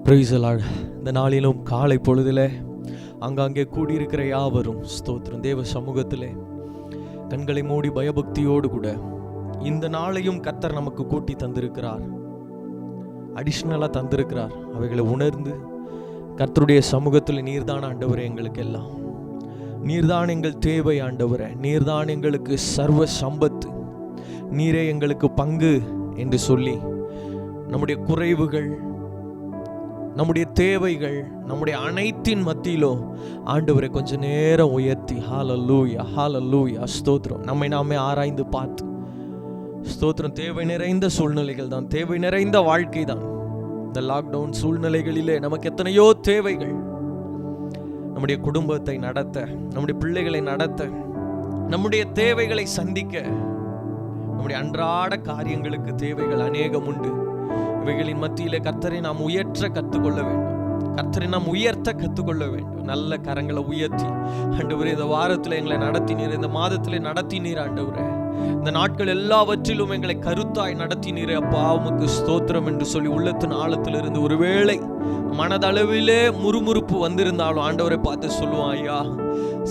Price the Lord. இந்த நாளிலும் காலை பொழுதிலே அங்கங்கே கூடியிருக்கிற யாவரும் ஸ்தோத்திரம். தேவ சமூகத்திலே கண்களை மூடி பயபக்தியோடு கூட இந்த நாளையும் கர்த்தர் நமக்கு கூட்டி தந்திருக்கிறார், அடிஷ்னலாக தந்திருக்கிறார். அவைகளை உணர்ந்து கர்த்தருடைய சமூகத்தில் நீர்தான் ஆண்டவரே எங்களுக்கு எல்லாம், நீர்தான் எங்கள் தேவை ஆண்டவரே, நீர்தான் எங்களுக்கு சர்வ சம்பத்து, நீரே எங்களுக்கு பங்கு என்று சொல்லி நம்முடைய குறைவுகள், நம்முடைய தேவைகள், நம்முடைய அனைத்தின் மத்தியிலும் ஆண்டவரை கொஞ்ச நேரம் உயர்த்தி ஹல்லேலூயா ஹல்லேலூயா ஸ்தோத்திரம் நம்மை நாமே ஆராய்ந்து பார்த்து ஸ்தோத்திரம். தேவை நிறைந்த சூழ்நிலைகள் தான், தேவை நிறைந்த வாழ்க்கை தான். இந்த லாக்டவுன் சூழ்நிலைகளிலே நமக்கு எத்தனையோ தேவைகள், நம்முடைய குடும்பத்தை நடத்த, நம்முடைய பிள்ளைகளை நடத்த, நம்முடைய தேவைகளை சந்திக்க, நம்முடைய அன்றாட காரியங்களுக்கு தேவைகள் அநேகம் உண்டு. இவைகளின் மத்தியிலே கர்த்தரை நாம் உயர்த்த கற்றுக்கொள்ள வேண்டும், கர்த்தரை நாம் உயர்த்த கற்றுக்கொள்ள வேண்டும். நல்ல கரங்களை உயர்த்தி ஆண்டவரே இந்த வாரத்தில் எங்களை நடத்தினீர், இந்த மாதத்திலே நடத்தினீர் ஆண்டவரே, இந்த நாட்கள் எல்லாவற்றிலும் எங்களை கருத்தாய் நடத்தினீரே அப்பா, உமக்கு ஸ்தோத்திரம் என்று சொல்லி உள்ளத்தின் ஆழத்திலிருந்து ஒருவேளை மனதளவிலே முறுமுறுப்பு வந்திருந்தாலும் ஆண்டவரை பார்த்து சொல்லுவான், ஐயா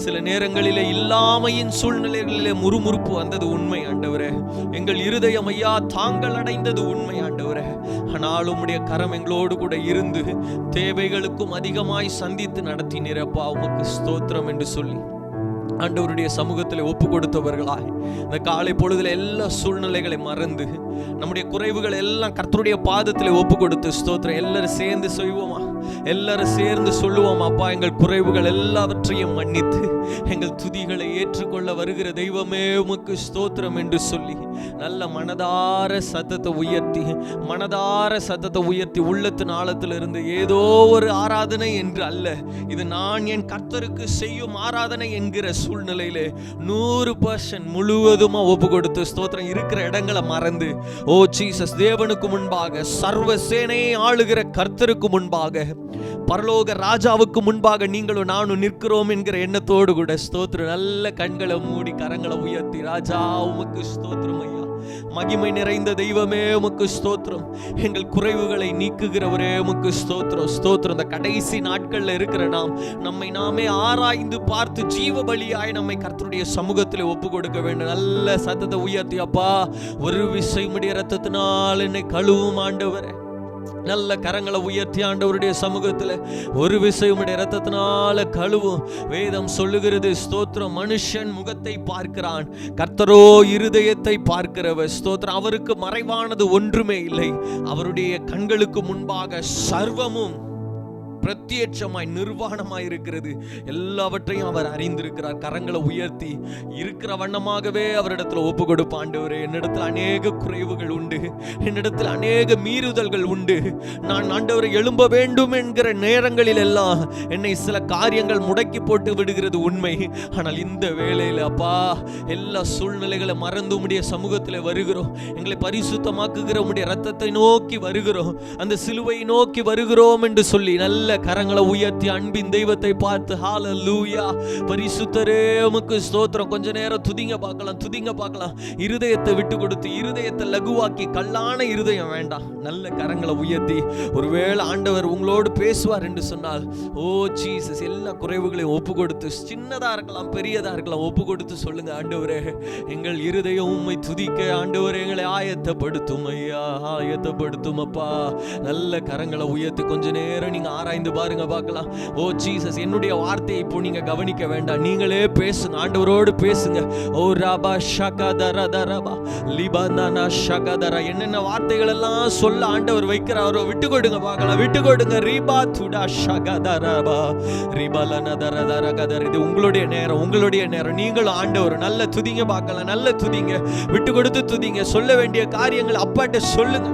சில நேரங்களிலே இல்லாமையின் சூழ்நிலைகளிலே முறுமுறுப்பு வந்தது உண்மை ஆண்டவரே, எங்கள் இருதயம் ஐயா தாங்கள் அடைந்தது உண்மை ஆண்டவரே. ஆனால் உம்முடைய கரம் எங்களோடு கூட இருந்து தேவைகளுக்கும் அதிகமாய் சந்தித்து நடத்தினீரப்பா, உமக்கு ஸ்தோத்திரம் என்று சொல்லி ஆண்டவருடைய சமூகத்தில் ஒப்பு கொடுத்தவர்களாய் இந்த காலை பொழுதுல எல்லா சூழ்நிலைகளை மறந்து நம்முடைய குறைவுகள் எல்லாம் கர்த்தருடைய பாதத்தில் ஒப்பு கொடுத்து ஸ்தோத்திரம் எல்லாரும் சேர்ந்து செய்வோமா, எல்லாரும் சேர்ந்து சொல்லுவோம், அப்பா எங்கள் குறைவுகள் எல்லாவற்றையும் மன்னித்து எங்கள் துதிகளை ஏற்றுக்கொள்ள வருகிற தெய்வமே உமக்கு ஸ்தோத்திரம் என்று சொல்லி நல்ல மனதார சத்தத்தை உயர்த்தி, மனதார சத்தத்தை உயர்த்தி உள்ளத்தின் ஆழத்தில் இருந்து ஏதோ ஒரு ஆராதனை என்று அல்ல, இது நான் என் கர்த்தருக்கு செய்யும் ஆராதனை என்கிற சூழ்நிலையிலே 100% முழுவதுமா ஒப்பு கொடுத்து ஸ்தோத்திரம் இருக்கிற இடங்களை மறந்து, ஓ ஜீசஸ் தேவனுக்கு முன்பாக, சர்வ சேனையை ஆளுகிற கர்த்தருக்கு முன்பாக, பரலோக ராஜாவுக்கு முன்பாக நீங்களும் நானும் நிற்கிறோம் என்கிற எண்ணத்தோடு கூட ஸ்தோத்திரம் நல்ல கண்களை மூடி கரங்களை உயர்த்தி, ராஜா உமக்கு ஸ்தோத்திரம் ஐயா, மகிமை நிறைந்த தெய்வமே உமக்கு ஸ்தோத்திரம், எங்கள் குறைவுகளை நீக்குகிறவரே உமக்கு ஸ்தோத்திரம் ஸ்தோத்திரம். இந்த கடைசி நாட்கள்ல இருக்கிற நாம் நம்மை நாமே ஆராய்ந்து பார்த்து ஜீவ பலியாய் நம்மை கர்த்தருடைய சமூகத்தில் ஒப்பு கொடுக்க வேண்டும். நல்ல சத்தத்தை உயர்த்தி, அப்பா ஒரு விசை உம்முடைய இரத்தத்தினால் என்னை கழுவும் ஆண்டவரே, நல்ல கரங்களை உயர்த்தி ஆண்டவருடைய சமூகத்தில் ஒரு விசை உம்முடைய இரத்தத்தினால கழுவும். வேதம் சொல்லுகிறது ஸ்தோத்திரம், மனுஷன் முகத்தை பார்க்கிறான், கர்த்தரோ இருதயத்தை பார்க்கிறவர் ஸ்தோத்திரம். அவருக்கு மறைவானது ஒன்றுமே இல்லை, அவருடைய கண்களுக்கு முன்பாக சர்வமும் பிரத்யட்சமாய் நிர்வாணமாய் இருக்கிறது, எல்லாவற்றையும் அவர் அறிந்திருக்கிறார். கரங்களை உயர்த்தி இருக்கிற வண்ணமாகவே அவரிடத்துல ஒப்பு கொடுப்ப, ஆண்டவரே என்னிடத்தில் அநேக குறைவுகள் உண்டு, என்னிடத்தில் அநேக மீறுதல்கள் உண்டு, நான் ஆண்டவரை எழும்ப வேண்டும் என்கிற நேரங்களில் எல்லாம் என்னை சில காரியங்கள் முடக்கி போட்டு விடுகிறது உண்மை. ஆனால் இந்த வேளையில் அப்பா எல்லா சூழ்நிலைகளை மறந்து உம்முடைய சமூகத்தில் வருகிறோம், எங்களை பரிசுத்தமாக்குகிற உம்முடைய இரத்தத்தை நோக்கி வருகிறோம், அந்த சிலுவையை நோக்கி வருகிறோம் என்று சொல்லி நல்ல கரங்களை உயர்த்தி அன்பின் தெய்வத்தை பார்த்து ஹல்லேலூயா பரிசுத்தரே உமக்கு ஸ்தோத்திரம். கொஞ்ச நேரம் துதிங்க பார்க்கலாம், துதிங்க பார்க்கலாம். இருதயத்தை விட்டு கொடுத்து, இருதயத்தை லகுவாக்கி, கல்லான இருதயம் வேண்டாம். நல்ல கரங்களை உயர்த்தி ஒருவேளை ஆண்டவர் உங்களோடு பேசுவார் என்று சொன்னால், ஓ ஜீசஸ் எல்லா குறைவுகளையும் ஒப்பு கொடுத்து, சின்னதா இருக்கலாம் பெரியதா இருக்கலாம், ஒப்பு கொடுத்து சொல்லுங்க, ஆண்டவரே எங்கள் இருதயம் உம்மை துதிக்க ஆண்டவரே எங்களை ஆயத்தப்படுத்தும் ஐயா, ஆயத்தப்படுத்தும் அப்பா. நல்ல கரங்களை உயர்த்தி கொஞ்ச நேரம் நீங்க ஆராய்ந்து பாருங்க பார்க்கலாம். ஓ ஜீசஸ் என்னுடைய வார்த்தையை இப்போ நீங்க கவனிக்க வேண்டாம், நீங்களே பேசுங்க, ஆண்டவரோடு பேசுங்க. ஓ ரபா ஷகதர தரபா லிபனனா ஷகதர என்னென்ன வார்த்தைகள் எல்லாம் சொல்ல ஆண்டவர் வைக்கிறாரோ விட்டு கொடுங்க பார்க்கலாம், விட்டு கொடுங்க. ரிபா துடா ஷகதரபா ரிபலன தரதர கதர். இது உங்களுடைய நேரம், உங்களுடைய நேரம். நீங்களும் ஆண்டவர் நல்ல துதிங்க பார்க்கலாம், நல்ல துதிங்க, விட்டு கொடுத்து துதிங்க. சொல்ல வேண்டிய காரியங்கள் அப்பாட்ட சொல்லுங்க,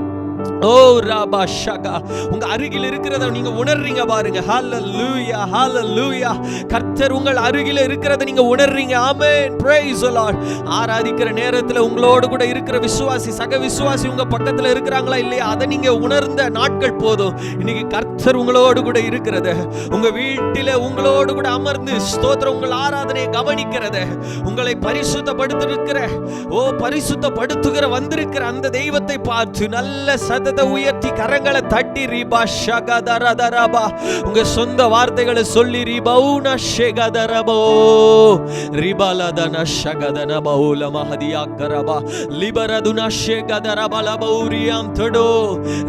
ஓ ராபா ஷகா, உங்க அருகில் இருக்கிறத நீங்க உணர்றீங்க பாருங்க. ஹல்லேலூயா, ஹல்லேலூயா. கர்த்தர் உங்கள் அருகில் இருக்கிறத நீங்க உணர்றீங்க. ஆமென், பிரைஸ் தி லார்ட். ஆராதிக்கிற நேரத்துல உங்களோடு கூட இருக்கிற விசுவாசி, சக விசுவாசி உங்க பக்கத்துல இருக்கிறாங்களா இல்லையா, அதை நீங்க உணர்ந்த நாட்கள் போதும். இன்னைக்கு கர்த்தர் உங்களோடு கூட இருக்கிறத, உங்க வீட்டில உங்களோடு கூட அமர்ந்து ஸ்தோத்திரம் உங்கள் ஆராதனையை கவனிக்கிறத, உங்களை பரிசுத்தப்படுத்திருக்கிற பரிசுத்தப்படுத்துகிற வந்திருக்கிற அந்த தெய்வத்தை பார்த்து நல்ல சத்தத்தை உயர்த்தி கரங்களை தட்டி ரிபா ஷகதரதரபா உங்க சொந்த வார்த்தைகளை சொல்லி ரிபௌன ஷகதரபோ ரிபலதன ஷகதனபௌல மஹதியாக்கரபா லிபரதுன ஷகதரபலபௌரியம் தடோ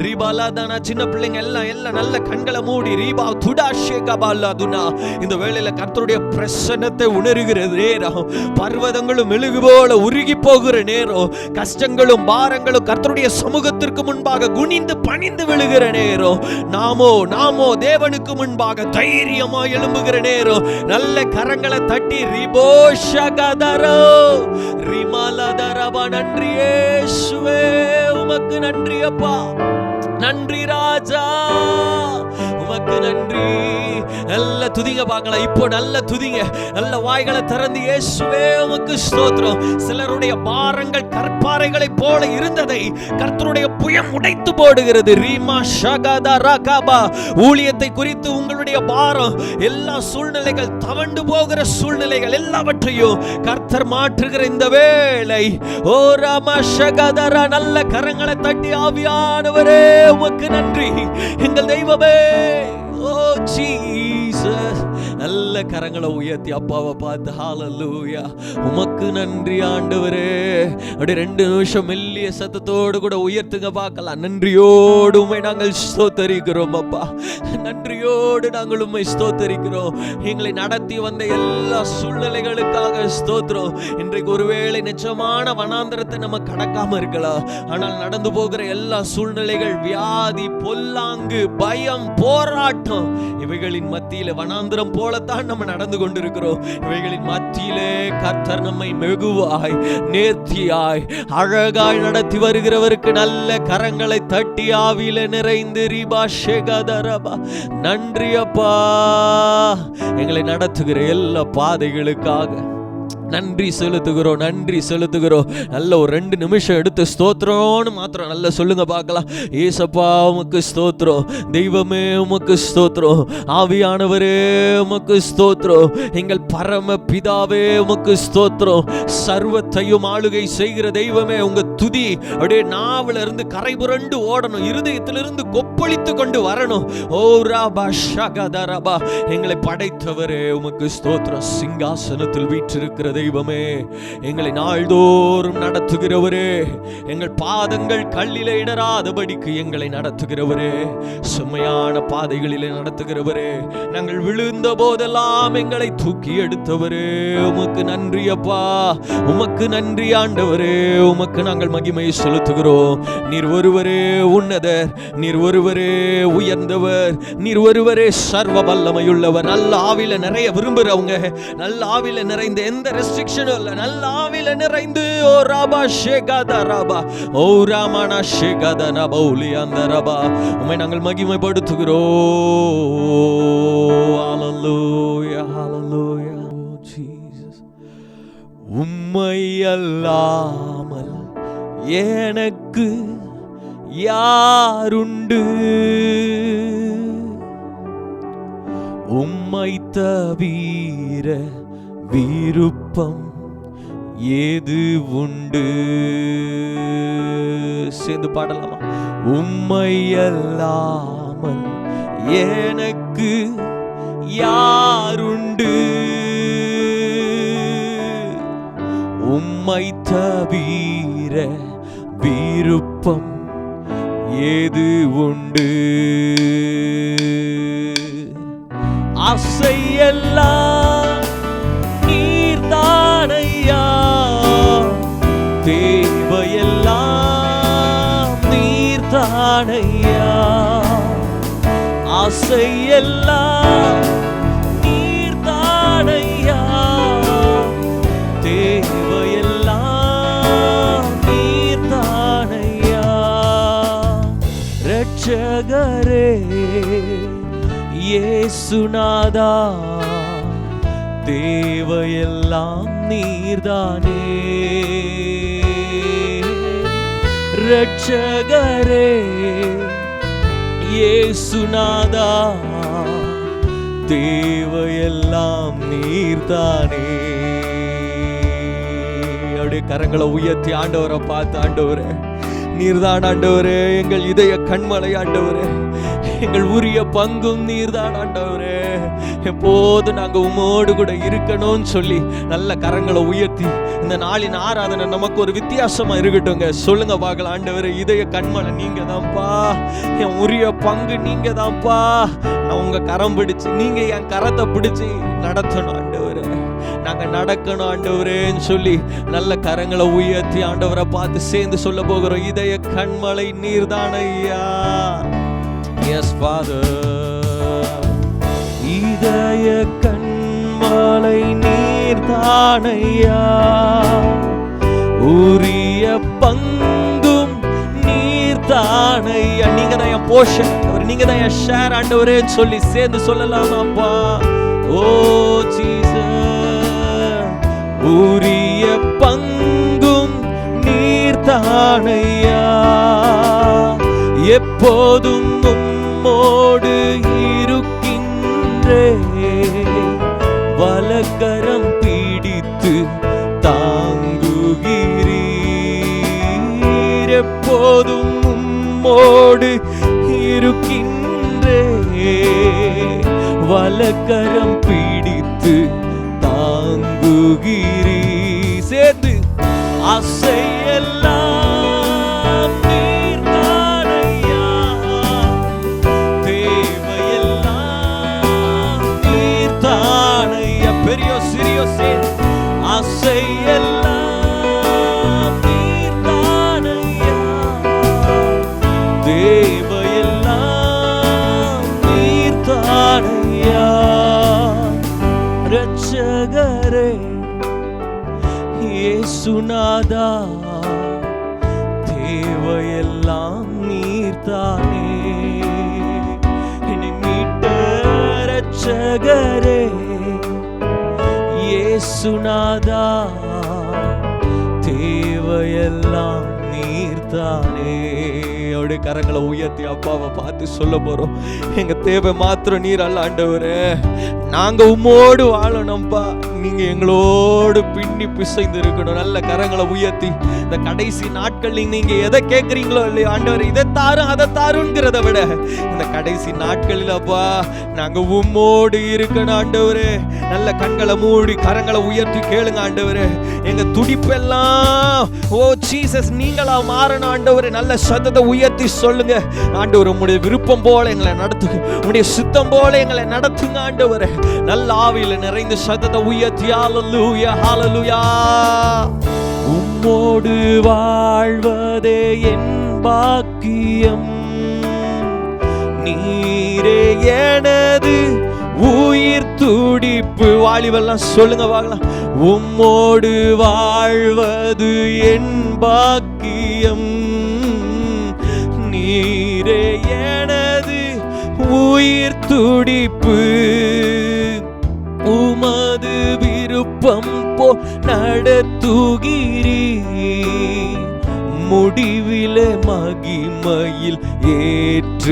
ரிபலதன. சின்ன பிள்ளைங்க எல்லாம் நல்ல கண்களை மூடி ரிபா துடா ஷகபலதுனா இந்த வேளையில கர்த்தருடைய பிரசன்னத்தை உணர்கிற நேரம், பர்வதங்களும் மெழுகு போல உருகி போகிற நேரம், கஷ்டங்களும் பாரங்களும் கர்த்தருடைய சமூகத்திற்கு முன்பாக குனிந்து பணிந்து விழுகிற நேரம், நாமோ தேவனுக்கு முன்பாக தைரியமா எழும்புகிற நேரம். நல்ல கரங்களை தட்டி ரிபோஷகதரோ ரிமலதரபா. நன்றி இயேசுவே, உமக்கு நன்றி அப்பா, நன்றி ராஜா, உமக்கு நன்றி. நல்ல துதிங்க பார்க்கலாம். இப்போ நல்ல துதிங்க, நல்ல வாய்களை திறந்து இயேசுவே உமக்கு ஸ்தோத்திரம். சிலருடைய பாரங்கள் கற்பாறைகளை போல இருந்ததை கர்த்தருடைய புயம் உடைத்து போடுகிறது. ரீமா ஷகதரகபா. ஊழியத்தை குறித்து உங்களுடைய பாரம், எல்லா சூழ்நிலைகள், தவண்டு போகிற சூழ்நிலைகள் எல்லாவற்றையும் கர்த்தர் மாற்றுகிற இந்த வேளை, ஓ ராமா ஷகதர. நல்ல கரங்களை தட்டி ஆவியானவரே உமக்கு நன்றி, எங்கள் தெய்வமே. ஓ ஜீசஸ், நல்ல கரங்களை உயர்த்தி அப்பாவை பார்த்து ஹல்லேலூயா, உமக்கு நன்றி ஆண்டவரே. அப்படி 2 நிமிஷம் மெல்லிய சத்தத்தோடு கூட உயர்த்துங்க பார்க்கலாம். நன்றியோடு உம்மை நாங்கள் ஸ்தோத்தரிக்கிறோம் அப்பா, நன்றியோடு நாங்கள் உம்மை ஸ்தோத்தரிக்கிறோம். எங்களை நடத்தி வந்த எல்லா சூழ்நிலைகளுக்காக ஸ்தோத்திரம். இன்றைக்கு ஒருவேளை நிச்சயமான வனாந்தரத்தை நம்ம கடக்காம இருக்கலாம், ஆனால் நடந்து போகிற எல்லா சூழ்நிலைகள், வியாதி, பொல்லாங்கு, பயம், போராட்டம், இவைகளின் மத்தியில வனாந்தரம் போலத்தான் நம்ம நடந்து கொண்டிருக்கிறோம். இவைகளின் மத்தியிலே கர்த்தர் நம்மை மெகுவாய், நேர்த்தியாய், அழகாய் நடத்தி வருகிறவருக்கு நல்ல கரங்களை தட்டி ஆவியில நிறைந்து ரிபா ஷெகதரபா. நன்றி அப்பா, எங்களை நடத்துகிற எல்லா பாதைகளுக்காக நன்றி செலுத்துகிறோம், நன்றி செலுத்துகிறோம். நல்ல ஒரு 2 நிமிஷம் எடுத்து ஸ்தோத்திரம்னு மாத்திரம் நல்ல சொல்லுங்க பார்க்கலாம். ஏசப்பா உமக்கு ஸ்தோத்திரம், தெய்வமே உமக்கு ஸ்தோத்திரம், ஆவியானவரே உமக்கு ஸ்தோத்திரம், எங்கள் பரம பிதாவே உமக்கு ஸ்தோத்திரம், சர்வத்தையும் ஆளுகை செய்கிற தெய்வமே உங்க துதி அப்படியே நாவில இருந்து கரை புரண்டு ஓடணும், இருதயத்திலிருந்து கொப்பளித்து கொண்டு வரணும். ஓ ராபா ஷகதரபா. எங்களை படைத்தவரே உமக்கு ஸ்தோத்திரம், சிங்காசனத்தில் வீற்றிருக்கிற தெய்வமே, எங்களை நாள்தோறும் நடத்துகிறவரே, எங்கள் பாதங்கள் கல்லிலே இடராதபடிக்கு எங்களை நடத்துகிறவரே, செம்மையான பாதைகளிலே நடத்துகிறவரே, நாங்கள் விழுந்த போதெல்லாம் எங்களை தூக்கி எடுத்தவரே, உமக்கு நன்றி அப்பா, உமக்கு நன்றி ஆண்டவரே, உமக்கு நாங்கள் மகிமை செலுத்துகிறோம். நீர் ஒருவரே உன்னதர், நீர் ஒருவரே உயர்ந்தவர், நீர் ஒருவரே சர்வ வல்லமையுள்ளவர். நல்ல ஆவில நிறைய விரும்புறவங்க, நல்ல ஆவில நிறைந்த எந்த ரெஸ்ட்ரிக்ஷன் இல்ல, நல்ல ஆவில நிறைந்து ஓ ராபா ஷெகதரபா ஓ ராமனா ஷெகதனபௌலி அந்தரபா உம்மை நாங்கள் மகிமைப்படுத்துகிறோம். ஹல்லேலூயா, ஹல்லேலூயா. ஓ ஜீசஸ், உம்மை அல்லாமல் எனக்கு யாருண்டு, உம்மை தவிர விருப்பம் ஏது உண்டு. சேர்ந்து பாடலாமா? உம்மை அல்லாமல் எனக்கு யாருண்டு, உம்மை தவிர விருப்பம் ஏது உண்டு. ஆசையெல்லாம் நீர்தானையா, தேவையெல்லாம் நீர்தானையா, ஆசையெல்லாம் நீர்தானையா, தேவையெல்லாம் நீர்தானையா. இயேசுநாதா தேவையெல்லாம் நீர்தானே. ரட்சகரே இயேசுநாதா தேவையெல்லாம் நீர்தானே. அப்படியே கரங்களை உயர்த்தி ஆண்டவரை பார்த்து, ஆண்டவரே நீர்தான் ஆண்டவரே எங்கள் இதய கண்மலை, ஆண்டவரே எங்கள் உரிய பங்கும் நீர்தான் ஆண்டவரே. எப்போது நாங்க உம்மோடு கூட இருக்கணும்னு சொல்லி நல்ல கரங்களை உயர்த்தி இந்த நாளின் ஆராதனை நமக்கு ஒரு வித்தியாசமா இருக்கட்டுங்க. சொல்லுங்க பார்க்கலாம், ஆண்டவரே இதய கண்மலை நீங்க தான்ப்பா, என் உரிய பங்கு நீங்க தான்ப்பா. நான் உங்க கரம் பிடிச்சு, நீங்க என் கரத்தை பிடிச்சு நடத்தணும் ஆண்டவரே, நாங்க நடக்கணும் ஆண்டவரேன்னு சொல்லி நல்ல கரங்களை உயர்த்தி ஆண்டவரை பார்த்து சேர்ந்து சொல்ல போகிறோம். இதய கண்மலை நீர்தான் ஐயா. எஸ் ஃபாதர், இதய கண்மலை நீர்தான் ஐயா, உரிய பங்கும் நீர்தான் ஐயா. நீங்க தான் என் போஷன், நீங்க தான் என் ஷேர் ஆண்டவரேன்னு சொல்லி சேர்ந்து சொல்லலாமாப்பா. ஓ ஜீசஸ், உரிய பங்கும் நீர்தான் ஐயா, எப்போதும் உம்மோடு இருக்கின்றே, வலக்கரம் பிடித்து தாங்குகிறீர். எப்போதும் உம்மோடு இருக்கின்றே, வலக்கரம் பிடித்து தாங்குகிறீர். சேர்ந்து அசையெல்லாம் நீர்தான் ஐயா, தேவையெல்லாம் நீர்தான் ஐயா. பெரிய சிறிய சேர்ந்து அசையெல்லாம் நீர்தான் ஐயா, தேவையெல்லாம் நீர்தான் ஐயா. ரட்சகரே இயேசுநாதா தேவையெல்லாம் நீர்தானே. என்னை மீட்ட ரட்சகரே இயேசுநாதா தேவையெல்லாம் நீர்தானே. அவருடைய கரங்களை உயர்த்தி அப்பாவை பார்த்து சொல்ல போறோம், எங்க தேவை மாத்திரம் நீர் அல்ல ஆண்டவரே, நாங்க உம்மோடு வாழணும்பா, நீங்க எங்களோடு பின்னி பிசைந்து இருக்கணும். நல்ல கரங்களை உயர்த்தி இந்த கடைசி நாட்கள் நீங்க எதை கேட்கறீங்களோ இல்லையோ ஆண்டவரே, இதை தாரும் அதை தாருங்கிறத விட இந்த கடைசி நாட்களில் அப்பா நாங்க உம்மோடு இருக்கணும் ஆண்டவரே. நல்ல கண்களை மூடி கரங்களை உயர்த்தி கேளுங்க ஆண்டவரே. எங்க துடிப்பெல்லாம் ஓ ஜீசஸ் நீங்களா மாறணும் ஆண்டவரே. நல்ல சத்தத்தை உயர்த்தி சொல்லுங்க ஆண்டவரே, உம்முடைய விருப்பம் போல எங்களை நடத்துங்க, உம்முடைய சித்தம் போல எங்களை நடத்துங்க ஆண்டவரே. நல்ல ஆவியில நிறைந்த சத்தத்தை உயர்த்தி ஹல்லேலூயா ஹல்லேலூயா. உம்மோடு வாழ்வதே என் பாக்கியம், நீரே எனது உயிர் துடிப்பு. வாலிபெல்லாம் சொல்லுங்க பார்க்கலாம், உம்மோடு வாழ்வது என் பாக்கியம், நீரே எனது உயிர் துடிப்பு. உமது விருப்பம் போ நடத்துகிறீ, முடிவிலே மகிமையில் ஏற்றுக்கொள்வீர்.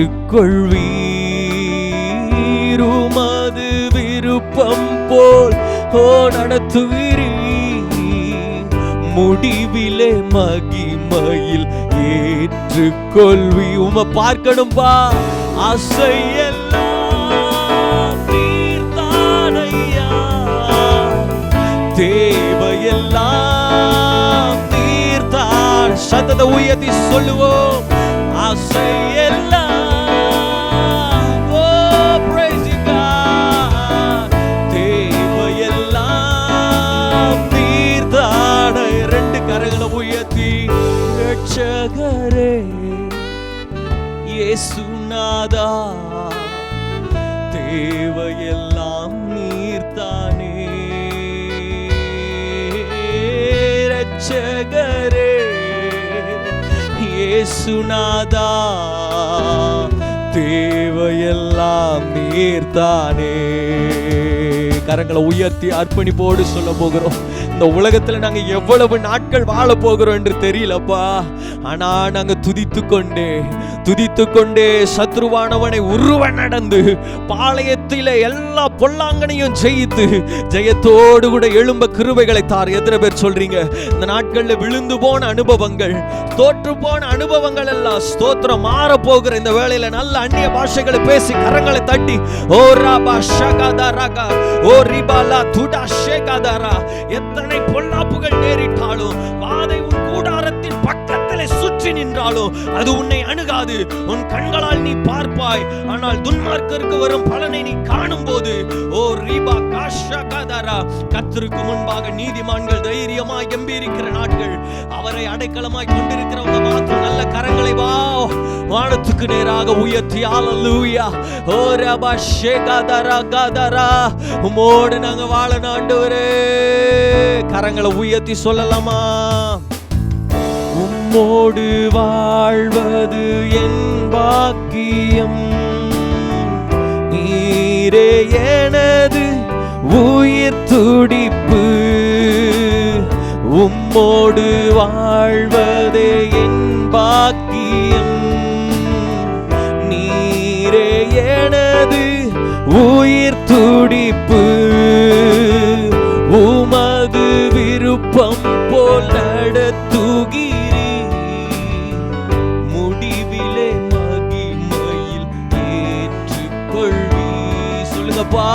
உமது விருப்பம் போல் நடத்துகிறீ, முடிவிலே மகிமையில் ஏற்றுக்கொள்வி. உம்மை பார்க்கணும்பா, ஆசையெல்லாம் நீர்தான் ஐயா, தேவையெல்லாம் நீர்தான். சத்தத்தை உயர்த்தி சொல்லுவோம், ஆசையெல்லாம் ரட்சகரே இயேசுநாதா தேவையெல்லாம் நீர்தானே. ரட்சகரே இயேசுநாதா தேவையெல்லாம் நீர்தானே. கரங்களை உயர்த்தி அர்ப்பணிப்போடு சொல்ல போகிறோம். இந்த உலகத்துல நாங்க எவ்வளவு நாட்கள் வாழ போகிறோம் என்று தெரியலப்பா. ஆனா நாங்க துதித்து கொண்டே சத்ருவானவனை உருவ நடந்து பாளையத்தில எல்லா பொல்லாங்கனையும் ஜெயித்து ஜெயத்தோடு கூட எழும்ப கிருபைகளை தார். எத்தனை பேர் சொல்றீங்க இந்த நாட்கள்ல விழுந்து போன அனுபவங்கள், தோற்று போன அனுபவங்கள் எல்லாம் ஸ்தோத்திரம் மாற போகிற இந்த வேளையில நல்ல அந்நிய பாஷைகளை பேசி கரங்களை தட்டி ஓ ராபா ஷகதரகா ஓ ரிபாலா துடா ஷேகதரா. எத்தனை பொல்லாப்புகள் நேரிட்டாலும், வாதை உன் கூடாரத்தின் பக்கத்திலே சுற்றி நின்றாலும் அது உன்னை அணுகாது. உன் கண்களால் நீ பார்ப்பாய், ஆனால் துன்மார்க்கருக்கு வரும் பலனை நீ காணும் போது ஓ ரிபா காஷகதரா. கர்த்தருக்கு முன்பாக நீதிமான்கள் தைரியமாய் கம்பீரிக்கிற நாட்கள். அவரை அடைக்கலமாய் கொண்டிருக்கிறவங்க மாத்திரம் நல்ல கரங்களை வானத்துக்கு நேராக உயர்த்தி ஹல்லேலூயா. ஓ ரபா ஷேகதரா கதரா. உம்மோடு நாங்க வாழணும் ஆண்டவரே. கரங்களை உயர்த்தி சொல்லலாமா? உம்மோடு வாழ்வது என் பாக்கியம், நீரே எனது உயிர் துடிப்பு. உம்மோடு வாழ்வதே என் பாக்கியம், நீரே எனது உயிர் துடிப்பு. உமது விருப்பம் போல் நடத்துகிறீ, முடிவிலே மகிமையில் ஏற்றுக்கொள்வீ. சொல்லுங்கப்பா.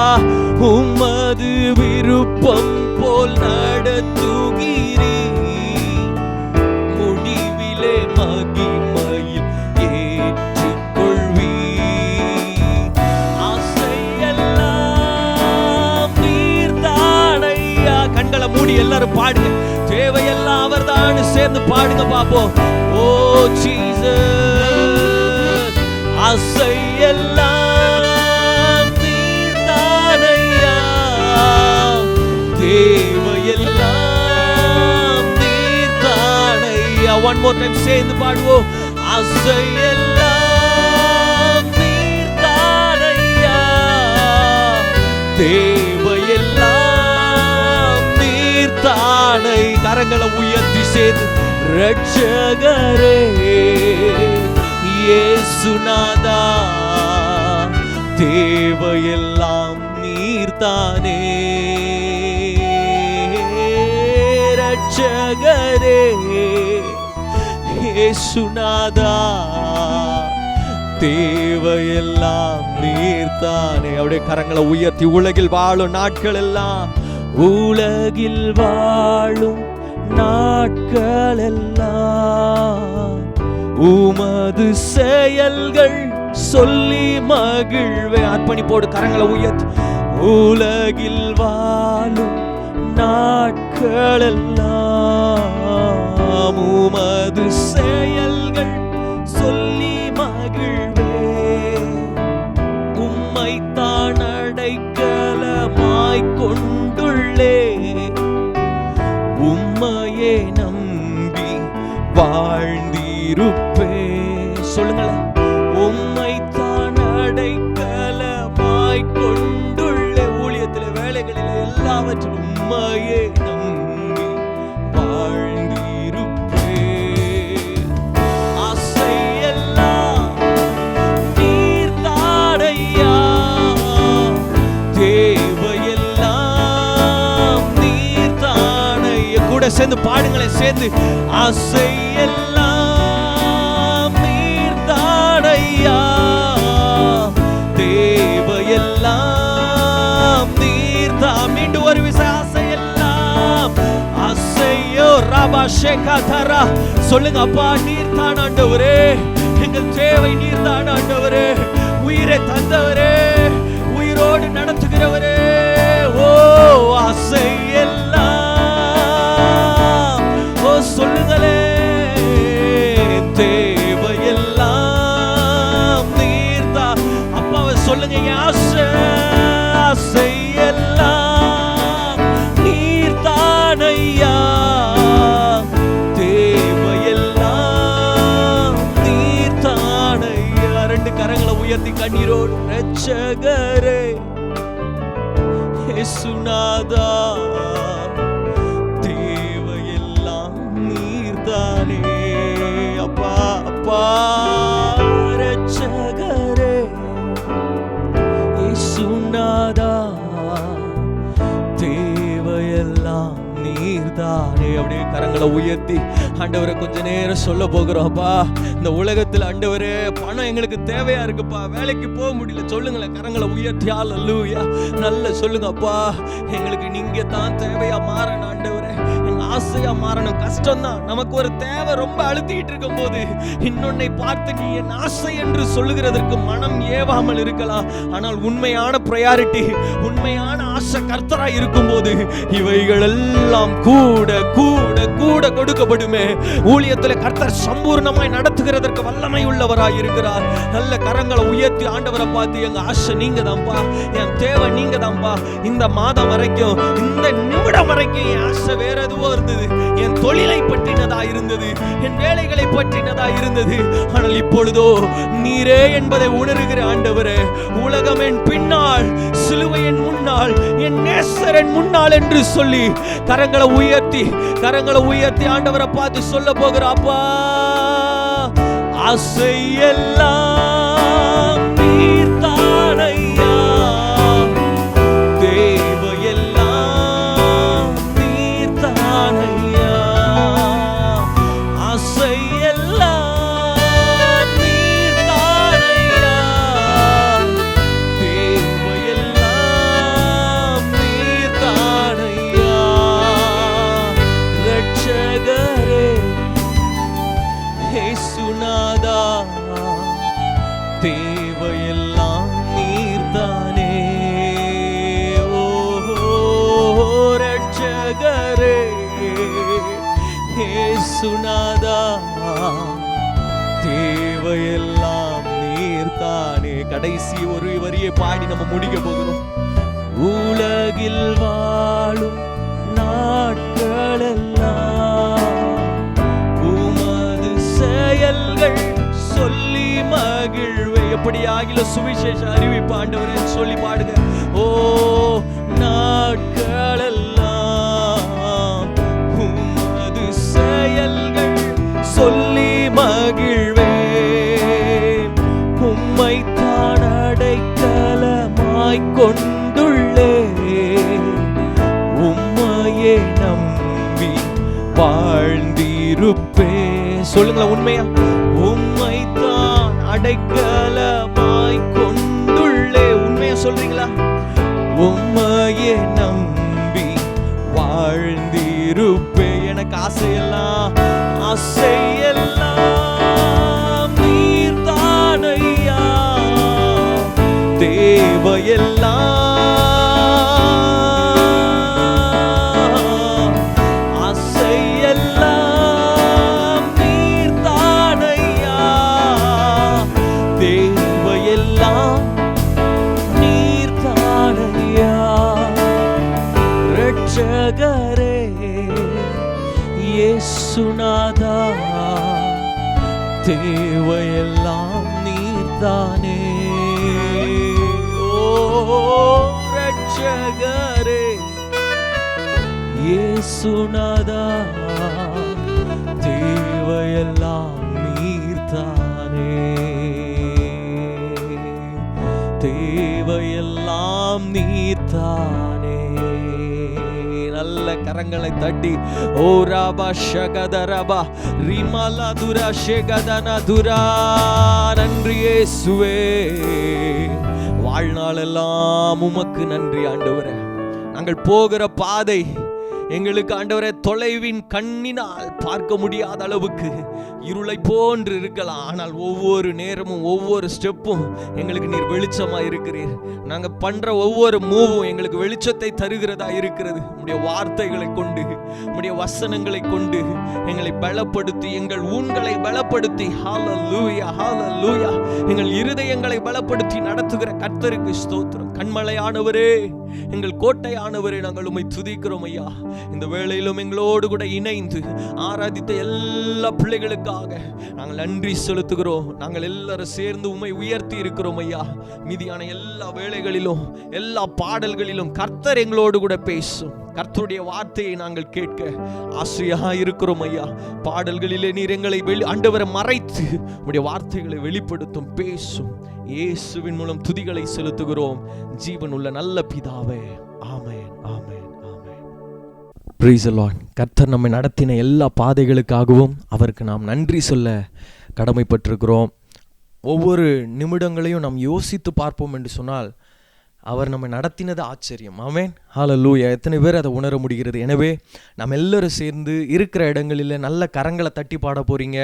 உமது விருப்பம் போல் நடத்துகிறீ, முடிவிலே மகிமையில் ஏற்றுக்கொள்வீ. ஆசையெல்லாம் நீர்தானையா. கண்களை மூடி எல்லாரும் பாடுங்க. தேவையெல்லாம் அவர்தான். சேர்ந்து பாடுங்க பாப்போம். ஓ ஜீசஸ். ஆசையெல்லாம் நீர்தானையா, தேவையெல்லாம் நீர்தானையா. ஒன் மோர் டைம் சேர்ந்து பாடுவோம். ஆசையெல்லாம் நீர்தானையா, தேவையெல்லாம் நீர்தானை. கரங்களை உயர்த்தி சேர்ந்து ரட்சகரே இயேசுநாதா, தேவையெல்லாம் நீர்தானே. ரட்சகரே இயேசுநாதா, தேவையெல்லாம் நீர்தானே. அவருடைய கரங்களை உயர்த்தி உலகில் வாழும் நாட்கள் எல்லாம், உலகில் வாழும் நாட்கள் எல்லாம் உமது செயல்கள் சொல்லி மகிழ்வே. அர்ப்பணிப்போடு கரங்களை உயர்த்தி. உலகில் வாழும் நாட்கள் எல்லாம் உமது செயல்கள் சொல்லி மகிழ்வே. உம்மைத்தான் அடைக்கலமாய் கொண்டுள்ளே, உம்மையே நம்பி வாழ்ந்திருப்பே. சொல்லுங்களேன். உம்மைத்தான் அடைக்கலமாய் கொண்டுள்ள ஊழியத்தில், வேலைகளில், எல்லாவற்றிலும் உம்மையே நம்பி வாழ்ந்திருப்பே. ஆசையெல்லாம் நீர்தானையா, தேவையெல்லாம் நீர்தானைய. கூட சேர்ந்து பாடுங்களேன். சேர்ந்து ஆசையெல்லாம் நீர்தானையா, தேவையெல்லாம் நீர்தா. மீண்டும் ஒரு விசை. ஆசையெல்லாம் ஆசையோ ராபா ஷேகதரா. சொல்லுங்க அப்பா. நீர்தான் ஆண்டவரே, எங்கள் தேவை நீர்தான் ஆண்டவரே. உயிரை தந்தவரே, உயிரோடு நடத்துகிறவரே. ஓ ஆசையெல்லாம், ஓ சொல்லுங்களே. தேவையெல்லாம் நீர்தான். அப்பாவை சொல்லுங்க. ஆசையெல்லாம் நீர்தானையா, தேவையெல்லாம் நீர்தானையா. ரெண்டு கரங்களை உயர்த்தி இரட்சகரே இயேசுநாதா தேவையெல்லாம் நீர்தானே. அப்பா அப்பா இரட்சகரே இயேசுநாதா தேவையெல்லாம் நீர்தானே. அப்படியே கரங்களை உயர்த்தி ஆண்டவரை கொஞ்ச நேரம் சொல்ல போகிறோம். அப்பா இந்த உலகத்தில் ஆண்டவரே பணம் எங்களுக்கு தேவையா இருக்குப்பா, வேலைக்கு போக முடியல. சொல்லுங்களேன், கரங்களை உயர்த்தி ஹல்லேலூயா நல்ல சொல்லுங்க. அப்பா எங்களுக்கு நீங்க தான் தேவையா மாறணும் ஆண்டவரே, எங்க ஆசையா மாறணும். கஷ்டம் தான், நமக்கு ஒரு தேவை ரொம்ப அழுத்திட்டு இருக்கும் போது இன்னொன்னை பார்த்து நீ என் ஆசை என்று சொல்லுகிறதற்கு மனம் ஏவாமல் இருக்கலாம். ஆனால் உண்மையான ப்ரையாரிட்டி, உண்மையான ஆசை கர்த்தராய் இருக்கும் போது இவைகள் எல்லாம் கூட கூட கூட கொடுக்கப்படுமே. ஊழியத்தில் கர்த்தர் சம்பூர்ணமாய் நடத்துகிறதற்கு வல்லமை உள்ளவராய் இருக்கிறார். நல்ல கரங்களை உயர்த்தி ஆண்டவரை பார்த்து எங்க ஆசை நீங்க தான்ப்பா, என் தேவை நீங்க தான்ப்பா. இந்த மாதம் வரைக்கும், இந்த நிமிடம் வரைக்கும் என் ஆசை வேற எதுவோ இருந்தது. என் தொழிலை பற்றினதா இருந்தது, என் வேலைகளை பற்றினதா இருந்தது. ஆனால் இப்பொழுதோ நீரே என்பதை உணர்கிற ஆண்டவரே, உலகம் என் பின்னால், சிலுவை என் முன்னால், என் நேசரன் முன்னால் என்று சொல்லி கரங்களை உயர்த்தி ஆண்டவரை பார்த்து சொல்ல போகிற அப்பா ஆசை எல்லாம் நீர்தானையா, தேவையெல்லாம் நீர்தானையா. ஆசை எல்லாம் நீர்தானையா, தேவையெல்லாம் நீர்தானையா. இரட்சகரே இயேசுநாதா தேவையெல்லாம் நீர்தானே. ஓ இரட்சகரே இயேசுநாதா தேவையெல்லாம் நீர்தானே. கடைசி ஒரு வரியை பாடி நம்ம முடிக்க போகிறோம். உலகில் வாழும் நாட்களெல்லாம் உமது செயல்கள் சொல்லி மகிழ்வே. எப்படி ஆகில சுவிசேஷ அறிவிப்பு ஆண்டவரே சொல்லி பாடுங்க. ஓ நாட்களெல்லாம் உமது செயல்கள் சொல்லி மகிழ்வே. உம்மை தான் அடைக்கலமாய் கொண்டுள்ளே, உம்மையே நம்பி வாழ்ந்திருப்பே. சொல்லுங்களேன் உண்மையா, உம்மை தான் அடைக்கலமாய் கொண்டுள்ளே. உண்மையா சொல்றீங்களா? உம்மையே நம்பி வாழ்ந்திருப்பே. எனக்கு ஆசையெல்லாம் நீர்தானையா, தேவையெல்லாம் ஆசையெல்லாம் நீர்தானையா, தேவையெல்லாம் நீர்தானையா. இரட்சகரே இயேசுநாதா தேவையெல்லாம் நீர்தானே. இரட்சகரே இயேசுநாதா தேவையெல்லாம் நீர்தானே, தேவையெல்லாம் நீர்தானே. நல்ல கரங்களை தட்டி ஓ ராபா ஷகதரபா ரிமலா துரா ஷெகதன துரா. நன்றி இயேசுவே, வாழ்நாளெல்லாம் உமக்கு நன்றி ஆண்டவரே. நாங்கள் போகிற பாதை எங்களுக்கு ஆண்டவரே தொலைவின் கண்ணினால் பார்க்க முடியாத அளவுக்கு இருளை போன்று இருக்கலாம். ஆனால் ஒவ்வொரு நேரமும் ஒவ்வொரு ஸ்டெப்பும் எங்களுக்கு நீர் வெளிச்சமா இருக்கிறீர். நாங்க பண்ற ஒவ்வொரு மூவும் எங்களுக்கு வெளிச்சத்தை தருகிறதா இருக்கிறது. உம்முடைய வார்த்தைகளை கொண்டு, உம்முடைய வசனங்களை கொண்டு எங்களை பலப்படுத்தி, எங்கள் ஊன்களை பலப்படுத்தி, ஹல்லேலூயா ஹல்லேலூயா, எங்கள் இருதயங்களை பலப்படுத்தி நடத்துகிற கர்த்தருக்கு ஸ்தோத்திரம். கண்மலையானவரே, எங்கள் கோட்டையானவரே, நாங்கள் உம்மை துதிக்கிறோம் ஐயா. இந்த வேளையிலும் எங்களோடு கூட இணைந்து ஆராதித்த எல்லா பிள்ளைகளுக்காக நாங்கள் நன்றி செலுத்துகிறோம். நாங்கள் எல்லாரும் சேர்ந்து உம்மை உயர்த்தி இருக்கிறோம் ஐயா. மீதியான எல்லா வேளைகளிலும் எல்லா பாடல்களிலும் கர்த்தர் எங்களோடு கூட பேசும். கர்த்தருடைய வார்த்தையை நாங்கள் கேட்க ஆசையா இருக்கிறோம் ஐயா. பாடல்களிலே நீர் எங்களை ஆண்டவரை மறைத்து உம்முடைய வார்த்தைகளை வெளிப்படுத்தும், பேசும். இயேசுவின் மூலம் துதிகளை செலுத்துகிறோம் ஜீவன் உள்ள நல்ல பிதாவே. ஆமென், ஆமென், ஆமென். Praise the lord. கர்த்தர் நம்மை நடத்தின எல்லா பாதைகளுக்காகவும் அவருக்கு நாம் நன்றி சொல்ல கடமைப்பட்டிருக்கிறோம். ஒவ்வொரு நிமிடங்களையும் நாம் யோசித்து பார்ப்போம் என்று சொன்னால் அவர் நம்மை நடத்தினது ஆச்சரியம். ஆமென், ஹல்லேலூயா. எத்தனை பேர் அதை உணர முடிகிறது? எனவே நம்ம எல்லாரும் சேர்ந்து இருக்கிற இடங்களில் நல்ல கரங்களை தட்டி பாட போகிறீங்க.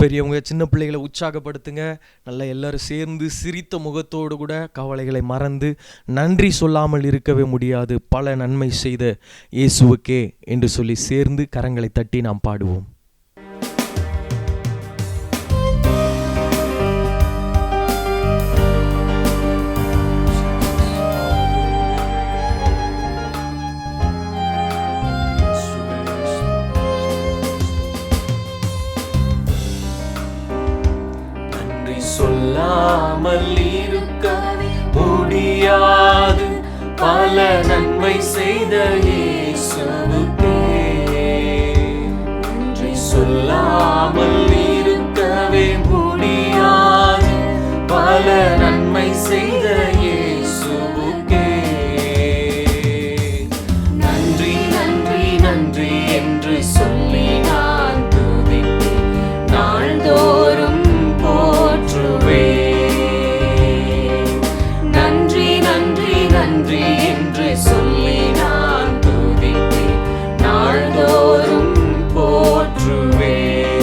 பெரியவங்க சின்ன பிள்ளைகளை உற்சாகப்படுத்துங்க. நல்லா எல்லாரும் சேர்ந்து சிரித்த முகத்தோடு கூட கவலைகளை மறந்து நன்றி சொல்லாமல் இருக்கவே முடியாது. பல நன்மை செய்த இயேசுவுக்கே என்று சொல்லி சேர்ந்து கரங்களை தட்டி நாம் பாடுவோம். சொல்லாமல் இருக்க முடியாது பல நன்மை செய்த இயேசுவுக்கே. நன்றி சொல்லாமல் இருக்கவே முடியாது பல நன்மை செய்த இயேசுவுக்கே. நன்றி நன்றி நன்றி என்று சொல்லி நான் துதிப்பேன், நாள்தோறும் நன்றி நன்றி நன்றி என்று சொல்லி நான் துதிப்பேன், நாள்தோறும் போற்றுவேன்.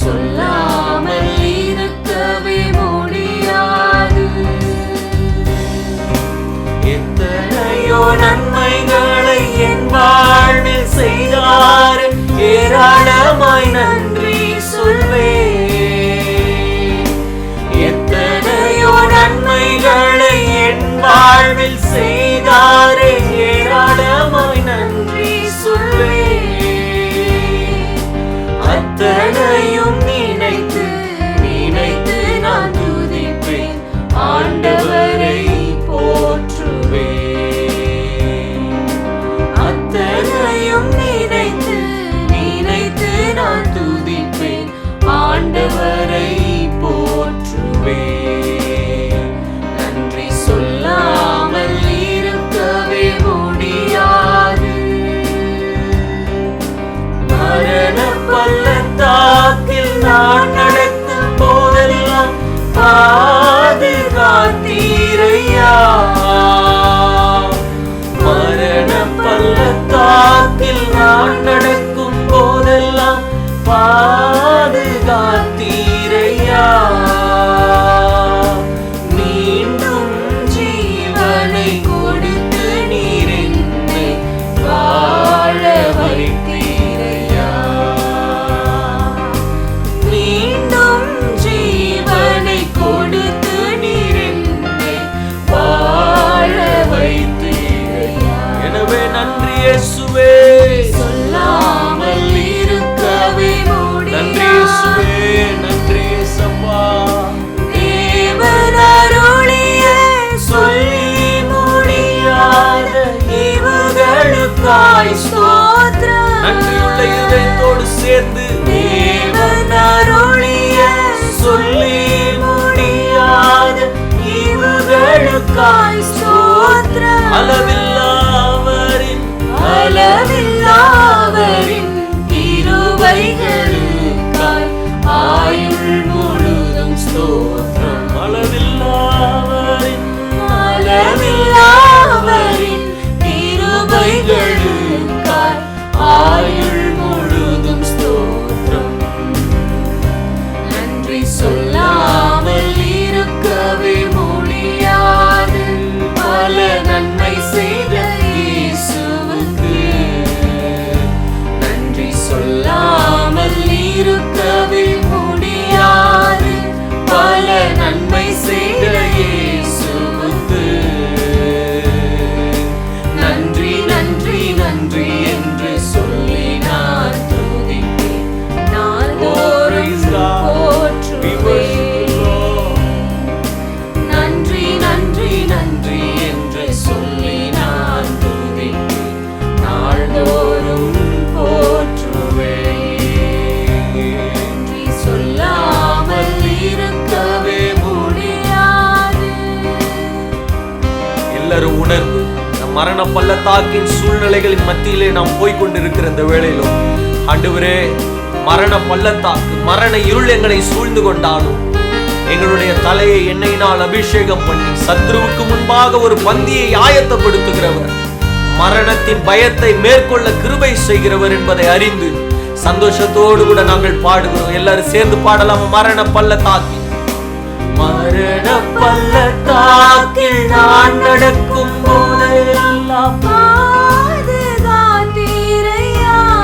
சொல்லாமல் இருக்கவே முடியாது எத்தனையோ நன்மைகளை என் வாழ்வில் செய்தார், ஏராளமாய் நன்றி சொல்வேன். எத்தனையோ நன்மைகளை என் வாழ்வில் செய்தாரே, ஏராளமாய் நன்றி சொல்வேன். அத்தனையும் நினைத்து நினைத்து நான் துதிப்பேன், ஆண்டவரை போற்றுவேன். அத்தனையும் நினைத்து நினைத்து நான் துதிப்பேன், ஆண்டவரை போற்றுவேன். நன்றி சொல்லாமல் இருக்கவே முடியாது. மரண பள்ளத்தாக்கில் நான் நடக்கும் போதெல்லாம் பாதுகாத்தீரையா. மரண பள்ளத்தாக்கில் நான் நடக்கும் போதெல்லாம் பாதுகாத்தீரையா. மீண்டும் ஜீவனை கொடுத்து நீர் என்னை வாழ வைத்தீரையா. மீண்டும் ஜீவனை கொடுத்து நீர் என்னை வாழ வைத்தீரையா. எனவே நன்றி இயேசுவே. சொல்லாமல் இருக்கவே நன்றி இயேசுவே, நன்றி இயேசப்பா. தேவன் அருளிய சொல்லி முடியாத ஈவுகளுக்காய் ஸ்தோத்திரம். நன்றியுள்ள இதயத்தோடு சேர்ந்து தேவன் அருளிய சொல்லி முடியாத ஈவுகளுக்காய் ஸ்தோத்திரம். அளவில்லாவரின் அளவில்லாவரின் கிருபைகளுக்காய் ஆயுள் முழுதும் ஸ்தோத்திரம். அளவில்லாவரின் அளவில்லாவரின் கிருபைகளுக்காய் ஆயுள் முழுதும் ஸ்தோத்திரம். நன்றி சொல்லாமல் இருக்கவே முடியாது பல நன்மை செய் மரண பள்ளத்தாக்கின் சூழ்நிலைகளின் மத்தியிலே நாம் போய்கொண்டிருக்கிற இந்த வேளையிலும் ஆண்டவரே, மரண பள்ளத்தாக்கு, மரண இருள் எங்களை சூழ்ந்து கொண்டாலும் எங்களுடைய தலையை எண்ணெயினால் அபிஷேகம் பண்ணி சத்ருவுக்கு முன்பாக ஒரு பந்தியை ஆயத்தப்படுத்துகிறவர், மரணத்தின் பயத்தை மேற்கொள்ள கிருபை செய்கிறவர் என்பதை அறிந்து சந்தோஷத்தோடு கூட நாங்கள் பாடுகிறோம். எல்லாரும் சேர்ந்து பாடலாம். மரண பள்ளத்தாக்கில், மரண பள்ளத்தாக்கில் நான் நடக்கும் போதெல்லாம் பாதுகாத்தீரையா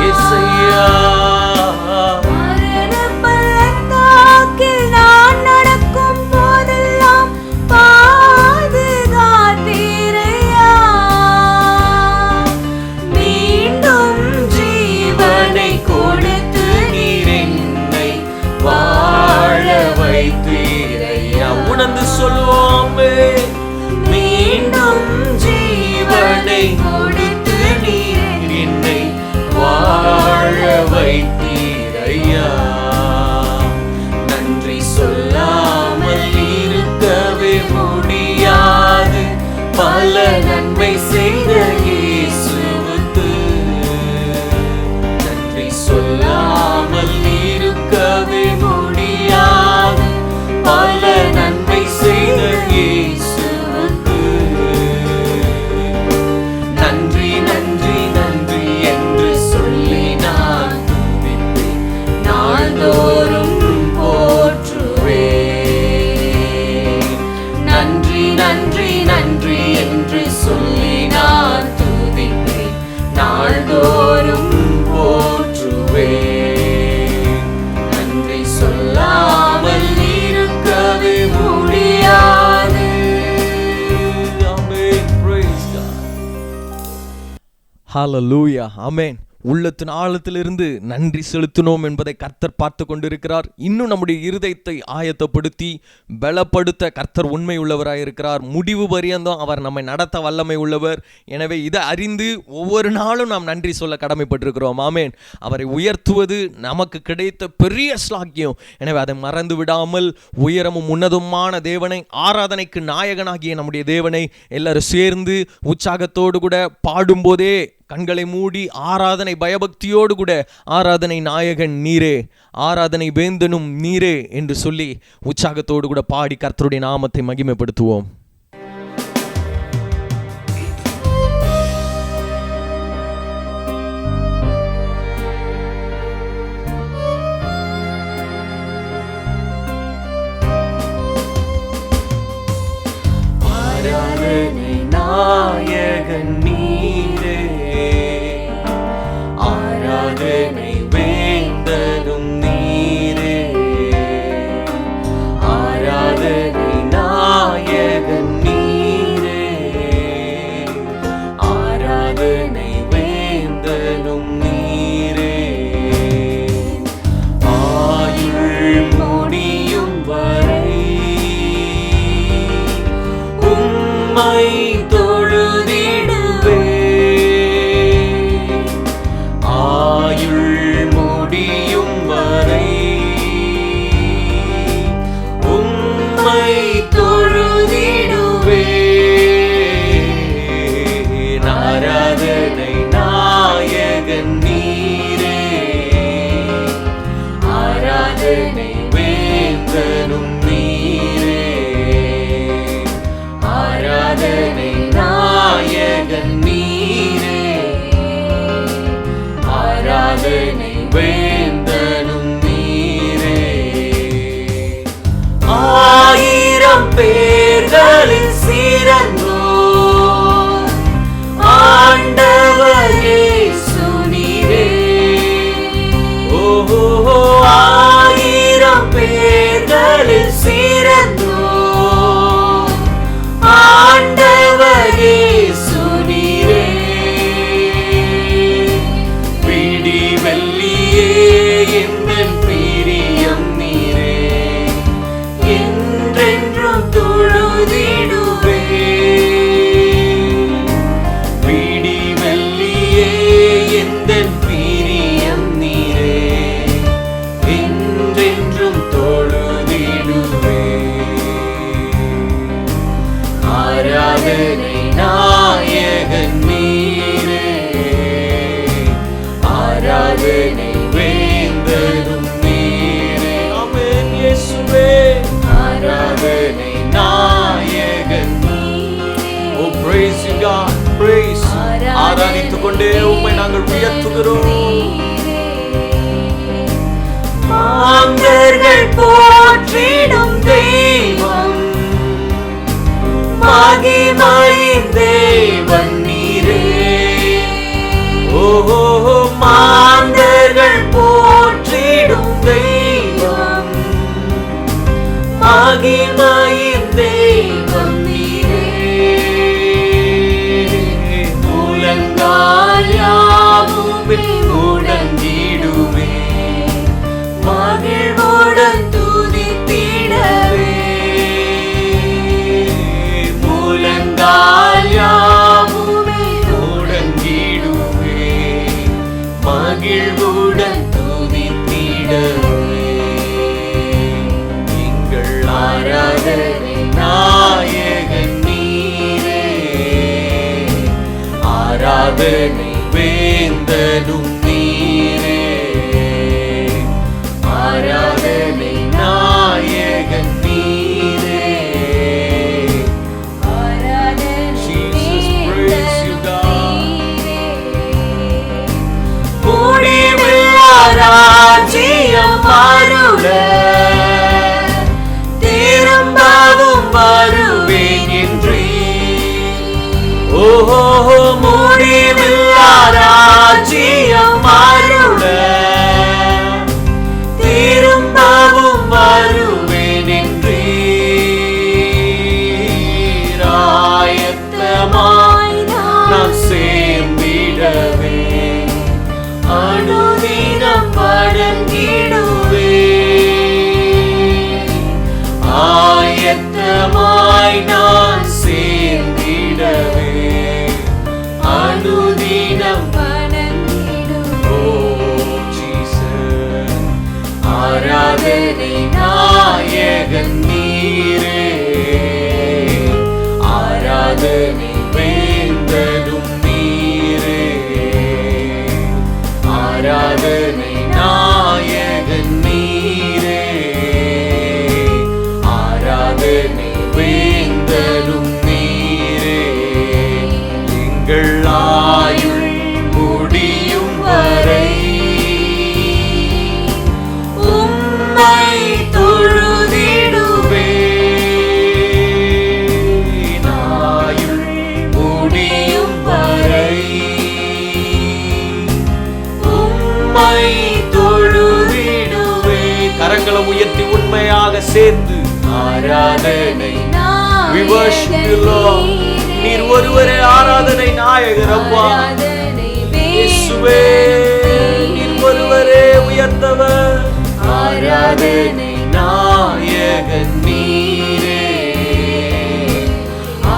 இயேசையா. மரண பள்ளத்தாக்கில் நான் நடக்கும் போதெல்லாம் பாதுகாத்தீரையா. மீண்டும் ஜீவனை கொடுத்து நீர் என்னை வாழ வைத்தீரையா. உணர்ந்து சொல்லுவோமே, மீண்டும் ஜீவனை கொடுத்து நீர் என்னை வாழ வைத்தீரையா. நன்றி சொல்லாமல் இருக்கவே முடியாது பல நன்மை செய்த இயேசுவுக்கு. நன்றி சொல்லாமல் இருக்கவே முடியாது பல நன்மை செய்த இயேசுவுக்கு. நன்றி நன்றி நன்றி என்று சொல்லி நான் துதிப்பேன், நாள்தோறும் போற்றுவேன். நன்றி நன்றி நன்றி என்று சொல்லி நான் துதிப்பேன், நாள்தோறும் போற்றுவேன். நன்றி சொல்லாமல் இருக்கவே முடியாது. Amen. Praise God. Hallelujah. Amen. உள்ளத்தின் ஆழத்திலிருந்து நன்றி செலுத்தினோம் என்பதை கர்த்தர் பார்த்து கொண்டிருக்கிறார். இன்னும் நம்முடைய இருதயத்தை ஆயத்தப்படுத்தி பலப்படுத்த கர்த்தர் உண்மை உள்ளவராயிருக்கிறார். முடிவு பரியந்தம் அவர் நம்மை நடத்த வல்லமை உள்ளவர். எனவே இதை அறிந்து ஒவ்வொரு நாளும் நாம் நன்றி சொல்ல கடமைப்பட்டிருக்கிறோம். ஆமேன். அவரை உயர்த்துவது நமக்கு கிடைத்த பெரிய ஸ்லாக்கியம். எனவே அதை மறந்து விடாமல் உயரமும் உன்னதமான தேவனை, ஆராதனைக்கு நாயகனாகிய நம்முடைய தேவனை எல்லாரும் சேர்ந்து உற்சாகத்தோடு கூட பாடும்போதே கண்களை மூடி ஆராதனை பயபக்தியோடு கூட ஆராதனை நாயகன் நீரே, ஆராதனை வேந்தனும் நீரே என்று சொல்லி உற்சாகத்தோடு கூட பாடி கர்த்தருடைய நாமத்தை மகிமைப்படுத்துவோம். ஆராதனை நாயகன் நீரே, ஆராதனை வேந்தனும் நீரே, ஆராதனை நாயகன் நாங்கள் உயர்த்துகிறோம். மாந்தர்கள் போற்றிடும் தெய்வம், மகிமையின் தேவன் நீரே. ஓஹோ, மாந்தர்கள் போற்றிடும் தெய்வம், மகிமையின் தெய்வம் நீரே. முழங்கால் யாவுமே முடங்கிடுமே, மகிழ்வுடன் துதித்திடவே. முழங்கால் யாவுமே முடங்கிடுமே, மகிழ்வுடன் துதித்திடவே. எங்கள் ஆராதனை நாயகன் நீரே, ஆராதனை வேந்தனும் நீரே, ஆராதனை நாயகன் நீரே, Jesus, praise you God. முடிவில்லா ராஜ்யம் அருள திரும்பவும் வருவேன் என்றீர். ஓஹோ, முடிவில்லா ராஜ்யம் அருள திரும்பவும் வருவேன் என்றீர். ஆயத்தமாய் நான் சேர்ந்திடவே, அனுதினம் வணங்கிடுவே. ஆயத்தமாய் நான் சேர்ந்திடவே, அனுதினம் வணங்கிடுவே. ஓ ஜீசஸ், ஆராதனை நாயகன் நீரே, ஆராதனை வேந்தனும் நீரே, ஆராதனை நாயகன் நீரே, ஆராதனை வேந்தனும் நீரே. எங்கள் ஆயுள் முடியும் வரை உம்மை தொழுதிடுவே. ஆயுள் முடியும் வரை உம்மை தொழுதிடுவே. கரங்களை உயர்த்தி உண்மையாக சேர்ந்து ஆராதனை we worship you Lord. நீர் ஒருவரே ஆராதனை நாயகர் அப்பா. இயேசுவே, நீர் ஒருவரே உயர்ந்தவர். ஆராதனை நாயகன் நீரே,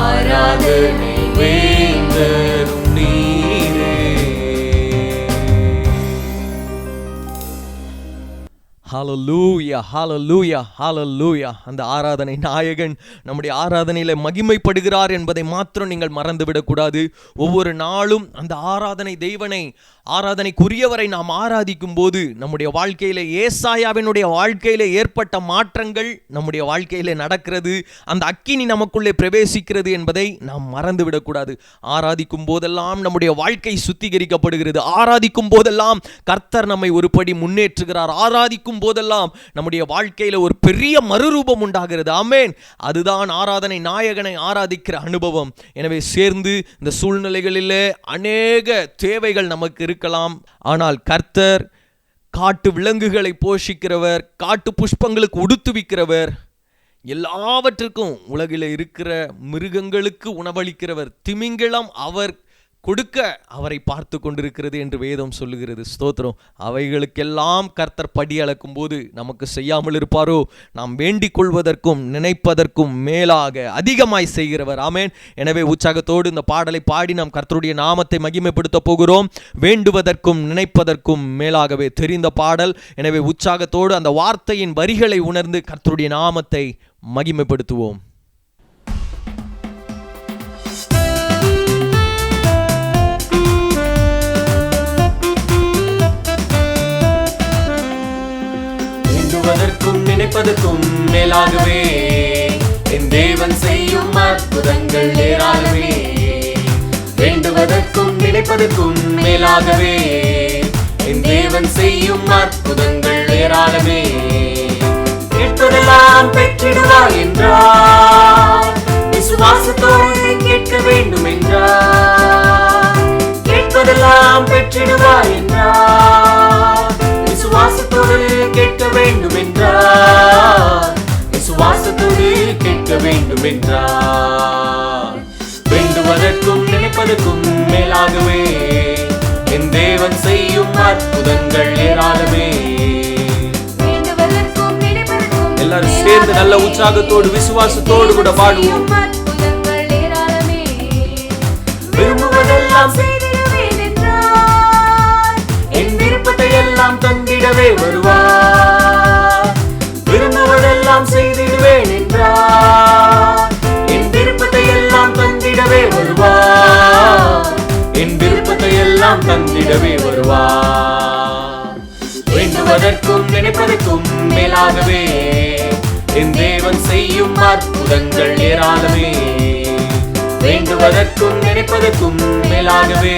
ஆராதனை வேந்தரும் நீரே. ஹalleluya, ஹalleluya, ஹalleluya. அந்த ஆராதனை நாயகன் நம்முடைய ஆராதனையில மகிமைப்படுகிறார் என்பதை மாத்திரம் நீங்கள் மறந்துவிடக்கூடாது. ஒவ்வொரு நாளும் அந்த ஆராதனை தெய்வனை, ஆராதனைக்குரியவரை நாம் ஆராதிக்கும் போது நம்முடைய வாழ்க்கையில, ஏசாயாவினுடைய வாழ்க்கையில ஏற்பட்ட மாற்றங்கள் நம்முடைய வாழ்க்கையில நடக்கிறது. அந்த அக்கினி நமக்குள்ளே பிரவேசிக்கிறது என்பதை நாம் மறந்துவிடக்கூடாது. ஆராதிக்கும் போதெல்லாம் நம்முடைய வாழ்க்கை சுத்திகரிக்கப்படுகிறது. ஆராதிக்கும் போதெல்லாம் கர்த்தர் நம்மை ஒருபடி முன்னேற்றுகிறார். ஆராதிக்கும் போதெல்லாம் நம்முடைய வாழ்க்கையில ஒரு பெரிய மறுரூபம் உண்டாகிறது. ஆமென். அதுதான் ஆராதனை நாயகனை ஆராதிக்கிற அனுபவம். எனவே சேர்ந்து இந்த சூழ்நிலைகளிலே அநேக தேவைகள் நமக்கு இருக்கலாம். ஆனால் கர்த்தர் காட்டு விலங்குகளை போஷிக்கிறவர், காட்டு புஷ்பங்களுக்கு உடுத்துவிக்கிறவர், எல்லாவற்றுக்கும் உலகில் இருக்கிற மிருகங்களுக்கு உணவளிக்கிறவர். திமிங்கலம் அவர் கொடுக்க அவரை பார்த்து கொண்டிருக்கிறது என்று வேதம் சொல்லுகிறது. ஸ்தோத்திரம். அவைகளுக்கெல்லாம் கர்த்தர் படி அளக்கும் போது நமக்கு செய்யாமல் இருப்பாரோ? நாம் வேண்டிக் கொள்வதற்கும் நினைப்பதற்கும் மேலாக அதிகமாய் செய்கிறவர். ஆமென். எனவே உற்சாகத்தோடு இந்த பாடலை பாடி நாம் கர்த்தருடைய நாமத்தை மகிமைப்படுத்த போகிறோம். வேண்டுவதற்கும் நினைப்பதற்கும் மேலாகவே தெரிந்த பாடல். எனவே உற்சாகத்தோடு அந்த வார்த்தையின் வரிகளை உணர்ந்து கர்த்தருடைய நாமத்தை மகிமைப்படுத்துவோம். நினைப்பதற்கும் மேலாகவே என் தேவன் செய்யும் அற்புதங்கள் ஏராளமே. வேண்டுவதற்கும் நினைப்பதற்கும் மேலாக மேலாகவே என் தேவன் செய்யும் அற்புதங்கள் ஏராளமே. கேட்பதெல்லாம் பெற்றிடுவாய் என்றார், விசுவாசத்தோடு கேட்க வேண்டும் என்றார். கேட்பதெல்லாம் பெற்றிடுவாய் என்றார், விசுவாசத்தோடு கேட்க வேண்டும் என்றார். விசுவாசத்தோடு கேட்க வேண்டும் என்றார். வேண்டுவதற்கும் நினைப்பதற்கும் மேலாகவே என் தேவன் செய்யும் அற்புதங்கள் ஏராளமே. எல்லாரும் சேர்ந்து நல்ல உற்சாகத்தோடு விசுவாசத்தோடு கூட பாடுவோம். விரும்புவதெல்லாம் செய்திடுவேன் என்றார், என் விருப்பத்தை எல்லாம் தந்திடவே வருவார். விரும்புவதெல்லாம் செய்திடுவேன் என்றார், என் விருப்பத்தை எல்லாம் தந்திடவே வருவார். என் விருப்பத்தை எல்லாம் தந்திடவே வருவார். வேண்டுவதற்கும் நினைப்பதற்கும் மேலாகவே என் தேவன் செய்யும் அற்புதங்கள் ஏராளமே. வேண்டுவதற்கும் நினைப்பதற்கும் மேலாகவே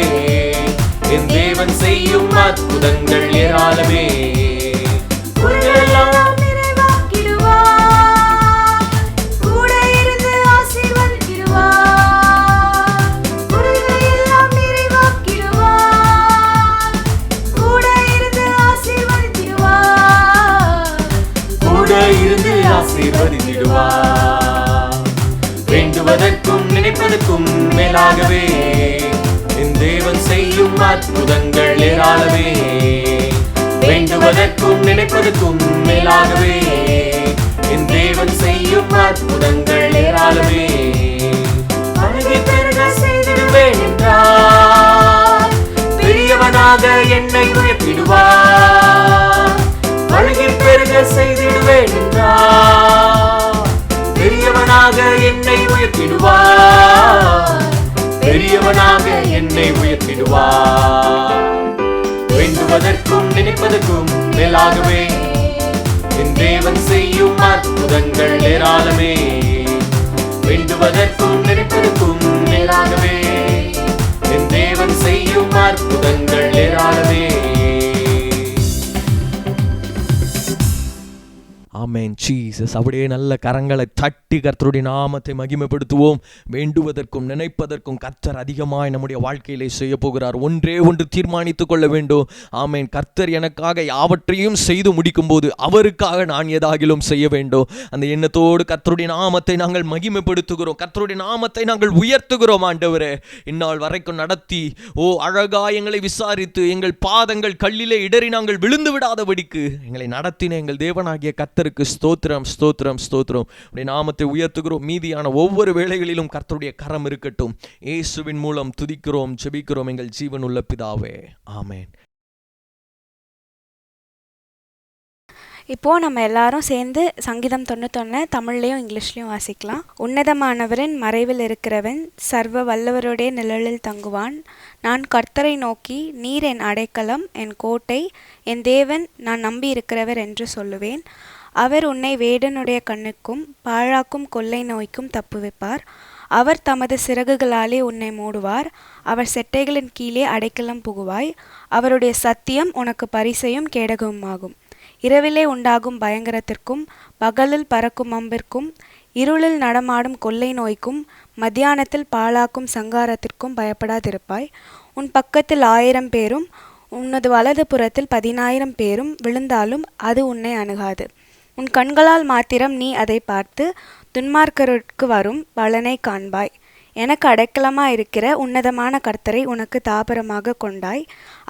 என் தேவன் செய்யும் அற்புதங்கள் ஏராளமே. வேண்டுவதற்கும் நினைப்பதற்கும் மேலாகவே என் தேவன் செய்யும் அற்புதங்கள் ஏராளமே. வேண்டுவதற்கும் நினைப்பதற்கும் மேலாகவே என் தேவன் செய்யும் அற்புதங்கள் ஏராளமே. அழகை பெருக செய்திடுவேன் என்றார், பெரியவனாக என்னை உயர்த்திடுவார். அழகை பெருக செய்திடுவேன் என்றார், பெரியவனாக என்னை உயர்த்திடுவார். பெரியவனாக என்னை உயர்த்திடுவார். வேண்டுவதற்கும் நினைப்பதற்கும் மேலாகவே என் தேவன் செய்யும் அற்புதங்கள் ஏராளமே. வேண்டுவதற்கும் நினைப்பதற்கும் மேலாகவே என் தேவன் செய்யும் அற்புதங்கள் ஏராளமே. ஆமென் ஜீசஸ். அப்படியே நல்ல கரங்களை தட்டி கர்த்தருடைய நாமத்தை மகிமைப்படுத்துவோம். வேண்டுவதற்கும் நினைப்பதற்கும் கர்த்தர் அதிகமாய் நம்முடைய வாழ்க்கையிலே செய்ய போகிறார். ஒன்றே ஒன்று தீர்மானித்துக் கொள்ள வேண்டும். ஆமென். கர்த்தர் எனக்காக யாவற்றையும் செய்து முடிக்கும் போது அவருக்காக நான் ஏதாகிலும் செய்ய வேண்டும். அந்த எண்ணத்தோடு கர்த்தருடைய நாமத்தை நாங்கள் மகிமைப்படுத்துகிறோம். கர்த்தருடைய நாமத்தை நாங்கள் உயர்த்துகிறோம். ஆண்டவரே, இந்நாள் வரைக்கும் நடத்தி அழகா எங்களை விசாரித்து எங்கள் பாதங்கள் கல்லிலே இடறி நாங்கள் விழுந்து விடாதபடிக்கு எங்களை நடத்தின எங்கள் தேவனாகிய கர்த்தருக்கு ஸ்தோத்திரம் ஸ்தோத்திரம் ஸ்தோத்திரம். உடைய நாமத்தை உயர்த்துகிறோம். மீதியான ஒவ்வொரு வேளைகளிலும் கர்த்தருடைய கரம் இருக்கட்டும். இயேசுவின் மூலம் துதிக்கிறோம், ஜெபிக்கிறோம் எங்கள் ஜீவனுள்ள பிதாவே. ஆமென். இப்போது நம்ம எல்லாரும் சேர்ந்து சங்கீதம் 91 தமிழ்லையும் இங்கிலீஷ்லையும் வாசிக்கலாம். உன்னதமானவரின் மறைவில் இருக்கிறவன் சர்வ வல்லவருடைய நிழலில் தங்குவான். நான் கர்த்தரை நோக்கி, நீர் என் அடைக்கலம், என் கோட்டை, என் தேவன், நான் நம்பி இருக்கிறவர் என்று சொல்லுவேன். அவர் உன்னை வேடனுடைய கண்ணுக்கும் பாழாக்கும் கொள்ளை நோய்க்கும் தப்புவிப்பார். அவர் தமது சிறகுகளாலே உன்னை மூடுவார். அவர் செட்டைகளின் கீழே அடைக்கலம் புகுவாய். அவருடைய சத்தியம் உனக்கு பரிசையும் கேடகமுமாகும். இரவிலே உண்டாகும் பயங்கரத்திற்கும் பகலில் பறக்கும் அம்பிற்கும் இருளில் நடமாடும் கொள்ளை நோய்க்கும் மத்தியானத்தில் பாழாக்கும் சங்காரத்திற்கும் பயப்படாதிருப்பாய். உன் பக்கத்தில் 1000 பேரும் உனது வலது புறத்தில் 10,000 பேரும் விழுந்தாலும் அது உன்னை அணுகாது. உன் கண்களால் மாத்திரம் நீ அதை பார்த்து துன்மார்க்கருக்கு வரும் பலனை காண்பாய். எனக்கு அடைக்கலமாயிருக்கிற உன்னதமான கர்த்தரை உனக்கு தாபரமாக கொண்டாய்.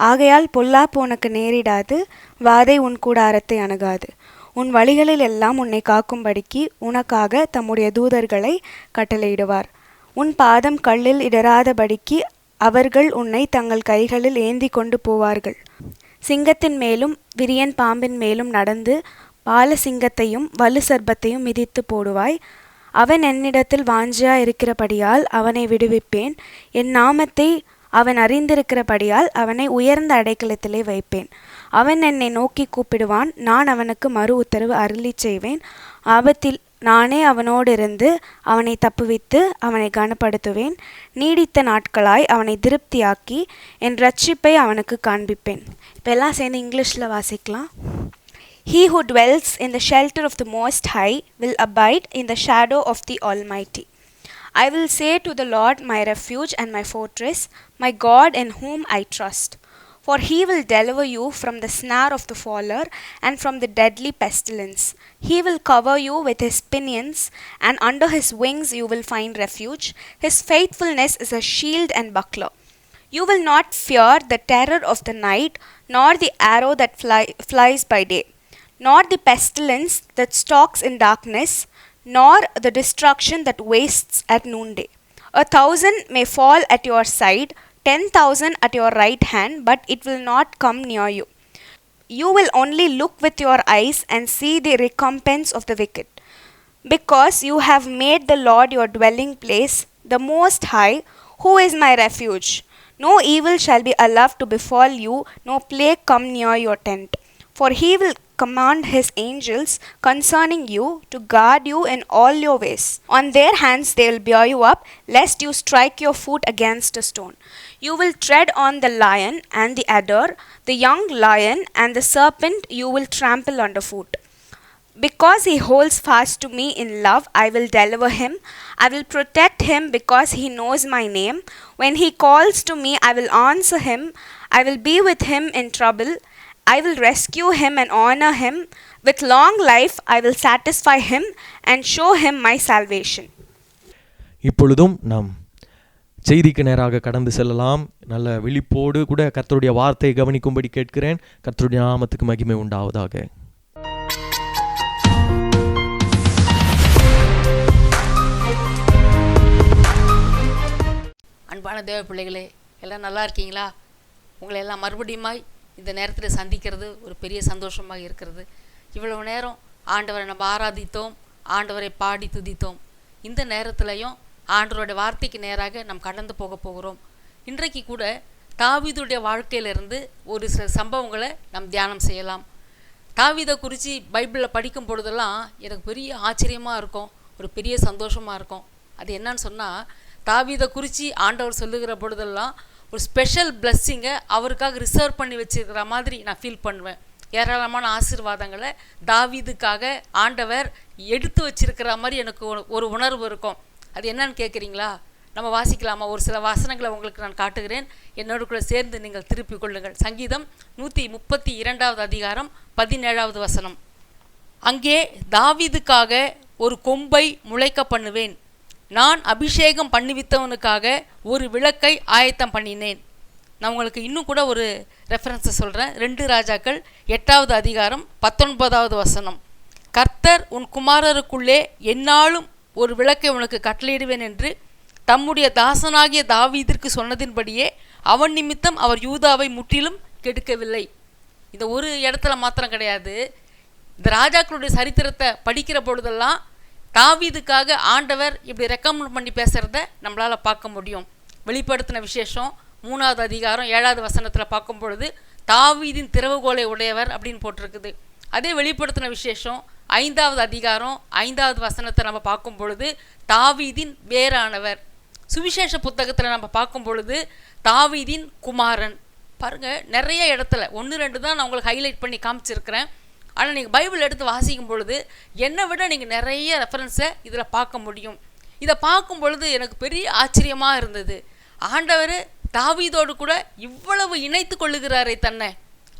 ஆகையால் பொல்லாப்பு உனக்கு நேரிடாது, வாதை உன் கூடாரத்தை அணுகாது. உன் வழிகளில் எல்லாம் உன்னை காக்கும்படிக்கு உனக்காக தம்முடைய தூதர்களை கட்டளையிடுவார். உன் பாதம் கல்லில் இடராதபடிக்கு அவர்கள் உன்னை தங்கள் கைகளில் ஏந்தி கொண்டு போவார்கள். சிங்கத்தின் மேலும் விரியன் பாம்பின் மேலும் நடந்து பால சிங்கத்தையும் வலு சர்ப்பத்தையும் மிதித்து போடுவாய். அவன் என்னிடத்தில் வாஞ்சியா இருக்கிறபடியால் அவனை விடுவிப்பேன். என் நாமத்தை அவன் அறிந்திருக்கிறபடியால் அவனை உயர்ந்த அடைக்கலத்திலே வைப்பேன். அவன் என்னை நோக்கி கூப்பிடுவான், நான் அவனுக்கு மறு உத்தரவு அருளி செய்வேன். நானே அவனோடிருந்து அவனை தப்புவித்து அவனை கனப்படுத்துவேன். நீடித்த நாட்களாய் அவனை திருப்தியாக்கி என் இரட்சிப்பை அவனுக்கு காண்பிப்பேன். இப்போ எல்லாம் சேர்ந்து இங்கிலீஷில் வாசிக்கலாம். He who dwells in the shelter of the Most High will abide in the shadow of the Almighty. I will say to the Lord, my refuge and my fortress, my God in whom I trust. For he will deliver you from the snare of the fowler and from the deadly pestilence. He will cover you with his pinions, and under his wings you will find refuge. His faithfulness is a shield and buckler. You will not fear the terror of the night, nor the arrow that flies by day, nor the pestilence that stalks in darkness, nor the destruction that wastes at noonday. 1,000 may fall at your side, 10,000 at your right hand, but it will not come near you. You will only look with your eyes and see the recompense of the wicked. Because you have made the Lord your dwelling place, the Most High, who is my refuge. No evil shall be allowed to befall you, no plague come near your tent. For he will command his angels concerning you to guard you in all your ways. On their hands they will bear you up, lest you strike your foot against a stone. You will tread on the lion and the adder, the young lion and the serpent you will trample underfoot. Because he holds fast to me in love, I will deliver him. I will protect him because he knows my name. When he calls to me, I will answer him. I will be with him in trouble. I will rescue him and honor him. With long life I will satisfy him and show him my salvation. இப்பொழுதும் நாம் செய்திக்கு நேராக கடந்து செல்லலாம். நல்ல விழிப்போடு கூட கர்த்தருடைய வார்த்தையை கவனிக்கும்படி கேட்கிறேன். கர்த்தருடைய நாமத்துக்கு மகிமை உண்டாவதாக. அன்பான தேவ பிள்ளைகளே, எல்லாம் நல்லா இருக்கீங்களா? உங்களை எல்லாம் மறுபடியுமாய் இந்த நேரத்தில் சந்திக்கிறது ஒரு பெரிய சந்தோஷமாக இருக்கிறது. இவ்வளவு நேரம் ஆண்டவரை நம்ம ஆராதித்தோம், ஆண்டவரை பாடி துதித்தோம். இந்த நேரத்திலையும் ஆண்டவருடைய வார்த்தைக்கு நேராக நாம் கடந்து போகிறோம். இன்றைக்கு கூட தாவீதுடைய வாழ்க்கையிலிருந்து ஒரு சில சம்பவங்களை நாம் தியானம் செய்யலாம். தாவீதை குறித்து பைபிளில் படிக்கும் பொழுதெல்லாம் எனக்கு பெரிய ஆச்சரியமாக இருக்கும், ஒரு பெரிய சந்தோஷமாக இருக்கும். அது என்னன்னு சொன்னால், தாவீதை குறித்து ஆண்டவர் சொல்லுகிற பொழுதெல்லாம் ஒரு ஸ்பெஷல் பிளஸ்ஸிங்கை அவருக்காக ரிசர்வ் பண்ணி வச்சுருக்கிற மாதிரி நான் ஃபீல் பண்ணுவேன். ஏராளமான ஆசீர்வாதங்களை தாவீதுக்காக ஆண்டவர் எடுத்து வச்சிருக்கிற மாதிரி எனக்கு ஒரு உணர்வு இருக்கும். அது என்னன்னு கேட்குறீங்களா? நம்ம வாசிக்கலாமா? ஒரு சில வசனங்களை உங்களுக்கு நான் காட்டுகிறேன், என்னோடு கூட சேர்ந்து நீங்கள் திருப்பிக் கொள்ளுங்கள். சங்கீதம் 132 அதிகாரம் 17 வசனம். அங்கே தாவீதுக்காக ஒரு கொம்பை முளைக்க பண்ணுவேன், நான் அபிஷேகம் பண்ணிவித்தவனுக்காக ஒரு விளக்கை ஆயத்தம் பண்ணினேன். நான் உங்களுக்கு இன்னும் கூட ஒரு ரெஃபரன்ஸை சொல்கிறேன். 2 ராஜாக்கள் 8 அதிகாரம் 19 வசனம். கர்த்தர் உன் குமாரருக்குள்ளே எந்நாளும் ஒரு விளக்கை உனக்கு கட்டளையிடுவேன் என்று தம்முடைய தாசனாகிய தாவீதிற்கு சொன்னதின்படியே அவன் நிமித்தம் அவர் யூதாவை முற்றிலும் கெடுக்கவில்லை. இந்த ஒரு இடத்துல மாத்திரம் கிடையாது, இந்த ராஜாக்களுடைய சரித்திரத்தை படிக்கிற பொழுதெல்லாம் தாவீதுக்காக ஆண்டவர் இப்படி ரெக்கமெண்ட் பண்ணி பேசுகிறத நம்மளால் பார்க்க முடியும். வெளிப்படுத்தின விசேஷம் 3 அதிகாரம் 7 வசனத்தில் பார்க்கும் பொழுது தாவீதின் திறவுகோலை உடையவர் அப்படின்னு போட்டிருக்குது. அதே வெளிப்படுத்தின விசேஷம் 5 அதிகாரம் 5 வசனத்தை நம்ம பார்க்கும் பொழுது தாவீதின் வேறானவர். சுவிசேஷ புத்தகத்தில் நம்ம பார்க்கும் பொழுது தாவீதின் குமாரன். பாருங்கள், நிறைய இடத்துல 1-2 தான் நான் உங்களுக்கு ஹைலைட் பண்ணி காமிச்சிருக்கிறேன். ஆனால் நீங்கள் பைபிள் எடுத்து வாசிக்கும் பொழுது என்னை விட நீங்கள் நிறைய ரெஃபரன்ஸை இதில் பார்க்க முடியும். இதை பார்க்கும் பொழுது எனக்கு பெரிய ஆச்சரியமாக இருந்தது. ஆண்டவர் தாவீதோடு கூட இவ்வளவு இணைத்து கொள்ளுகிறாரே தன்னை.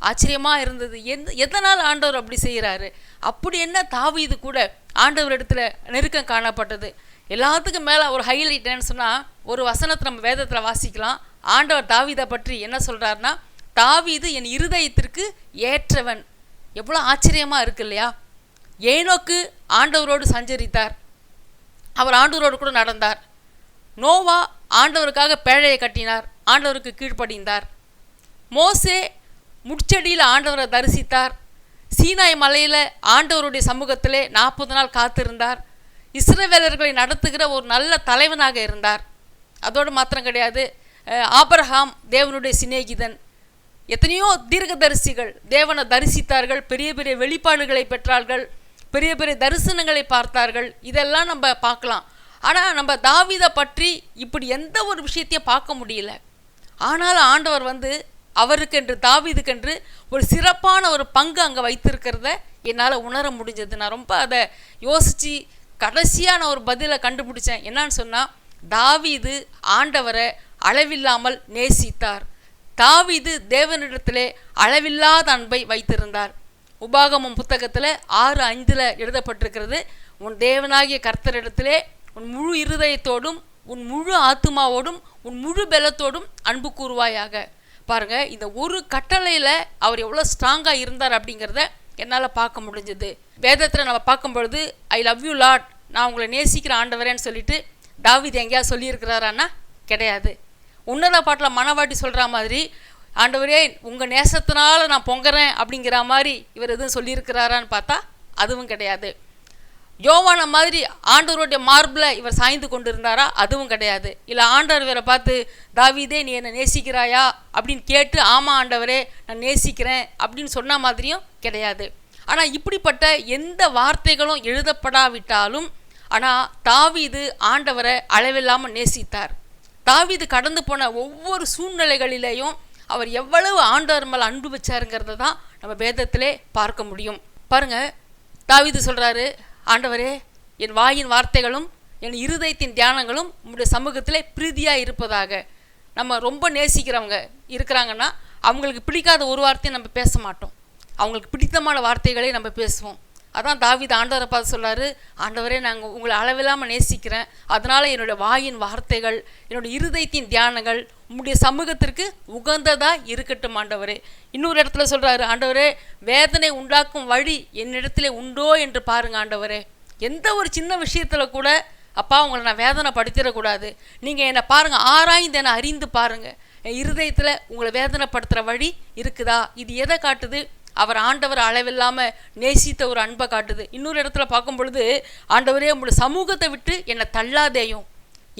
ஆச்சரியமாக இருந்தது. எதனால் ஆண்டவர் அப்படி செய்கிறாரு? அப்படி என்ன தாவீது கூட ஆண்டவர் இடத்துல நெருக்கம் காணப்பட்டது? எல்லாத்துக்கும் மேலே ஒரு ஹைலைட் என்னன்னு சொன்னால், ஒரு வசனத்தை நம்ம வேதத்தில் வாசிக்கலாம். ஆண்டவர் தாவீதை பற்றி என்ன சொல்கிறாருன்னா, தாவீது என் இருதயத்திற்கு ஏற்றவன். எவ்வளோ ஆச்சரியமாக இருக்கு இல்லையா? ஏனோக்கு ஆண்டவரோடு சஞ்சரித்தார், அவர் ஆண்டவரோடு கூட நடந்தார். நோவா ஆண்டவருக்காக பேழையை கட்டினார், ஆண்டவருக்கு கீழ்ப்படிந்தார். மோசே முட்செடியில் ஆண்டவரை தரிசித்தார். சீனாய் மலையில் ஆண்டவருடைய சமூகத்திலே 40 நாள் காத்திருந்தார். இஸ்ரவேலர்களை நடத்துகிற ஒரு நல்ல தலைவனாக இருந்தார். அதோடு மாத்திரம் கிடையாது, ஆபிரகாம் தேவனுடைய சிநேகிதன். எத்தனையோ தீர்க்கதரிசிகள் தேவனை தரிசித்தார்கள், பெரிய பெரிய வெளிப்பாடுகளை பெற்றார்கள், பெரிய பெரிய தரிசனங்களை பார்த்தார்கள். இதெல்லாம் நம்ம பார்க்கலாம். ஆனால் நம்ம தாவீதை பற்றி இப்படி எந்த ஒரு விஷயத்தையும் பார்க்க முடியல. ஆனாலும் ஆண்டவர் அவருக்கென்று தாவீதுக்கென்று ஒரு சிறப்பான ஒரு பங்கு அங்கே வைத்திருக்கிறத என்னால் உணர முடிஞ்சது. நான் ரொம்ப அதை யோசித்து கடைசியாக நான் ஒரு பதிலை கண்டுபிடிச்சேன். என்னன்னு சொன்னால், தாவீது ஆண்டவரை அளவில்லாமல் நேசித்தார். தாவீது தேவனிடத்திலே அளவில்லாத அன்பை வைத்திருந்தார். உபாகமம் புத்தகத்தில் 6:5 எழுதப்பட்டிருக்கிறது, உன் தேவனாகிய கர்த்தரிடத்திலே உன் முழு இருதயத்தோடும் உன் முழு ஆத்துமாவோடும் உன் முழு பலத்தோடும் அன்பு கூறுவாயாக. பாருங்க, இந்த ஒரு கட்டளையில் அவர் எவ்வளோ ஸ்ட்ராங்காக இருந்தார் அப்படிங்கிறத என்னால் பார்க்க முடிஞ்சது. வேதத்தில் நம்ம பார்க்கும் பொழுது ஐ லவ் யூ லார்ட், நான் உங்களை நேசிக்கிற ஆண்டவரேன்னு சொல்லிட்டு தாவீது எங்கேயாவது சொல்லியிருக்கிறாரான்னா கிடையாது. உன்னத பாட்டில் மனவாட்டி சொல்கிற மாதிரி, ஆண்டவரே உங்கள் நேசத்தினால நான் பொங்குறேன் அப்படிங்கிற மாதிரி இவர் எதுவும் சொல்லியிருக்கிறாரான்னு பார்த்தா அதுவும் கிடையாது. யோவான மாதிரி ஆண்டவருடைய மார்பில் இவர் சாய்ந்து கொண்டு இருந்தாரா? அதுவும் கிடையாது. இல்லை ஆண்டவர் இவரை பார்த்து, தாவீதே நீ என்னை நேசிக்கிறாயா அப்படின்னு கேட்டு, ஆமாம் ஆண்டவரே நான் நேசிக்கிறேன் அப்படின்னு சொன்ன மாதிரியும் கிடையாது. ஆனால் இப்படிப்பட்ட எந்த வார்த்தைகளும் எழுதப்படாவிட்டாலும், ஆனால் தாவீது ஆண்டவரை அளவில்லாமல் நேசித்தார். தாவீது கடந்து போன ஒவ்வொரு சூழ்நிலைகளிலேயும் அவர் எவ்வளவு ஆண்டவர் மேலே அன்பு வச்சாருங்கிறத தான் நம்ம வேதத்திலே பார்க்க முடியும். பாருங்கள், தாவீது சொல்கிறாரு, ஆண்டவரே என் வாயின் வார்த்தைகளும் என் இருதயத்தின் தியானங்களும் உங்களுடைய சமூகத்திலே பிரீதியாக இருப்பதாக. நம்ம ரொம்ப நேசிக்கிறவங்க இருக்கிறாங்கன்னா அவங்களுக்கு பிடிக்காத ஒரு வார்த்தையை நம்ம பேச மாட்டோம், அவங்களுக்கு பிடித்தமான வார்த்தைகளை நம்ம பேசுவோம். அதான் தாவீது ஆண்டவரை பார்த்து சொல்கிறாரு, ஆண்டவரே நாங்கள் உங்களை அளவில்லாமல் நேசிக்கிறேன், அதனால் என்னுடைய வாயின் வார்த்தைகள் என்னுடைய இருதயத்தின் தியானங்கள் உங்களுடைய சமூகத்திற்கு உகந்ததாக இருக்கட்டும் ஆண்டவரே. இன்னொரு இடத்துல சொல்கிறாரு, ஆண்டவரே வேதனை உண்டாக்கும் வழி என்னிடத்துல உண்டோ என்று பாருங்க ஆண்டவரே. எந்த ஒரு சின்ன விஷயத்தில் கூட அப்பா உங்களை நான் வேதனை படுத்திடக்கூடாது, நீங்கள் என்னை பாருங்கள், ஆராய்ந்து என்னை அறிந்து பாருங்கள், என் இருதயத்தில் உங்களை வேதனைப்படுத்துகிற வழி இருக்குதா. இது எதை காட்டுது? அவர் ஆண்டவர் அளவில்லாமல் நேசித்த ஒரு அன்பை காட்டுது. இன்னொரு இடத்துல பார்க்கும் பொழுது, ஆண்டவரே உங்களுடைய சமூகத்தை விட்டு என்னை தள்ளாதேயும்,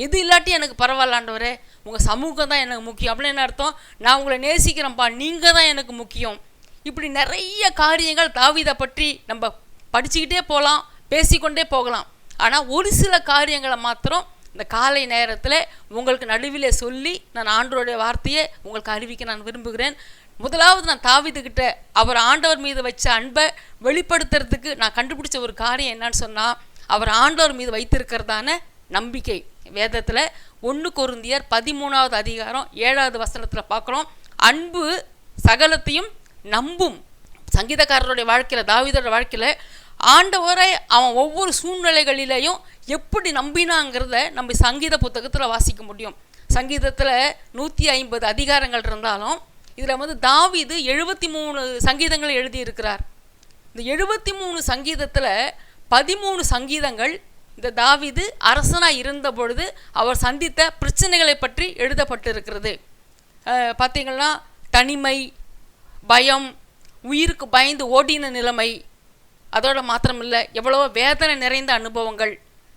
எது இல்லாட்டி எனக்கு பரவாயில்ல ஆண்டவரே, உங்கள் சமூகம் தான் எனக்கு முக்கியம். அப்படின்னு என்ன அர்த்தம்? நான் உங்களை நேசிக்கிறேன்ப்பா, நீங்கள் தான் எனக்கு முக்கியம். இப்படி நிறைய காரியங்கள் தாவீதை பற்றி நம்ம படிச்சுக்கிட்டே போகலாம், பேசிக்கொண்டே போகலாம். ஆனால் ஒரு சில காரியங்களை மாத்திரம் இந்த காலை நேரத்தில் உங்களுக்கு நடுவிலே சொல்லி நான் ஆண்டவருடைய வார்த்தையை உங்களுக்கு அறிவிக்க நான் விரும்புகிறேன். முதலாவது, நான் தாவீதுகிட்ட அவர் ஆண்டவர் மீது வச்ச அன்பை வெளிப்படுத்துறதுக்கு நான் கண்டுபிடிச்ச ஒரு காரியம் என்னன்னு சொன்னால், அவர் ஆண்டவர் மீது வைத்திருக்கிறதான நம்பிக்கை. வேதத்தில் 1 கொரிந்தியர் 13வது அதிகாரம் 7வது வசனத்தில் பார்க்குறோம், அன்பு சகலத்தையும் நம்பும். சங்கீதக்காரருடைய வாழ்க்கையில், தாவீதோட வாழ்க்கையில் ஆண்டவரை அவன் ஒவ்வொரு சூழ்நிலைகளிலையும் எப்படி நம்பினாங்கிறத நம்ம சங்கீத புத்தகத்தில் வாசிக்க முடியும். சங்கீதத்தில் 150 அதிகாரங்கள் இருந்தாலும் இதில் தாவீது 73 சங்கீதங்கள் எழுதியிருக்கிறார். இந்த 73 சங்கீதத்தில் 13 சங்கீதங்கள் இந்த தாவீது அரசனாக இருந்த பொழுது அவர் சந்தித்த பிரச்சனைகளை பற்றி எழுதப்பட்டிருக்கிறது. பார்த்திங்கன்னா, தனிமை, பயம், உயிருக்கு பயந்து ஓடின நிலைமை, அதோட மாத்திரமில்லை எவ்வளவோ வேதனை நிறைந்த அனுபவங்கள்.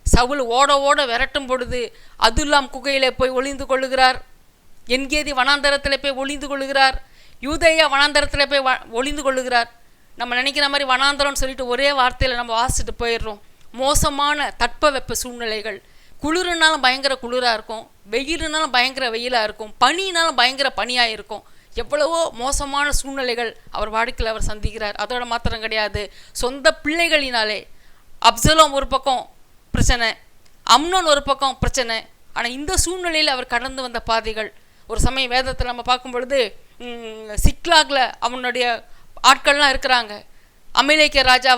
சவுல் ஓட ஓட விரட்டும் பொழுது அதுல்லாம் குகையிலே போய் ஒளிந்து கொள்ளுகிறார், என்கேதி வனாந்தரத்தில் போய் ஒளிந்து கொள்ளுகிறார், யூதேயா வனாந்தரத்தில் போய் ஒளிந்து கொள்ளுகிறார். நம்ம நினைக்கிற மாதிரி வனாந்தரம்னு சொல்லிட்டு ஒரே வார்த்தையில் நம்ம வாசிட்டு போயிடுறோம். மோசமான தட்பவெப்ப சூழ்நிலைகள், குளிர்னாலும் பயங்கர குளிராக இருக்கும், வெயிலுனாலும் பயங்கர வெயிலாக இருக்கும், பனினாலும் பயங்கர பனியாக இருக்கும். எவ்வளவோ மோசமான சூழ்நிலைகள் அவர் வாழ்க்கையில் அவர் சந்திக்கிறார். அதோட மாத்திரம் கிடையாது, சொந்த பிள்ளைகளினாலே அப்சலோம் ஒரு பக்கம் பிரச்சனை, அம்னோன் ஒரு பக்கம் பிரச்சனை. ஆனால் இந்த சூழ்நிலையில் அவர் கடந்து வந்த பாதைகள் ஒரு சமயம் வேதத்தில் நம்ம பார்க்கும் பொழுது, சிக்லாகில் அவனுடைய ஆட்கள்லாம் இருக்கிறாங்க. அமலேக்கிய ராஜா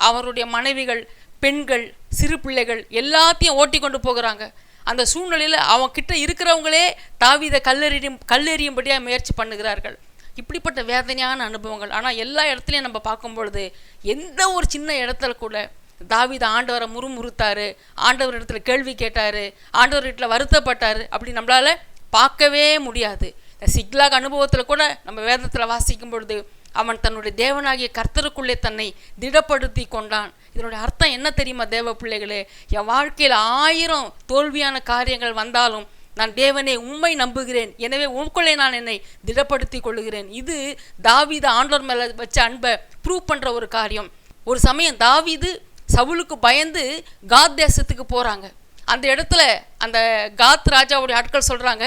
அவருடைய மனைவிகள், பெண்கள், சிறு பிள்ளைகள் எல்லாத்தையும் ஓட்டி கொண்டு போகிறாங்க. அந்த சூழ்நிலையில் அவன் கிட்ட இருக்கிறவங்களே தாவீதை கல்லெறியும்படியாக முயற்சி பண்ணுகிறார்கள். இப்படிப்பட்ட வேதனையான அனுபவங்கள். ஆனால் எல்லா இடத்துலையும் நம்ம பார்க்கும் பொழுது எந்த ஒரு சின்ன இடத்துல கூட தாவீது ஆண்டவரை முறுமுறுத்தாரு, ஆண்டவர் இடத்துல கேள்வி கேட்டார், ஆண்டவர் வீட்டில் வருத்தப்பட்டார் அப்படி நம்மளால் பார்க்கவே முடியாது. சிக்லாக் அனுபவத்தில் கூட நம்ம வேதத்தில் வாசிக்கும் பொழுது அவன் தன்னுடைய தேவனாகிய கர்த்தருக்குள்ளே தன்னை திடப்படுத்தி கொண்டான். இதனுடைய அர்த்தம் என்ன தெரியுமா தேவ பிள்ளைகளே? என் வாழ்க்கையில் 1000 தோல்வியான காரியங்கள் வந்தாலும் நான் தேவனை உம்மை நம்புகிறேன், எனவே உங்களுக்குள்ளே நான் என்னை திடப்படுத்தி கொள்ளுகிறேன். இது தாவீது ஆண்டவர் மேலே வச்ச அன்பை ப்ரூவ் பண்ணுற ஒரு காரியம். ஒரு சமயம் தாவீது சவுலுக்கு பயந்து காத் தேசத்துக்கு போகிறாங்க. அந்த இடத்துல அந்த காத் ராஜாவுடைய ஆட்கள் சொல்கிறாங்க,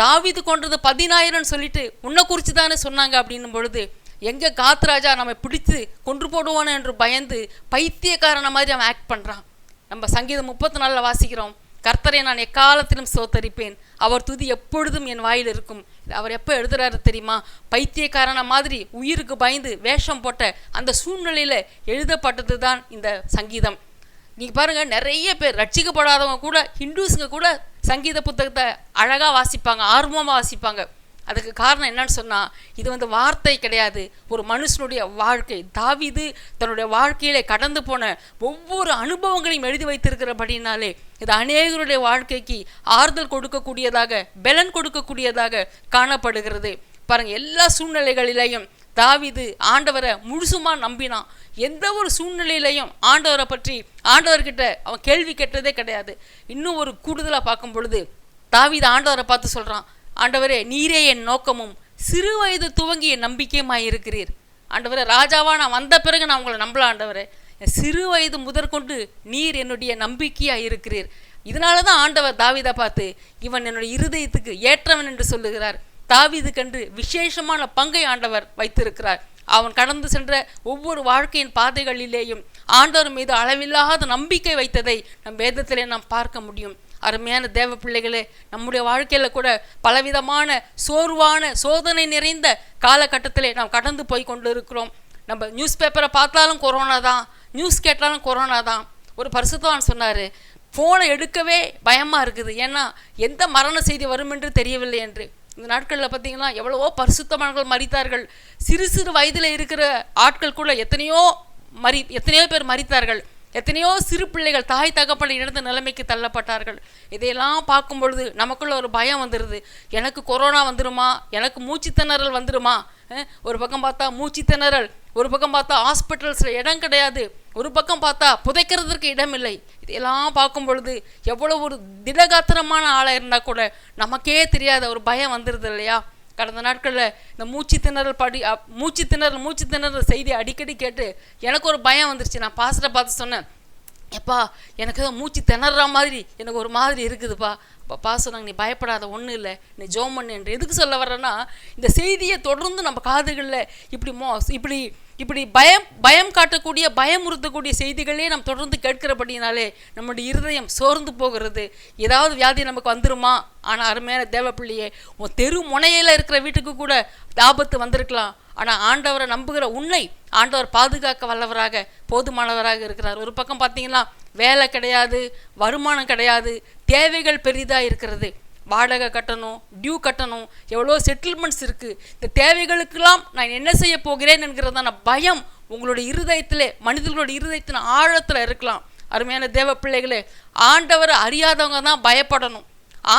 தாவீது கொன்றது 10,000 சொல்லிட்டு உன்னை குறித்து தானே சொன்னாங்க அப்படின்னும் பொழுது, எங்கே காத் ராஜா நம்ம பிடித்து கொன்று போடுவானோ என்று பயந்து பைத்தியக்காரன மாதிரி அவன் ஆக்ட் பண்ணுறான். நம்ம சங்கீதம் 34 வாசிக்கிறோம், கர்த்தரை நான் எக்காலத்திலும் ஸ்தோத்தரிப்பேன், அவர் துதி எப்பொழுதும் என் வாயில் இருக்கும். அவர் எப்போ எழுதுறாரு தெரியுமா? பைத்தியக்காரன மாதிரி உயிருக்கு பயந்து வேஷம் போட்ட அந்த சூழ்நிலையில் எழுதப்பட்டது தான் இந்த சங்கீதம். நீங்கள் பாருங்கள், நிறைய பேர் ரட்சிக்கப்படாதவங்க கூட, ஹிந்துஸுங்க கூட சங்கீத புத்தகத்தை அழகாக வாசிப்பாங்க, ஆர்வமாக வாசிப்பாங்க. அதுக்கு காரணம் என்னன்னு சொன்னால், இது வார்த்தை கிடையாது, ஒரு மனுஷனுடைய வாழ்க்கை. தாவீது தன்னுடைய வாழ்க்கையிலே கடந்து போன ஒவ்வொரு அனுபவங்களையும் எழுதி வைத்திருக்கிறபடினாலே இது அநேகருடைய வாழ்க்கைக்கு ஆறுதல் கொடுக்கக்கூடியதாக, பலன் கொடுக்கக்கூடியதாக காணப்படுகிறது. பாருங்கள், எல்லா சூழ்நிலைகளிலேயும் தாவீது ஆண்டவரை முழுசுமாக நம்பினான். எந்த ஒரு சூழ்நிலையிலையும் ஆண்டவரை பற்றி ஆண்டவர்கிட்ட அவன் கேள்வி கேட்டதே கிடையாது. இன்னும் ஒரு கூடுதலாக பார்க்கும் பொழுது தாவீது ஆண்டவரை பார்த்து சொல்கிறான், ஆண்டவரே நீரே என் நோக்கமும் சிறு வயது துவங்கி என் நம்பிக்கையுமாய் இருக்கிறீர். ஆண்டவரே, ராஜாவா நான் வந்த பிறகு நான் உங்களை நம்பல ஆண்டவரே, சிறு வயது முதற்கொண்டு நீர் என்னுடைய நம்பிக்கையாக இருக்கிறீர். இதனால தான் ஆண்டவர் தாவீதை பார்த்து இவன் என்னுடைய இருதயத்துக்கு ஏற்றவன் என்று சொல்லுகிறார். தாவீதுக்கென்று விசேஷமான பங்கை ஆண்டவர் வைத்திருக்கிறார். அவன் கடந்து சென்ற ஒவ்வொரு வாழ்க்கையின் பாதைகளிலேயும் ஆண்டவர் மீது அளவில்லாத நம்பிக்கை வைத்ததை நம் வேதத்திலே நாம் பார்க்க முடியும். அருமையான தேவ பிள்ளைகளே, நம்முடைய வாழ்க்கையில் கூட பலவிதமான சோர்வான சோதனை நிறைந்த காலகட்டத்திலே நாம் கடந்து போய் கொண்டு இருக்கிறோம். நம்ம நியூஸ் பேப்பரை பார்த்தாலும் கொரோனா தான், நியூஸ் கேட்டாலும் கொரோனா தான். ஒரு பரிசுத்தவான் சொன்னார், ஃபோனை எடுக்கவே பயமாக இருக்குது, ஏன்னா எந்த மரண செய்தி வரும் என்று தெரியவில்லை என்று. இந்த நாட்களில் பார்த்தீங்கன்னா எவ்வளவோ பரிசுத்தமானவர்கள் மரித்தார்கள். சிறு சிறு வயதில் இருக்கிற ஆட்கள் கூட எத்தனையோ பேர் மரித்தார்கள். எத்தனையோ சிறு பிள்ளைகள் தாய் தகப்பனை இழந்த நிலைமைக்கு தள்ளப்பட்டார்கள். இதையெல்லாம் பார்க்கும் பொழுது நமக்குள்ள ஒரு பயம் வந்துடுது. எனக்கு கொரோனா வந்துடுமா, எனக்கு மூச்சு திணறல் வந்துடுமா. ஒரு பக்கம் பார்த்தா மூச்சு திணறல், ஒரு பக்கம் பார்த்தா ஹாஸ்பிட்டல்ஸில் இடம் கிடையாது, ஒரு பக்கம் பார்த்தா புதைக்கிறதுக்கு இடம் இல்லை. இதையெல்லாம் பார்க்கும் பொழுது எவ்வளோ ஒரு திடகாத்திரமான ஆளாக இருந்தால் கூட நமக்கே தெரியாத ஒரு பயம் வந்துடுது இல்லையா? கடந்த நாட்களில் இந்த மூச்சு திணறல் செய்தி அடிக்கடி கேட்டு எனக்கு ஒரு பயம் வந்துருச்சு. நான் பாஸ்டரை பார்த்து சொன்னேன், எப்பா எனக்கு ஏதோ மூச்சு திணற மாதிரி எனக்கு ஒரு மாதிரி இருக்குதுப்பா. அப்போ பாஸ் சொன்னாங்க, நீ பயப்படாத, ஒன்றும் இல்லை, நீ ஜோம் பண்ணு என்று. எதுக்கு சொல்ல வர்றேன்னா, இந்த செய்தியை தொடர்ந்து நம்ம காதுகளில் இப்படி பயம் காட்டக்கூடிய, பயமுறுத்தக்கூடிய செய்திகளே நம்ம தொடர்ந்து கேட்கிறபடினாலே நம்முடைய இருதயம் சோர்ந்து போகிறது. ஏதாவது வியாதி நமக்கு வந்துருமா? ஆனால் அருமையான தேவ பிள்ளையே, உன் தெரு முனையில் இருக்கிற வீட்டுக்கு கூட ஆபத்து வந்திருக்கலாம். ஆனால் ஆண்டவரை நம்புகிற உன்னை ஆண்டவர் பாதுகாக்க வல்லவராக, போதுமானவராக இருக்கிறார். ஒரு பக்கம் பார்த்தீங்கன்னா வேலை கிடையாது, வருமானம் கிடையாது, தேவைகள் பெரிதாக இருக்கிறது, வாடகை கட்டணும், டியூ கட்டணும், எவ்வளோ செட்டில்மெண்ட்ஸ் இருக்குது. இந்த தேவைகளுக்கெல்லாம் நான் என்ன செய்ய போகிறேன் என்கிறதான பயம் உங்களுடைய இருதயத்திலே, மனிதர்களுடைய இருதயத்தின் ஆழத்தில் இருக்கலாம். அருமையான தேவ பிள்ளைகளே, ஆண்டவரை அறியாதவங்க தான் பயப்படணும்,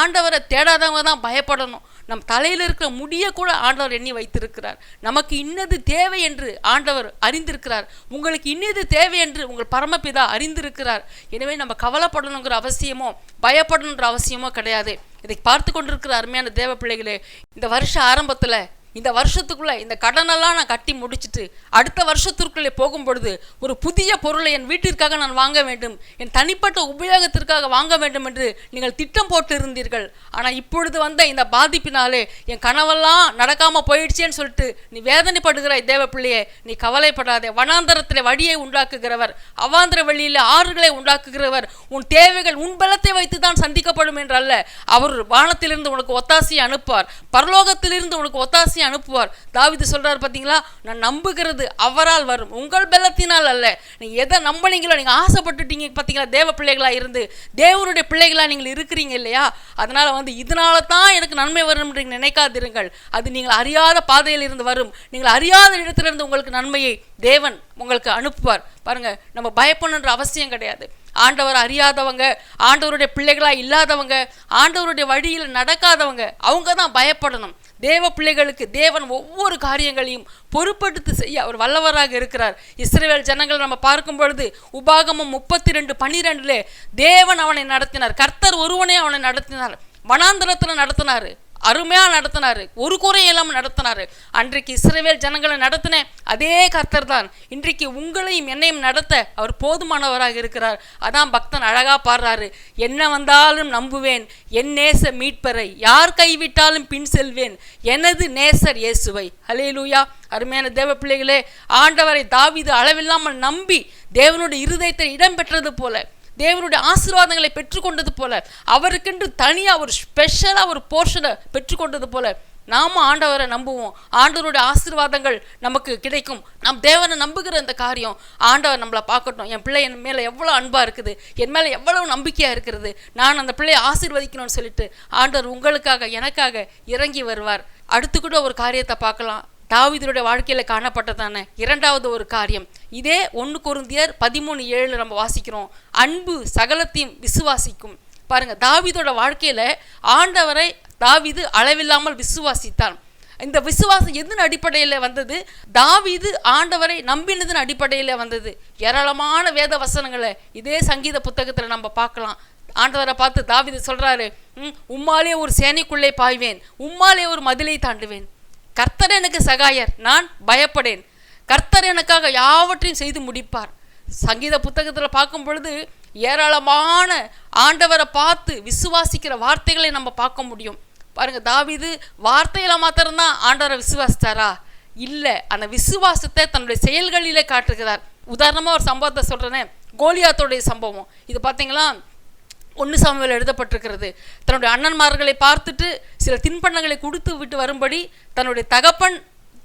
ஆண்டவரை தேடாதவங்க தான் பயப்படணும். நம் தலையில் இருக்கிற முடிய கூட ஆண்டவர் எண்ணி வைத்திருக்கிறார். நமக்கு இன்னது தேவை என்று ஆண்டவர் அறிந்திருக்கிறார். உங்களுக்கு இன்னது தேவை என்று உங்கள் பரமபிதா அறிந்திருக்கிறார். எனவே நம்ம கவலைப்படணுங்கிற அவசியமோ பயப்படணுன்ற அவசியமோ கிடையாது. இதை பார்த்து கொண்டிருக்கிற அருமையான தேவ பிள்ளைகளே, இந்த வருஷ ஆரம்பத்தில், இந்த வருஷத்துக்குள்ளே இந்த கடனெல்லாம் நான் கட்டி முடிச்சுட்டு அடுத்த வருஷத்திற்குள்ளே போகும் பொழுது ஒரு புதிய பொருளை என் வீட்டிற்காக நான் வாங்க வேண்டும், என் தனிப்பட்ட உபயோகத்திற்காக வாங்க வேண்டும் என்று நீங்கள் திட்டம் போட்டு இருந்தீர்கள். ஆனால் இப்பொழுது வந்த இந்த பாதிப்பினாலே என் கனவெல்லாம் நடக்காமல் போயிடுச்சேன்னு சொல்லிட்டு நீ வேதனைப்படுகிறாய். தேவ பிள்ளையே, நீ கவலைப்படாதே. வனாந்தரத்தில் வழியை உண்டாக்குகிறவர், அவாந்திர வழியில் ஆறுகளை உண்டாக்குகிறவர் உன் தேவைகள் உன் பலத்தை வைத்து தான் சந்திக்கப்படும் என்றல்ல, அவர் வானத்திலிருந்து உனக்கு ஒத்தாசையை அனுப்புவார், பரலோகத்திலிருந்து உனக்கு ஒத்தாசையை அனுப்புவார். தாவீது சொல்றாரு பார்த்தீங்களா, நான் நம்புகிறது அவரால் வரும், உங்கள் பலத்தினால் அல்ல. நீங்க எதை நம்பினீங்களோ, நீங்க ஆசைப்பட்டுட்டீங்க பார்த்தீங்களா, தேவ பிள்ளைகளா இருந்து தேவனுடைய பிள்ளைகளா நீங்கள் இருக்கிறீங்க இல்லையா? அதனால இதனால தான் எனக்கு நன்மை வரும் என்று நினைக்காதிருங்கள். அது நீங்கள் அறியாத பாதையில் இருந்து வரும், நீங்கள் அறியாத இடத்திலிருந்து உங்களுக்கு நன்மையை தேவன் உங்களுக்கு அனுப்புவார். பாருங்க, நம்ம பயப்படணுன்ற அவசியம் கிடையாது. ஆண்டவர் அறியாதவங்க, ஆண்டவருடைய பிள்ளைகளா இல்லாதவங்க, ஆண்டவருடைய வழியில் நடக்காதவங்க, அவங்க தான் பயப்படணும். தேவ பிள்ளைகளுக்கு தேவன் ஒவ்வொரு காரியங்களையும் பொறுப்பெடுத்து செய்ய அவர் வல்லவராக இருக்கிறார். இஸ்ரவேல் ஜனங்கள் நம்ம பார்க்கும் பொழுது உபாகமம் 32:12 தேவன் அவனை நடத்தினார், கர்த்தர் ஒருவனே அவனை நடத்தினார், வனாந்தரத்தில் நடத்தினார். அருமையாக நடத்தினாரு, ஒரு குறையும் இல்லாமல் நடத்தினாரு. அன்றைக்கு இஸ்ரவேல் ஜனங்களை நடத்தின அதே கர்த்தர் தான் இன்றைக்கு உங்களையும் என்னையும் நடத்த அவர் போதுமானவராக இருக்கிறார். அதான் பக்தன் அழகா பாடுறாரு, என்ன வந்தாலும் நம்புவேன் என் நேச மீட்பரை, யார் கைவிட்டாலும் பின் செல்வேன் எனது நேசர் இயேசுவை. ஹல்லேலூயா. அருமையான தேவ பிள்ளைகளே, ஆண்டவரை தாவீது அளவில்லாமல் நம்பி தேவனுடைய இருதயத்தை இடம் பெற்றது போல, தேவனுடைய ஆசீர்வாதங்களை பெற்றுக்கொண்டது போல, அவருக்கென்று தனியாக ஒரு ஸ்பெஷலாக ஒரு போர்ஷனை பெற்றுக்கொண்டது போல நாம் ஆண்டவரை நம்புவோம். ஆண்டவருடைய ஆசீர்வாதங்கள் நமக்கு கிடைக்கும். நாம் தேவனை நம்புகிற இந்த காரியம் ஆண்டவர் நம்மளை பார்க்கட்டும். என் பிள்ளை என் மேலே எவ்வளோ அன்பாக இருக்குது, என் மேலே எவ்வளவு நம்பிக்கையாக இருக்கிறது, நான் அந்த பிள்ளையை ஆசீர்வதிக்கணும்னு சொல்லிட்டு ஆண்டவர் உங்களுக்காக எனக்காக இறங்கி வருவார். அடுத்து கூட ஒரு காரியத்தை பார்க்கலாம். தாவீதுடைய வாழ்க்கையில் காணப்பட்டதான இரண்டாவது ஒரு காரியம், இதே 1 கொரிந்தியர் 13:7 நம்ம வாசிக்கிறோம். அன்பு சகலத்தையும் விசுவாசிக்கும். பாருங்க, தாவீதோட வாழ்க்கையில ஆண்டவரை தாவீது அளவில்லாமல் விசுவாசித்தான். இந்த விசுவாசம் எதன் அடிப்படையில் வந்தது? தாவீது ஆண்டவரை நம்பினதன் அடிப்படையில் வந்தது. ஏராளமான வேத வசனங்களை இதே சங்கீத புத்தகத்தில் நம்ம பார்க்கலாம். ஆண்டவரை பார்த்து தாவீது சொல்றாரு, உம்மாலே ஒரு சேனைக்குள்ளே பாய்வேன், உம்மாலே ஒரு மதிலை தாண்டுவேன், கர்த்தர் எனக்கு சகாயர், நான் பயப்படேன், கர்த்தர் எனக்காக யாவற்றையும் செய்து முடிப்பார். சங்கீத புத்தகத்தில் பார்க்கும் பொழுது ஏராளமான ஆண்டவரை பார்த்து விசுவாசிக்கிற வார்த்தைகளை நம்ம பார்க்க முடியும். பாருங்க, தாவீது வார்த்தையில மாத்திரம்தான் ஆண்டவரை விசுவாசித்தாரா? இல்லை, அந்த விசுவாசத்தை தன்னுடைய செயல்களிலே காட்டுகிறார். உதாரணமாக ஒரு சம்பவத்தை சொல்றேனே, கோலியாத்தோடைய சம்பவம். இது பார்த்தீங்களா, 1 சாமுவேல் எழுதப்பட்டிருக்கிறது. தன்னுடைய அண்ணன்மார்களை பார்த்துட்டு சில தின்பண்டங்களை கொடுத்து விட்டு வரும்படி தன்னுடைய தகப்பன்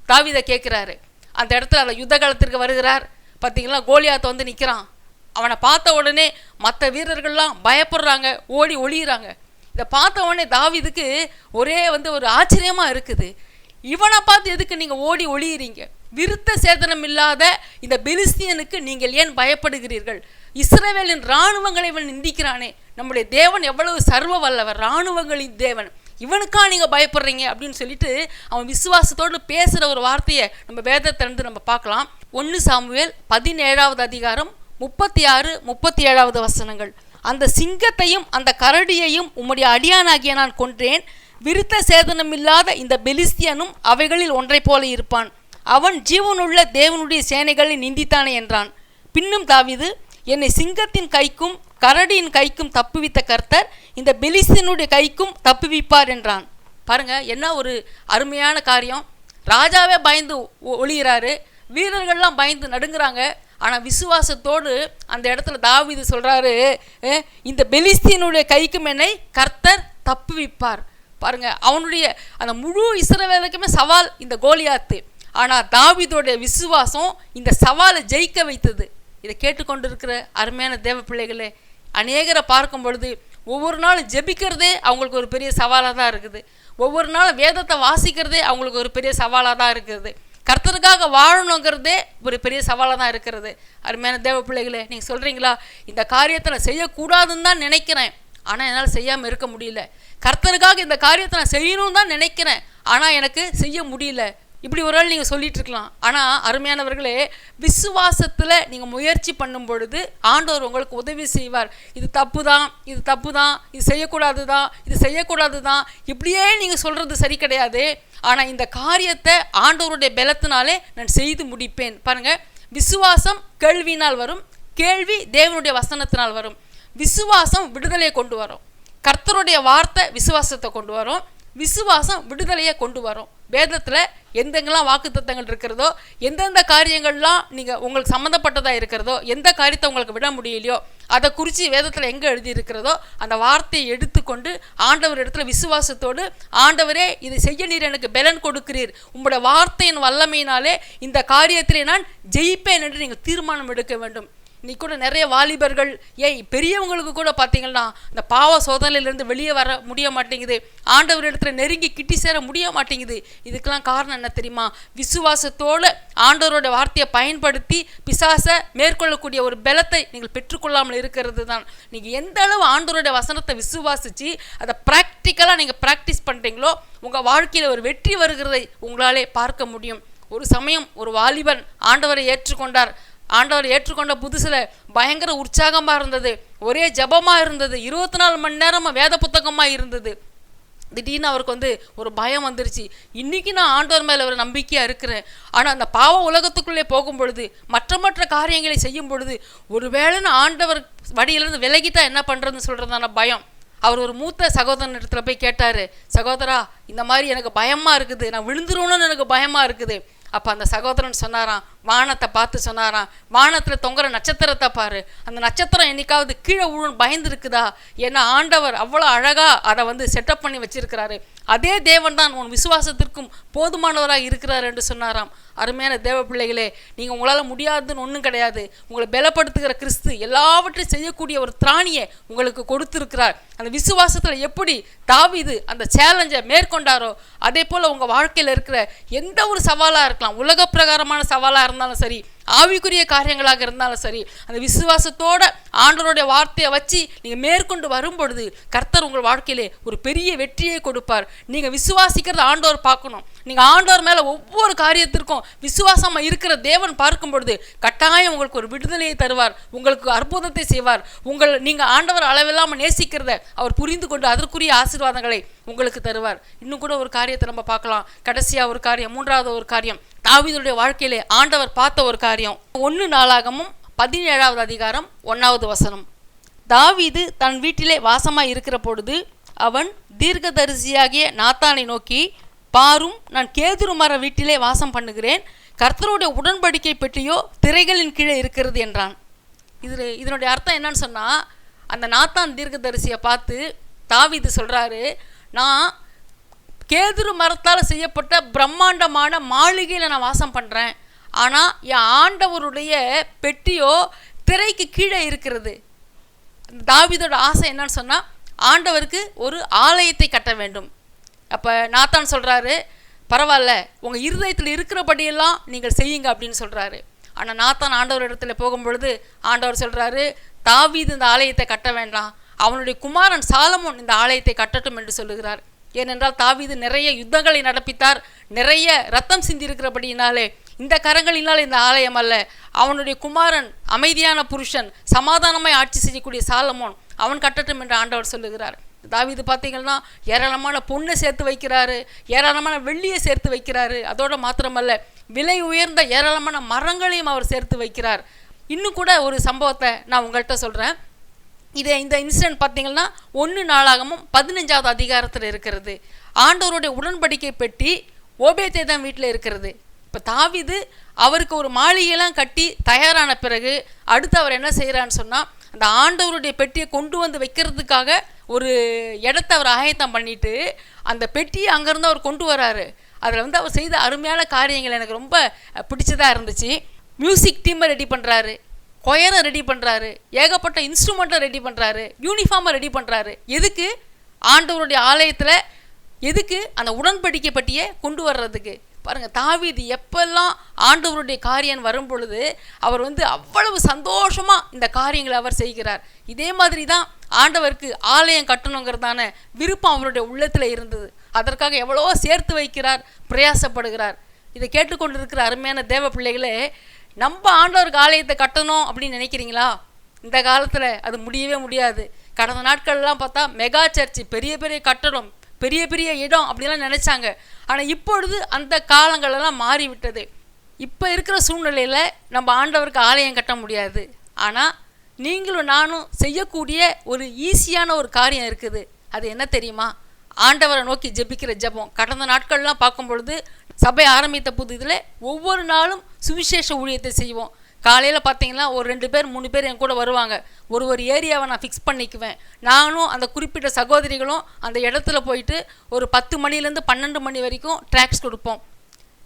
தாவீதை கேட்குறாரு. அந்த இடத்துல அந்த யுத்த காலத்திற்கு வருகிறார். பார்த்தீங்களா, கோலியாத்தை வந்து நிற்கிறான். அவனை பார்த்த உடனே மற்ற வீரர்கள்லாம் பயப்படுறாங்க, ஓடி ஒளியிறாங்க. இதை பார்த்த உடனே தாவீதுக்கு ஒரே ஒரு ஆச்சரியமாக இருக்குது. இவனை பார்த்து எதுக்கு நீங்கள் ஓடி ஒளியிறீங்க? விருத்த சேதனம் இல்லாத இந்த பெலிஸ்தியனுக்கு நீங்கள் ஏன் பயப்படுகிறீர்கள்? இஸ்ரவேலின் இராணுவங்களை இவன் நிந்திக்கிறானே, நம்முடைய தேவன் எவ்வளவு சர்வ வல்லவர், இராணுவங்களின் தேவன், இவனுக்கா நீங்கள் பயப்படுறீங்க அப்படின்னு சொல்லிட்டு அவன் விசுவாசத்தோடு பேசுகிற ஒரு வார்த்தையை நம்ம வேதத்திலிருந்து நம்ம பார்க்கலாம். 1 சாமுவேல் 17வது அதிகாரம் 36-37 வசனங்கள். அந்த சிங்கத்தையும் அந்த கரடியையும் உம்முடைய அடியானாகிய நான் கொன்றேன், விருத்த சேதனம் இல்லாத இந்த பெலிஸ்தியனும் அவைகளில் ஒன்றை போல இருப்பான், அவன் ஜீவனுள்ள தேவனுடைய சேனைகளை நிந்தித்தானே என்றான். பின்னும் தாவீது, என்னை சிங்கத்தின் கைக்கும் கரடியின் கைக்கும் தப்புவித்த கர்த்தர் இந்த பெலிஸ்தியனுடைய கைக்கும் தப்புவிப்பார் என்றான். பாருங்க, என்ன ஒரு அருமையான காரியம். ராஜாவே பயந்து ஒளிகிறாரு, வீரர்கள்லாம் பயந்து நடுங்குறாங்க. ஆனால் விசுவாசத்தோடு அந்த இடத்துல தாவீது சொல்றாரு, இந்த பெலிஸ்தியனுடைய கைக்கும் என்னை கர்த்தர் தப்புவிப்பார். பாருங்க, அவனுடைய அந்த முழு இஸ்ரவேலுக்குமே சவால் இந்த கோலியாத்து. ஆனால் தாவீதோடைய விசுவாசம் இந்த சவாலை ஜெயிக்க வைத்தது. இதை கேட்டுக்கொண்டிருக்கிற அருமையான தேவ பிள்ளைகளே, அநேகரை பார்க்கும் பொழுது ஒவ்வொரு நாளும் ஜெபிக்கிறதே அவங்களுக்கு ஒரு பெரிய சவாலாக தான் இருக்குது. ஒவ்வொரு நாளும் வேதத்தை வாசிக்கிறதே அவங்களுக்கு ஒரு பெரிய சவாலாக தான் இருக்குது. கர்த்தருக்காக வாழணுங்கிறதே ஒரு பெரிய சவாலாக தான் இருக்கிறது. அருமையான தேவ பிள்ளைகளே, நீங்கள் சொல்கிறீங்களா, இந்த காரியத்தை நான் செய்யக்கூடாதுன்னு தான் நினைக்கிறேன், ஆனால் என்னால் செய்யாமல் இருக்க முடியல. கர்த்தருக்காக இந்த காரியத்தை நான் செய்யணும்னு தான் நினைக்கிறேன், ஆனால் எனக்கு செய்ய முடியல. இப்படி ஒரு நாள் நீங்கள் சொல்லிட்டு இருக்கலாம். ஆனால் அருமையானவர்களே, விசுவாசத்தில் நீங்கள் முயற்சி பண்ணும் பொழுது ஆண்டவர் உங்களுக்கு உதவி செய்வார். இது தப்பு தான், இது தப்பு தான், இது செய்யக்கூடாது தான், இது செய்யக்கூடாது தான், இப்படியே நீங்கள் சொல்கிறது சரி கிடையாது. ஆனால் இந்த காரியத்தை ஆண்டவருடைய பலத்தினாலே நான் செய்து முடிப்பேன். பாருங்கள், விசுவாசம் கேள்வியினால் வரும், கேள்வி தேவனுடைய வசனத்தினால் வரும். விசுவாசம் விடுதலையை கொண்டு வரும், கர்த்தருடைய வார்த்தை விசுவாசத்தை கொண்டு வரும், விசுவாசம் விடுதலையை கொண்டு வரும். வேதத்தில் எந்தெங்கெல்லாம் வாக்குத்தத்தங்கள் இருக்கிறதோ, எந்தெந்த காரியங்கள்லாம் நீங்கள் உங்களுக்கு சம்மந்தப்பட்டதாக இருக்கிறதோ, எந்த காரியத்தை உங்களுக்கு விட முடியலையோ அதை குறித்து வேதத்தில் எங்கே எழுதியிருக்கிறதோ அந்த வார்த்தையை எடுத்துக்கொண்டு ஆண்டவர் இடத்துல விசுவாசத்தோடு, ஆண்டவரே இதை செய்ய நீர் எனக்கு பலன் கொடுக்கிறீர், உங்களுடைய வார்த்தையின் வல்லமையினாலே இந்த காரியத்திலே நான் ஜெயிப்பேன் என்று நீங்கள் தீர்மானம் எடுக்க வேண்டும். இன்னைக்கு கூட நிறைய வாலிபர்கள், பெரியவங்களுக்கு கூட பார்த்தீங்கன்னா இந்த பாவ சோதனையிலேருந்து வெளியே வர முடிய மாட்டேங்குது, ஆண்டவர் இடத்துல நெருங்கி கிட்டி சேர முடிய மாட்டேங்குது. இதுக்கெல்லாம் காரணம் என்ன தெரியுமா? விசுவாசத்தோடு ஆண்டவரோட வார்த்தையை பயன்படுத்தி பிசாசை மேற்கொள்ளக்கூடிய ஒரு பலத்தை நீங்கள் பெற்றுக்கொள்ளாமல் இருக்கிறது தான். நீங்கள் எந்த அளவு ஆண்டவரோட வசனத்தை விசுவாசித்து அதை ப்ராக்டிக்கலாக நீங்கள் ப்ராக்டிஸ் பண்ணுறீங்களோ உங்கள் வாழ்க்கையில் ஒரு வெற்றி வருகிறதை உங்களாலே பார்க்க முடியும். ஒரு சமயம் ஒரு வாலிபன் ஆண்டவரை ஏற்றுக்கொண்டார். ஆண்டவர் ஏற்றுக்கொண்ட புதுசில் பயங்கர உற்சாகமாக இருந்தது, ஒரே ஜபமாக இருந்தது, 24 மணி நேரமாக வேத புத்தகமாக இருந்தது. திடீர்னு அவருக்கு வந்து ஒரு பயம் வந்துருச்சு. இன்றைக்கி நான் ஆண்டவர் மேலே ஒரு நம்பிக்கையாக இருக்கிறேன், ஆனால் அந்த பாவ உலகத்துக்குள்ளே போகும் பொழுது மற்ற காரியங்களை செய்யும் பொழுது ஒருவேளை நான் ஆண்டவர் வழியிலிருந்து விலகிட்டா என்ன பண்ணுறதுன்னு சொல்கிறதான பயம். அவர் ஒரு மூத்த சகோதரன் இடத்துல போய் கேட்டார், சகோதரா இந்த மாதிரி எனக்கு பயமாக இருக்குது, நான் விழுந்துருவோன்னு எனக்கு பயமாக இருக்குது. அப்போ அந்த சகோதரன் சொன்னாராம், வானத்தை பார்த்து சொன்னாராம், வானத்தில் தொங்குற நட்சத்திரத்தை பாரு, அந்த நட்சத்திரம் என்னைக்காவது கீழே விழுன்னு பயந்துருக்குதா? ஏன்னா ஆண்டவர் அவ்வளோ அழகாக அதை வந்து செட்டப் பண்ணி வச்சிருக்கிறாரு. அதே தேவன் தான் உன் விசுவாசத்திற்கும் போதுமானவராக இருக்கிறார் என்று சொன்னாராம். அருமையான தேவ பிள்ளைகளே, நீங்கள் உங்களால் முடியாதுன்னு ஒன்றும் கிடையாது. உங்களை பலப்படுத்துகிற கிறிஸ்து எல்லாவற்றையும் செய்யக்கூடிய ஒரு திராணியை உங்களுக்கு கொடுத்துருக்கிறார். அந்த விசுவாசத்தில் எப்படி தாவீது அந்த சேலஞ்சை மேற்கொண்டாரோ அதே போல் உங்கள் வாழ்க்கையில் இருக்கிற எந்த ஒரு சவாலாக இருக்கலாம், உலக பிரகாரமான சவாலாக இருந்தாலும் சரி, ஆவிக்குரிய காரியங்களாக இருந்தாலும் சரி, அந்த விசுவாசத்தோட ஆண்டவருடைய வார்த்தையை வச்சு நீங்கள் மேற்கொண்டு வரும் பொழுது கர்த்தர் உங்கள் வாழ்க்கையிலே ஒரு பெரிய வெற்றியை கொடுப்பார். நீங்கள் விசுவாசிக்கிறத ஆண்டவர் பார்க்கணும். நீங்கள் ஆண்டவர் மேலே ஒவ்வொரு காரியத்திற்கும் விசுவாசமாக இருக்கிற தேவன் பார்க்கும் பொழுது கட்டாயம் உங்களுக்கு ஒரு விடுதலையை தருவார், உங்களுக்கு அற்புதத்தை செய்வார். நீங்கள் ஆண்டவர் அளவில்லாமல் நேசிக்கிறத அவர் புரிந்து கொண்டு அதற்குரிய ஆசீர்வாதங்களை உங்களுக்கு தருவார். இன்னும் கூட ஒரு காரியத்தை நம்ம பார்க்கலாம். கடைசியாக ஒரு காரியம், மூன்றாவது ஒரு காரியம், தாவீதுடைய வாழ்க்கையிலே ஆண்டவர் பார்த்த ஒரு காரியம். 1 நாளாகமும் 17வது அதிகாரம் 1வது வசனம். தாவீது தன் வீட்டிலே வாசமாய் இருக்கிற பொழுது அவன் தீர்க்கதரிசியாகிய நாத்தானை நோக்கி, பாரும், நான் கேதுரு மர வீட்டிலே வாசம் பண்ணுகிறேன், கர்த்தருடைய உடன்படிக்கை பெட்டியோ திரைகளின் கீழே இருக்கிறது என்றான். இதனுடைய அர்த்தம் என்னன்னு சொன்னால், அந்த நாத்தான் தீர்க்கதரிசியை பார்த்து தாவீது சொல்கிறாரு, நான் கேதுரு மரத்தால் செய்யப்பட்ட பிரம்மாண்டமான மாளிகையில் நான் வாசம் பண்ணுறேன், ஆனால் என் ஆண்டவருடைய பெட்டியோ திரைக்கு கீழே இருக்கிறது. தாவீதோட ஆசை என்னன்னு சொன்னால், ஆண்டவருக்கு ஒரு ஆலயத்தை கட்ட வேண்டும். அப்போ நாத்தான் சொல்கிறாரு, பரவாயில்ல, உங்கள் இருதயத்தில் இருக்கிறபடியெல்லாம் நீங்கள் செய்யுங்க அப்படின்னு சொல்கிறாரு. ஆனால் நாத்தான் ஆண்டவர் இடத்துல போகும்பொழுது ஆண்டவர் சொல்கிறாரு, தாவீது இந்த ஆலயத்தை கட்ட வேண்டாம், அவனுடைய குமாரன் சாலமோன் இந்த ஆலயத்தை கட்டட்டும் என்று சொல்லுகிறார். ஏனென்றால் தாவீது நிறைய யுத்தங்களை நடப்பித்தார், நிறைய ரத்தம் சிந்தி இருக்கிறபடியினாலே இந்த கரங்களினால் இந்த ஆலயம் அல்ல, அவனுடைய குமாரன் அமைதியான புருஷன் சமாதானமாய் ஆட்சி செய்யக்கூடிய சாலமோன் அவன் கட்டட்டும் என்று ஆண்டவர் சொல்லுகிறார். தாவீது பார்த்தீங்கன்னா ஏராளமான பொண்ணை சேர்த்து வைக்கிறாரு, ஏராளமான வெள்ளியை சேர்த்து வைக்கிறாரு. அதோடு மாத்திரமல்ல, விலை உயர்ந்த ஏராளமான மரங்களையும் அவர் சேர்த்து வைக்கிறார். இன்னும் கூட ஒரு சம்பவத்தை நான் உங்கள்கிட்ட சொல்கிறேன். இந்த இன்சிடென்ட் பார்த்தீங்கன்னா 1 நாளாகமும் 15வது அதிகாரத்தில் இருக்கிறது. ஆண்டவருடைய உடன்படிக்கை பெட்டி ஓபேதேதோம் வீட்டில் இருக்கிறது. இப்போ தாவீது அவருக்கு ஒரு மாளிகையெல்லாம் கட்டி தயாரான பிறகு அடுத்து அவர் என்ன செய்கிறான்னு சொன்னால், அந்த ஆண்டவருடைய பெட்டியை கொண்டு வந்து வைக்கிறதுக்காக ஒரு இடத்த அவர் ஆயத்தம் பண்ணிட்டு அந்த பெட்டியை அங்கேருந்து அவர் கொண்டு வராரு. அதில் வந்து அவர் செய்த அருமையான காரியங்கள் எனக்கு ரொம்ப பிடிச்சதாக இருந்துச்சு. மியூசிக் டீமை ரெடி பண்ணுறாரு, கொயரை ரெடி பண்ணுறாரு, ஏகப்பட்ட இன்ஸ்ட்ருமெண்ட்டை ரெடி பண்ணுறாரு, யூனிஃபார்மை ரெடி பண்ணுறாரு. எதுக்கு? ஆண்டவருடைய ஆலயத்தில் எதுக்கு? அந்த உடன்படிக்கை பட்டியை கொண்டு வர்றதுக்கு. பாருங்கள், தாவீது எப்பெல்லாம் ஆண்டவருடைய காரியம் வரும் பொழுது அவர் வந்து அவ்வளவு சந்தோஷமாக இந்த காரியங்களை அவர் செய்கிறார். இதே மாதிரி தான் ஆண்டவருக்கு ஆலயம் கட்டணுங்கிறதான விருப்பம் அவருடைய உள்ளத்தில் இருந்தது. அதற்காக எவ்வளவோ சேர்த்து வைக்கிறார், பிரயாசப்படுகிறார். இதை கேட்டுக்கொண்டிருக்கிற அருமையான தேவ பிள்ளைகளே, நம்ம ஆண்டவருக்கு ஆலயத்தை கட்டணும் அப்படின்னு நினைக்கிறீங்களா? இந்த காலத்தில் அது முடியவே முடியாது. கடந்த நாட்கள்லாம் பார்த்தா மெகா சர்ச்சு, பெரிய பெரிய கட்டடம், பெரிய பெரிய இடம் அப்படிலாம் நினச்சாங்க. ஆனால் இப்பொழுது அந்த காலங்களெல்லாம் மாறிவிட்டது. இப்போ இருக்கிற சூழ்நிலையில் நம்ம ஆண்டவருக்கு ஆலயம் கட்ட முடியாது. ஆனால் நீங்களும் நானும் செய்யக்கூடிய ஒரு ஈஸியான ஒரு காரியம் இருக்குது. அது என்ன தெரியுமா? ஆண்டவரை நோக்கி ஜெபிக்கிற ஜெபம். கடந்த நாட்கள்லாம் பார்க்கும் பொழுது சபை ஆரம்பித்த புதிதில் ஒவ்வொரு நாளும் சுவிசேஷ ஊழியத்தை செய்வோம். காலையில் பார்த்தீங்கன்னா ஒரு 2 பேர் 3 பேர் என் கூட வருவாங்க. ஒரு ஏரியாவை நான் ஃபிக்ஸ் பண்ணிக்குவேன். நானும் அந்த குறிப்பிட்ட சகோதரிகளும் அந்த இடத்துல போயிட்டு ஒரு 10 மணிலேருந்து 12 மணி வரைக்கும் ட்ராக்ஸ் கொடுப்போம்.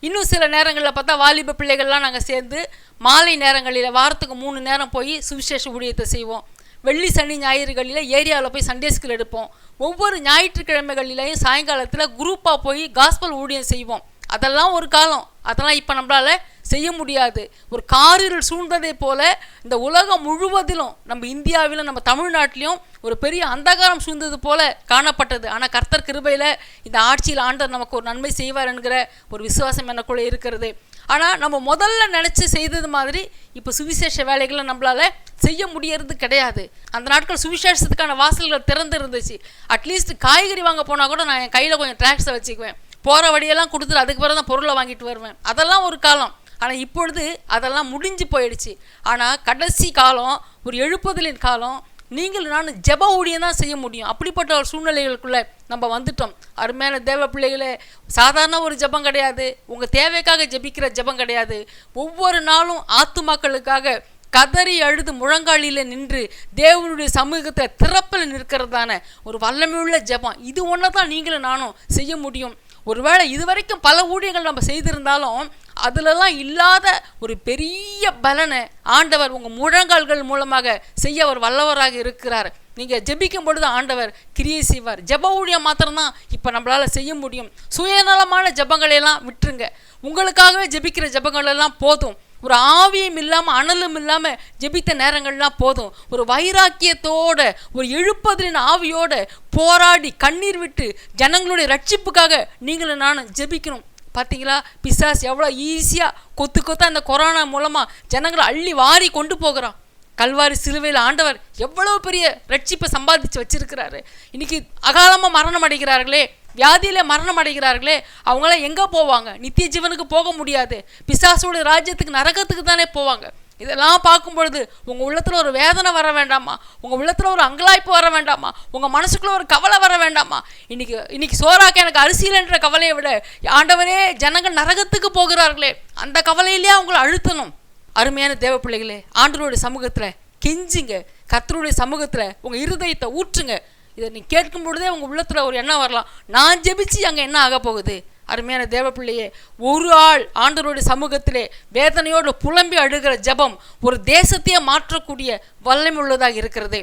இன்னும் சில நேரங்களில் பார்த்தா வாலிப பிள்ளைகள்லாம் நாங்கள் சேர்ந்து மாலை நேரங்களில் வாரத்துக்கு 3 நேரம் போய் சுவிசேஷ ஊழியத்தை செய்வோம். வெள்ளி சனி ஞாயிறுகளில் ஏரியாவில் போய் சண்டே ஸ்கூல் எடுப்போம். ஒவ்வொரு ஞாயிற்றுக்கிழமைகளிலையும் சாயங்காலத்தில் குரூப்பாக போய் காஸ்பல் ஊழியம் செய்வோம். அதெல்லாம் ஒரு காலம். அதெல்லாம் இப்போ நம்மளால் செய்ய முடியாது. ஒரு காரிருள் சூழ்ந்ததை போல இந்த உலகம் முழுவதிலும், நம்ம இந்தியாவிலும் நம்ம தமிழ்நாட்டிலையும் ஒரு பெரிய அந்தகாரம் சூழ்ந்தது போல காணப்பட்டது. ஆனால் கர்த்தர் கிருபையில் இந்த ஆட்சியில் ஆண்டவர் நமக்கு ஒரு நன்மை செய்வார் என்கிற ஒரு விசுவாசம் எனக்குள்ளே இருக்கிறது. ஆனால் நம்ம முதல்ல நினச்சி செய்தது மாதிரி இப்போ சுவிசேஷ வேலைகளை நம்மளால் செய்ய முடியறது கிடையாது. அந்த நாட்கள் சுவிசேஷத்துக்கான வாசல்கள் திறந்து இருந்துச்சு. அட்லீஸ்ட் காய்கறி வாங்க போனால் கூட நான் என் கையில் கொஞ்சம் ட்ராக்ஸை வச்சுக்குவேன், போகிற வழியெல்லாம் கொடுத்துட்டு அதுக்கு பிறகு தான் பொருளை வாங்கிட்டு வருவேன். அதெல்லாம் ஒரு காலம். ஆனால் இப்பொழுது அதெல்லாம் முடிஞ்சு போயிடுச்சு. ஆனால் கடைசி காலம், ஒரு எழுப்புதலின் காலம். நீங்கள் நானும் ஜெப ஊழியம் தான் செய்ய முடியும். அப்படிப்பட்ட ஒரு சூழ்நிலைகளுக்குள்ளே நம்ம வந்துட்டோம். அருமையான தேவ பிள்ளைகளே, சாதாரண ஒரு ஜெபம் கிடையாது, உங்கள் தேவைக்காக ஜெபிக்கிற ஜெபம் கிடையாது. ஒவ்வொரு நாளும் ஆத்துமாக்களுக்காக கதறி அழுது முழங்காலில் நின்று தேவனுடைய சமூகத்தை திறப்பில் நிற்கிறதான ஒரு வல்லமையுள்ள ஜெபம். இது ஒன்று தான் நீங்களும் நானும் செய்ய முடியும். ஒருவேளை இதுவரைக்கும் பல ஊழியங்கள் நம்ம செய்திருந்தாலும் அதிலெல்லாம் இல்லாத ஒரு பெரிய பலனை ஆண்டவர் உங்கள் முழங்கால்கள் மூலமாக செய்ய அவர் வல்லவராக இருக்கிறார். நீங்கள் ஜெபிக்கும் பொழுது ஆண்டவர் கிரியை செய்வார். ஜெப ஊழியம் மாத்திரம்தான் இப்போ நம்மளால் செய்ய முடியும். சுயநலமான ஜெபங்களையெல்லாம் விட்டுருங்க. உங்களுக்காகவே ஜெபிக்கிற ஜெபங்கள் எல்லாம் போதும். ஒரு ஆவியும் இல்லாமல் அனலும் இல்லாமல் ஜெபித்த நேரங்கள்லாம் போதும். ஒரு வைராக்கியத்தோட, ஒரு எழுப்புதலின் ஆவியோட போராடி கண்ணீர் விட்டு ஜனங்களுடைய ரட்சிப்புக்காக நீங்களும் நானும் ஜெபிக்கணும். பார்த்தீங்களா, பிசாஸ் எவ்வளோ ஈஸியாக கொத்து கொத்தா அந்த கொரோனா மூலமாக ஜனங்களை அள்ளி வாரி கொண்டு போகிறான். கல்வாரி சிலுவையில் ஆண்டவர் எவ்வளோ பெரிய ரட்சிப்பை சம்பாதிச்சு வச்சிருக்கிறாரு. இன்னைக்கு அகாலமாக மரணம் அடைகிறார்களே, வியாதியில மரணம் அடைகிறார்களே, அவங்களாம் எங்கே போவாங்க? நித்திய ஜீவனுக்கு போக முடியாது. பிசாசோட ராஜ்யத்துக்கு, நரகத்துக்கு தானே போவாங்க. இதெல்லாம் பார்க்கும் பொழுது உங்கள் உள்ளத்தில் ஒரு வேதனை வர வேண்டாமா? உங்கள் உள்ளத்தில் ஒரு அங்கலாய்ப்பு வர வேண்டாமா? உங்கள் மனசுக்குள்ள ஒரு கவலை வர வேண்டாமா? இன்னைக்கு சோறாக்க எனக்கு அரிசியில்ன்ற கவலையை விட, ஆண்டவரே ஜனங்கள் நரகத்துக்கு போகிறார்களே, அந்த கவலையிலேயே அவங்களை அழுத்தணும். அருமையான தேவ பிள்ளைகளே, ஆண்டவருடைய சமூகத்தில் கெஞ்சுங்க. கர்த்தருடைய சமூகத்தில் உங்கள் இருதயத்தை ஊற்றுங்க. இதை நீ கேட்கும் பொழுதே உங்கள் உள்ளத்தில் ஒரு எண்ணம் வரலாம், நான் ஜெபிச்சு அங்கே என்ன ஆக போகுது? அருமையான தேவ பிள்ளையே, ஒரு ஆள் ஆண்டவருடைய சமூகத்திலே வேதனையோடு புலம்பி அழுகிற ஜெபம் ஒரு தேசத்தையே மாற்றக்கூடிய வல்லமை உள்ளதாக இருக்கிறது.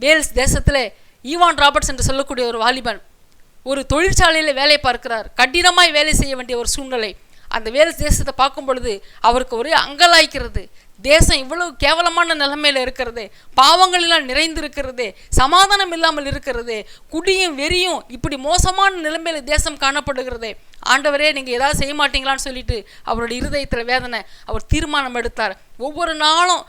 வேல்ஸ் தேசத்தில் ஈவான் ராபர்ட்ஸ் என்று சொல்லக்கூடிய ஒரு வாலிபன் ஒரு தொழிற்சாலையில் வேலை பார்க்கிறார். கடினமாய் வேலை செய்ய வேண்டிய ஒரு சூழ்நிலை. அந்த வேல்ஸ் தேசத்தை பார்க்கும் பொழுது அவருக்கு ஒரே அங்கலாய்க்கிறது. தேசம் இவ்வளவு கேவலமான நிலைமையில் இருக்கிறது, பாவங்களெல்லாம் நிறைந்திருக்கிறது, சமாதானம் இல்லாமல் இருக்கிறது, குடியும் வெறியும் இப்படி மோசமான நிலைமையில தேசம் காணப்படுகிறது. ஆண்டவரே, நீங்கள் ஏதாவது செய்ய மாட்டீங்களான்னு சொல்லிட்டு அவருடைய இருதயத்தில் வேதனை. அவர் தீர்மானம் எடுத்தார். ஒவ்வொரு நாளும்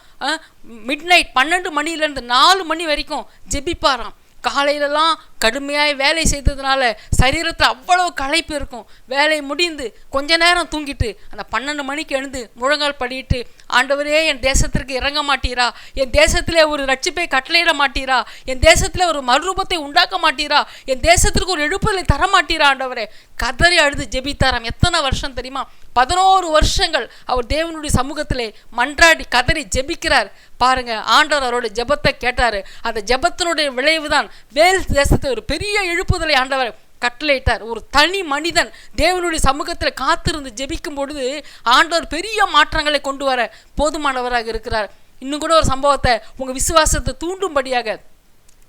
மிட்நைட் 12 மணிலேருந்து 4 மணி வரைக்கும் ஜெபிப்பாராம். காலையிலலாம் கடுமையாக வேலை செய்ததுனால சரீரத்தில் அவ்வளோ களைப்பு இருக்கும். வேலை முடிந்து கொஞ்ச நேரம் தூங்கிட்டு அந்த 12 மணிக்கு எழுந்து முழங்கால் படிட்டு, ஆண்டவரே என் தேசத்திற்கு இறங்க மாட்டீரா? என் தேசத்திலே ஒரு ரட்சிப்பை கட்டளையிட மாட்டீரா? என் தேசத்தில் ஒரு மறுரூபத்தை உண்டாக்க மாட்டீரா? என் தேசத்திற்கு ஒரு எழுப்புதலை தர மாட்டீரா? ஆண்டவரே கதறி அழுது ஜெபித்தாராம். எத்தனை வருஷம் தெரியுமா? 11 வருஷங்கள் அவர் தேவனுடைய சமூகத்திலே மன்றாடி கதறி ஜெபிக்கிறார். பாருங்க, ஆண்டவர் அவருடைய ஜெபத்தை கேட்டாரு. அந்த ஜெபத்தினுடைய விளைவு தான் வேல்ஸ் தேசத்தை ஒரு பெரிய எழுப்புதலை ஆண்டவர் கட்டளையிட்டார். ஒரு தனி மனிதன் தேவனுடைய சமூகத்தில் காத்திருந்து ஜெபிக்கும் பொழுது ஆண்டவர் பெரிய மாற்றங்களை கொண்டு வர போதுமானவராக இருக்கிறார். இன்னும் கூட ஒரு சம்பவத்தை உங்கள் விசுவாசத்தை தூண்டும்படியாக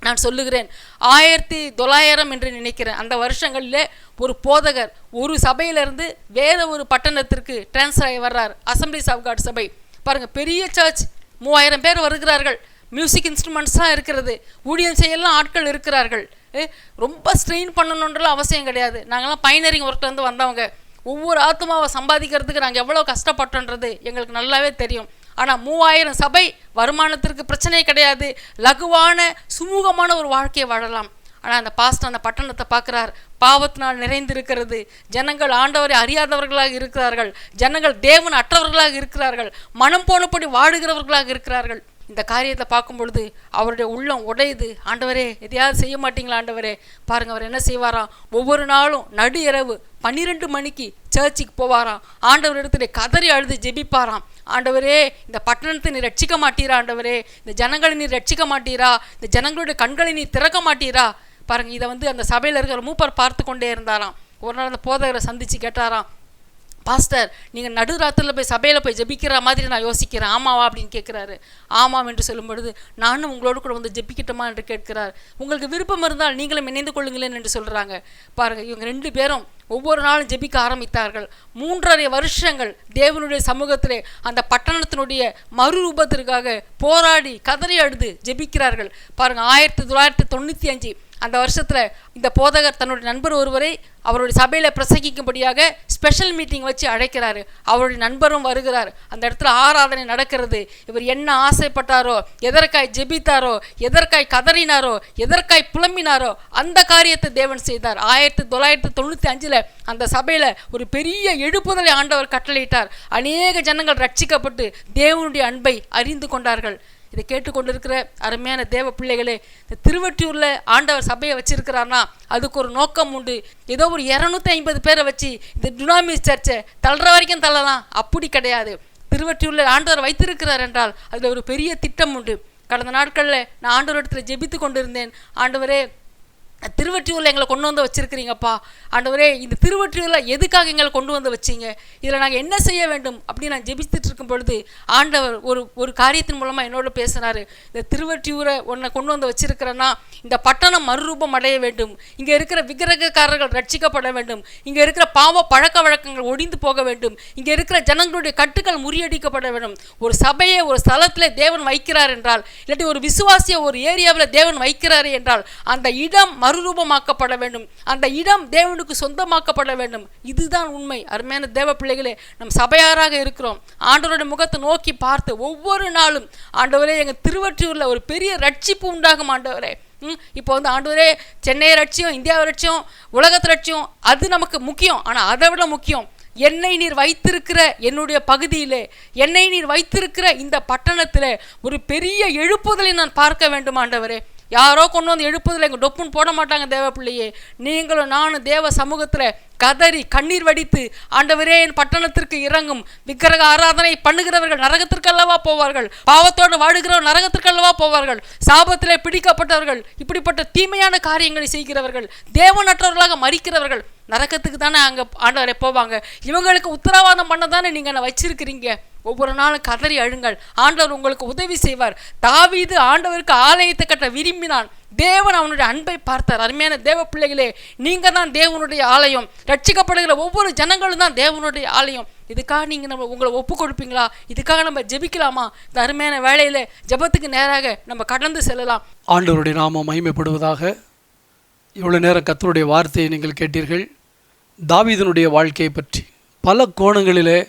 நான் சொல்லுகிறேன். 1900 என்று நினைக்கிறேன். அந்த வருஷங்களில் ஒரு போதகர் ஒரு சபையிலிருந்து வேற ஒரு பட்டணத்திற்கு டிரான்ஸ்ஃபர் ஆகி வர்றார். அசம்பிளிஸ் ஆஃப் காட் சபை. பாருங்கள், பெரிய சர்ச், 3000 பேர் வருகிறார்கள். மியூசிக் இன்ஸ்ட்ருமெண்ட்ஸ்லாம் இருக்கிறது. ஊழியம் செய்யலாம் ஆட்கள் இருக்கிறார்கள். ரொம்ப ஸ்ட்ரெயின் பண்ணணுன்றலாம் அவசியம் கிடையாது. நாங்கள்லாம் பைனரிங் ஒர்க்லேருந்து வந்தவங்க. ஒவ்வொரு ஆத்மாவை சம்பாதிக்கிறதுக்கு நாங்கள் எவ்வளோ கஷ்டப்பட்டோன்றது எங்களுக்கு நல்லாவே தெரியும். ஆனால் 3000 சபை வருமானத்திற்கு பிரச்சனை கிடையாது. லகுவான சுமூகமான ஒரு வாழ்க்கையை வாழலாம். ஆனால் அந்த பாஸ்டர் அந்த பட்டணத்தை பார்க்குறார். பாவத்தினால் நிறைந்திருக்கிறது. ஜனங்கள் ஆண்டவரை அறியாதவர்களாக இருக்கிறார்கள். ஜனங்கள் தேவன் அற்றவர்களாக இருக்கிறார்கள். மனம் போனபடி வாழுகிறவர்களாக இருக்கிறார்கள். இந்த காரியத்தை பார்க்கும் பொழுது அவருடைய உள்ளம் உடையுது. ஆண்டவரே, எதையாவது செய்ய மாட்டீங்களா? ஆண்டவரே பாருங்க, அவர் என்ன செய்வாராம்? ஒவ்வொரு நாளும் நடு இரவு 12 மணிக்கு சர்ச்சுக்கு போவாராம். ஆண்டவர் இடத்துல கதறி அழுது ஜெபிப்பாராம். ஆண்டவரே, இந்த பட்டணத்தை நீ ரட்சிக்க மாட்டீரா? ஆண்டவரே, இந்த ஜனங்களை நீ ரட்சிக்க மாட்டீரா? இந்த ஜனங்களுடைய கண்களை நீ திறக்க மாட்டீரா? பாருங்க, இதை அந்த சபையில் இருக்கிற மூப்பர் பார்த்து கொண்டே இருந்தாராம். ஒரு நாள் அந்த போதகரை சந்தித்து கேட்டாராம், பாஸ்டர் நீங்கள் நடுராத்திரில் போய் சபையில் போய் ஜெபிக்கிற மாதிரி நான் யோசிக்கிறேன், ஆமாவா அப்படின்னு கேட்குறாரு. ஆமாம் என்று சொல்லும் பொழுது, நானும் உங்களோடு கூட வந்து ஜெபிக்கட்டுமா என்று கேட்கிறார். உங்களுக்கு விருப்பம் இருந்தால் நீங்களும் இணைந்து கொள்ளுங்களேன் என்று சொல்கிறாங்க. பாருங்கள், இவங்க 2 பேரும் ஒவ்வொரு நாளும் ஜெபிக்க ஆரம்பித்தார்கள். 3.5 வருஷங்கள் தேவனுடைய சமூகத்திலே அந்த பட்டணத்தினுடைய மறுரூபத்திற்காக போராடி கதறி அழுது ஜெபிக்கிறார்கள். பாருங்கள், 1995 அந்த வருஷத்தில் இந்த போதகர் தன்னுடைய நண்பர் ஒருவரை அவருடைய சபையில் பிரசங்கிக்கும்படியாக ஸ்பெஷல் மீட்டிங் வச்சு அழைக்கிறாரு. அவருடைய நண்பரும் வருகிறார். அந்த இடத்துல ஆராதனை நடக்கிறது. இவர் என்ன ஆசைப்பட்டாரோ, எதற்காய் ஜெபித்தாரோ, எதற்காய் கதறினாரோ, எதற்காய் புலம்பினாரோ அந்த காரியத்தை தேவன் செய்தார். 1995 அந்த சபையில் ஒரு பெரிய எழுப்புதலை ஆண்டவர் கட்டளையிட்டார். அநேக ஜனங்கள் ரட்சிக்கப்பட்டு தேவனுடைய அன்பை அறிந்து கொண்டார்கள். இதை கேட்டுக்கொண்டிருக்கிற அருமையான தேவ பிள்ளைகளே, இந்த திருவொற்றியூரில் ஆண்டவர் சபையை வச்சிருக்கிறார்னா அதுக்கு ஒரு நோக்கம் உண்டு. ஏதோ ஒரு 250 பேரை வச்சு இந்த டுனாமிஸ் சர்ச்சை தள்ளுற வரைக்கும் தள்ளலாம், அப்படி கிடையாது. திருவொற்றியூரில் ஆண்டவர் வைத்திருக்கிறார் என்றால் அதில் ஒரு பெரிய திட்டம் உண்டு. கடந்த நாட்களில் நான் ஆண்டவரிடத்தில் ஜெபித்து கொண்டிருந்தேன். ஆண்டவரே, திருவொற்றியூரில் எங்களை கொண்டு வந்து வச்சுருக்கிறீங்கப்பா. ஆண்டவரே, இந்த திருவொற்றியூரில் எதுக்காக எங்களை கொண்டு வந்து வச்சிங்க, இதில் நாங்கள் என்ன செய்ய வேண்டும் அப்படின்னு நான் ஜெபித்துட்டு இருக்கும் பொழுது ஆண்டவர் ஒரு காரியத்தின் மூலமாக என்னோட பேசினார். இந்த திருவொற்றியூரை உன்னை கொண்டு வந்து வச்சிருக்கிறேன்னா இந்த பட்டணம் மறுரூபம் அடைய வேண்டும், இங்கே இருக்கிற விக்கிரகக்காரர்கள் ரட்சிக்கப்பட வேண்டும், இங்கே இருக்கிற பாவ பழக்க வழக்கங்கள் ஒடிந்து போக வேண்டும், இங்கே இருக்கிற ஜனங்களுடைய கட்டுக்கள் முறியடிக்கப்பட வேண்டும். ஒரு சபையை ஒரு ஸ்தலத்தில் தேவன் வைக்கிறார் என்றால், இல்லாட்டி ஒரு விசுவாசியை ஒரு ஏரியாவில் தேவன் வைக்கிறார் என்றால் அந்த இடம் மறுரூபமாக்கப்பட வேண்டும், அந்த இடம் தேவனுக்கு சொந்தமாக்கப்பட வேண்டும். இதுதான் உண்மை. அருமையான தேவ பிள்ளைகளே, நம் சபையாராக இருக்கிறோம். ஆண்டவருடைய முகத்தை நோக்கி பார்த்து ஒவ்வொரு நாளும், ஆண்டவரே எங்கள் திருவொற்றியூரில் ஒரு பெரிய ரட்சிப்பு உண்டாகும் ஆண்டவரே. இப்போ வந்து ஆண்டவரே, சென்னை ரட்சியம், இந்தியாவை ரட்சியம், உலகத்தை ரட்சியம் அது நமக்கு முக்கியம். ஆனால் அதை விட முக்கியம், என்னை நீர் வைத்திருக்கிற என்னுடைய பகுதியிலே, என்னை நீர் வைத்திருக்கிற இந்த பட்டணத்தில் ஒரு பெரிய எழுப்புதலை நான் பார்க்க வேண்டும் ஆண்டவரே. யாரோ கொண்டு வந்து எழுப்புதல் எங்கள் டொப்புன்னு போட மாட்டாங்க தேவ பிள்ளையே. நீங்களும் நானும் தேவ சமூகத்தில் கதறி கண்ணீர் வடித்து, ஆண்டவரே என் பட்டணத்திற்கு இறங்கும், விக்கிரக ஆராதனை பண்ணுகிறவர்கள் நரகத்திற்கு அல்லவா போவார்கள், பாவத்தோடு வாடுகிறவர்கள் நரகத்திற்கு அல்லவா போவார்கள், சாபத்திலே பிடிக்கப்பட்டவர்கள், இப்படிப்பட்ட தீமையான காரியங்களை செய்கிறவர்கள், தேவனற்றவர்களாக மறிக்கிறவர்கள் நரகத்துக்கு தானே அங்கே ஆண்டவரை போவாங்க. இவங்களுக்கு உத்தரவாதம் பண்ண தானே நீங்கள் என்ன வச்சிருக்கிறீங்க. ஒவ்வொரு நாளும் கதறி அழுங்கள், ஆண்டவர் உங்களுக்கு உதவி செய்வார். தாவீது ஆண்டவருக்கு ஆலயத்தை கட்ட விரும்பினான், தேவன் அவனுடைய அன்பை பார்த்தார். அருமையான தேவ பிள்ளைகளே, நீங்கள் தான் தேவனுடைய ஆலயம். ரட்சிக்கப்படுகிற ஒவ்வொரு ஜனங்களும் தான் தேவனுடைய ஆலயம். இதுக்காக நீங்கள் உங்களை ஒப்பு கொடுப்பீங்களா? இதுக்காக நம்ம ஜெபிக்கலாமா? இந்த அருமையான வேலையில் ஜெபத்துக்கு நேராக நம்ம கடந்து செல்லலாம். ஆண்டவருடைய நாமம் மகிமைப்படுவதாக. இவ்வளவு நேரம் கர்த்தருடைய வார்த்தையை நீங்கள் கேட்டீர்கள். தாவீதினுடைய வாழ்க்கையை பற்றி பல கோணங்களிலே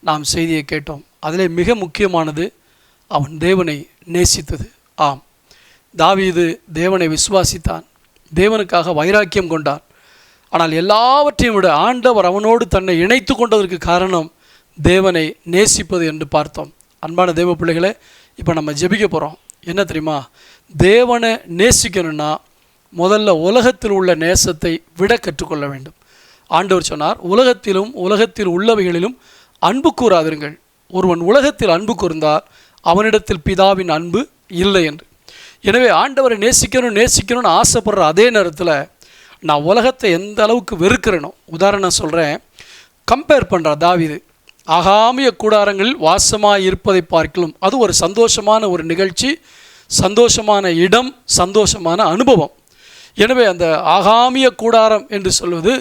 நாம் செய்தியை கேட்டோம். அதிலே மிக முக்கியமானது, அவன் தேவனை நேசித்தது. ஆம், தாவீது தேவனை விசுவாசித்தான், தேவனுக்காக வைராக்கியம் கொண்டான். ஆனால் எல்லாவற்றையும் விட ஆண்டவர் அவனோடு தன்னை இணைத்து கொண்டதற்கு காரணம் தேவனை நேசிப்பது என்று பார்த்தோம். அன்பான தேவ பிள்ளைகளே, இப்போ நம்ம ஜெபிக்க போகிறோம். என்ன தெரியுமா? தேவனை நேசிக்கணும்னா முதல்ல உலகத்தில் உள்ள நேசத்தை விட கற்றுக்கொள்ள வேண்டும். ஆண்டவர் சொன்னார், உலகத்தில் உள்ளவைகளிலும் அன்பு கூறாதிருங்கள். ஒருவன் உலகத்தில் அன்பு கூர்ந்தால் அவனிடத்தில் பிதாவின் அன்பு இல்லை என்று. எனவே ஆண்டவரை நேசிக்கணும்னு ஆசைப்படுற அதே நேரத்தில் நான் உலகத்தை எந்த அளவுக்கு வெறுக்கிறேனோ, உதாரணம் சொல்கிறேன், கம்பேர் பண்ணுற தாவீது ஆகாமிய கூடாரங்களில் வாசமாக இருப்பதை பார்க்கலாம். அது ஒரு சந்தோஷமான ஒரு நிகழ்ச்சி, சந்தோஷமான இடம், சந்தோஷமான அனுபவம். எனவே அந்த ஆகாமிய கூடாரம் என்று சொல்வது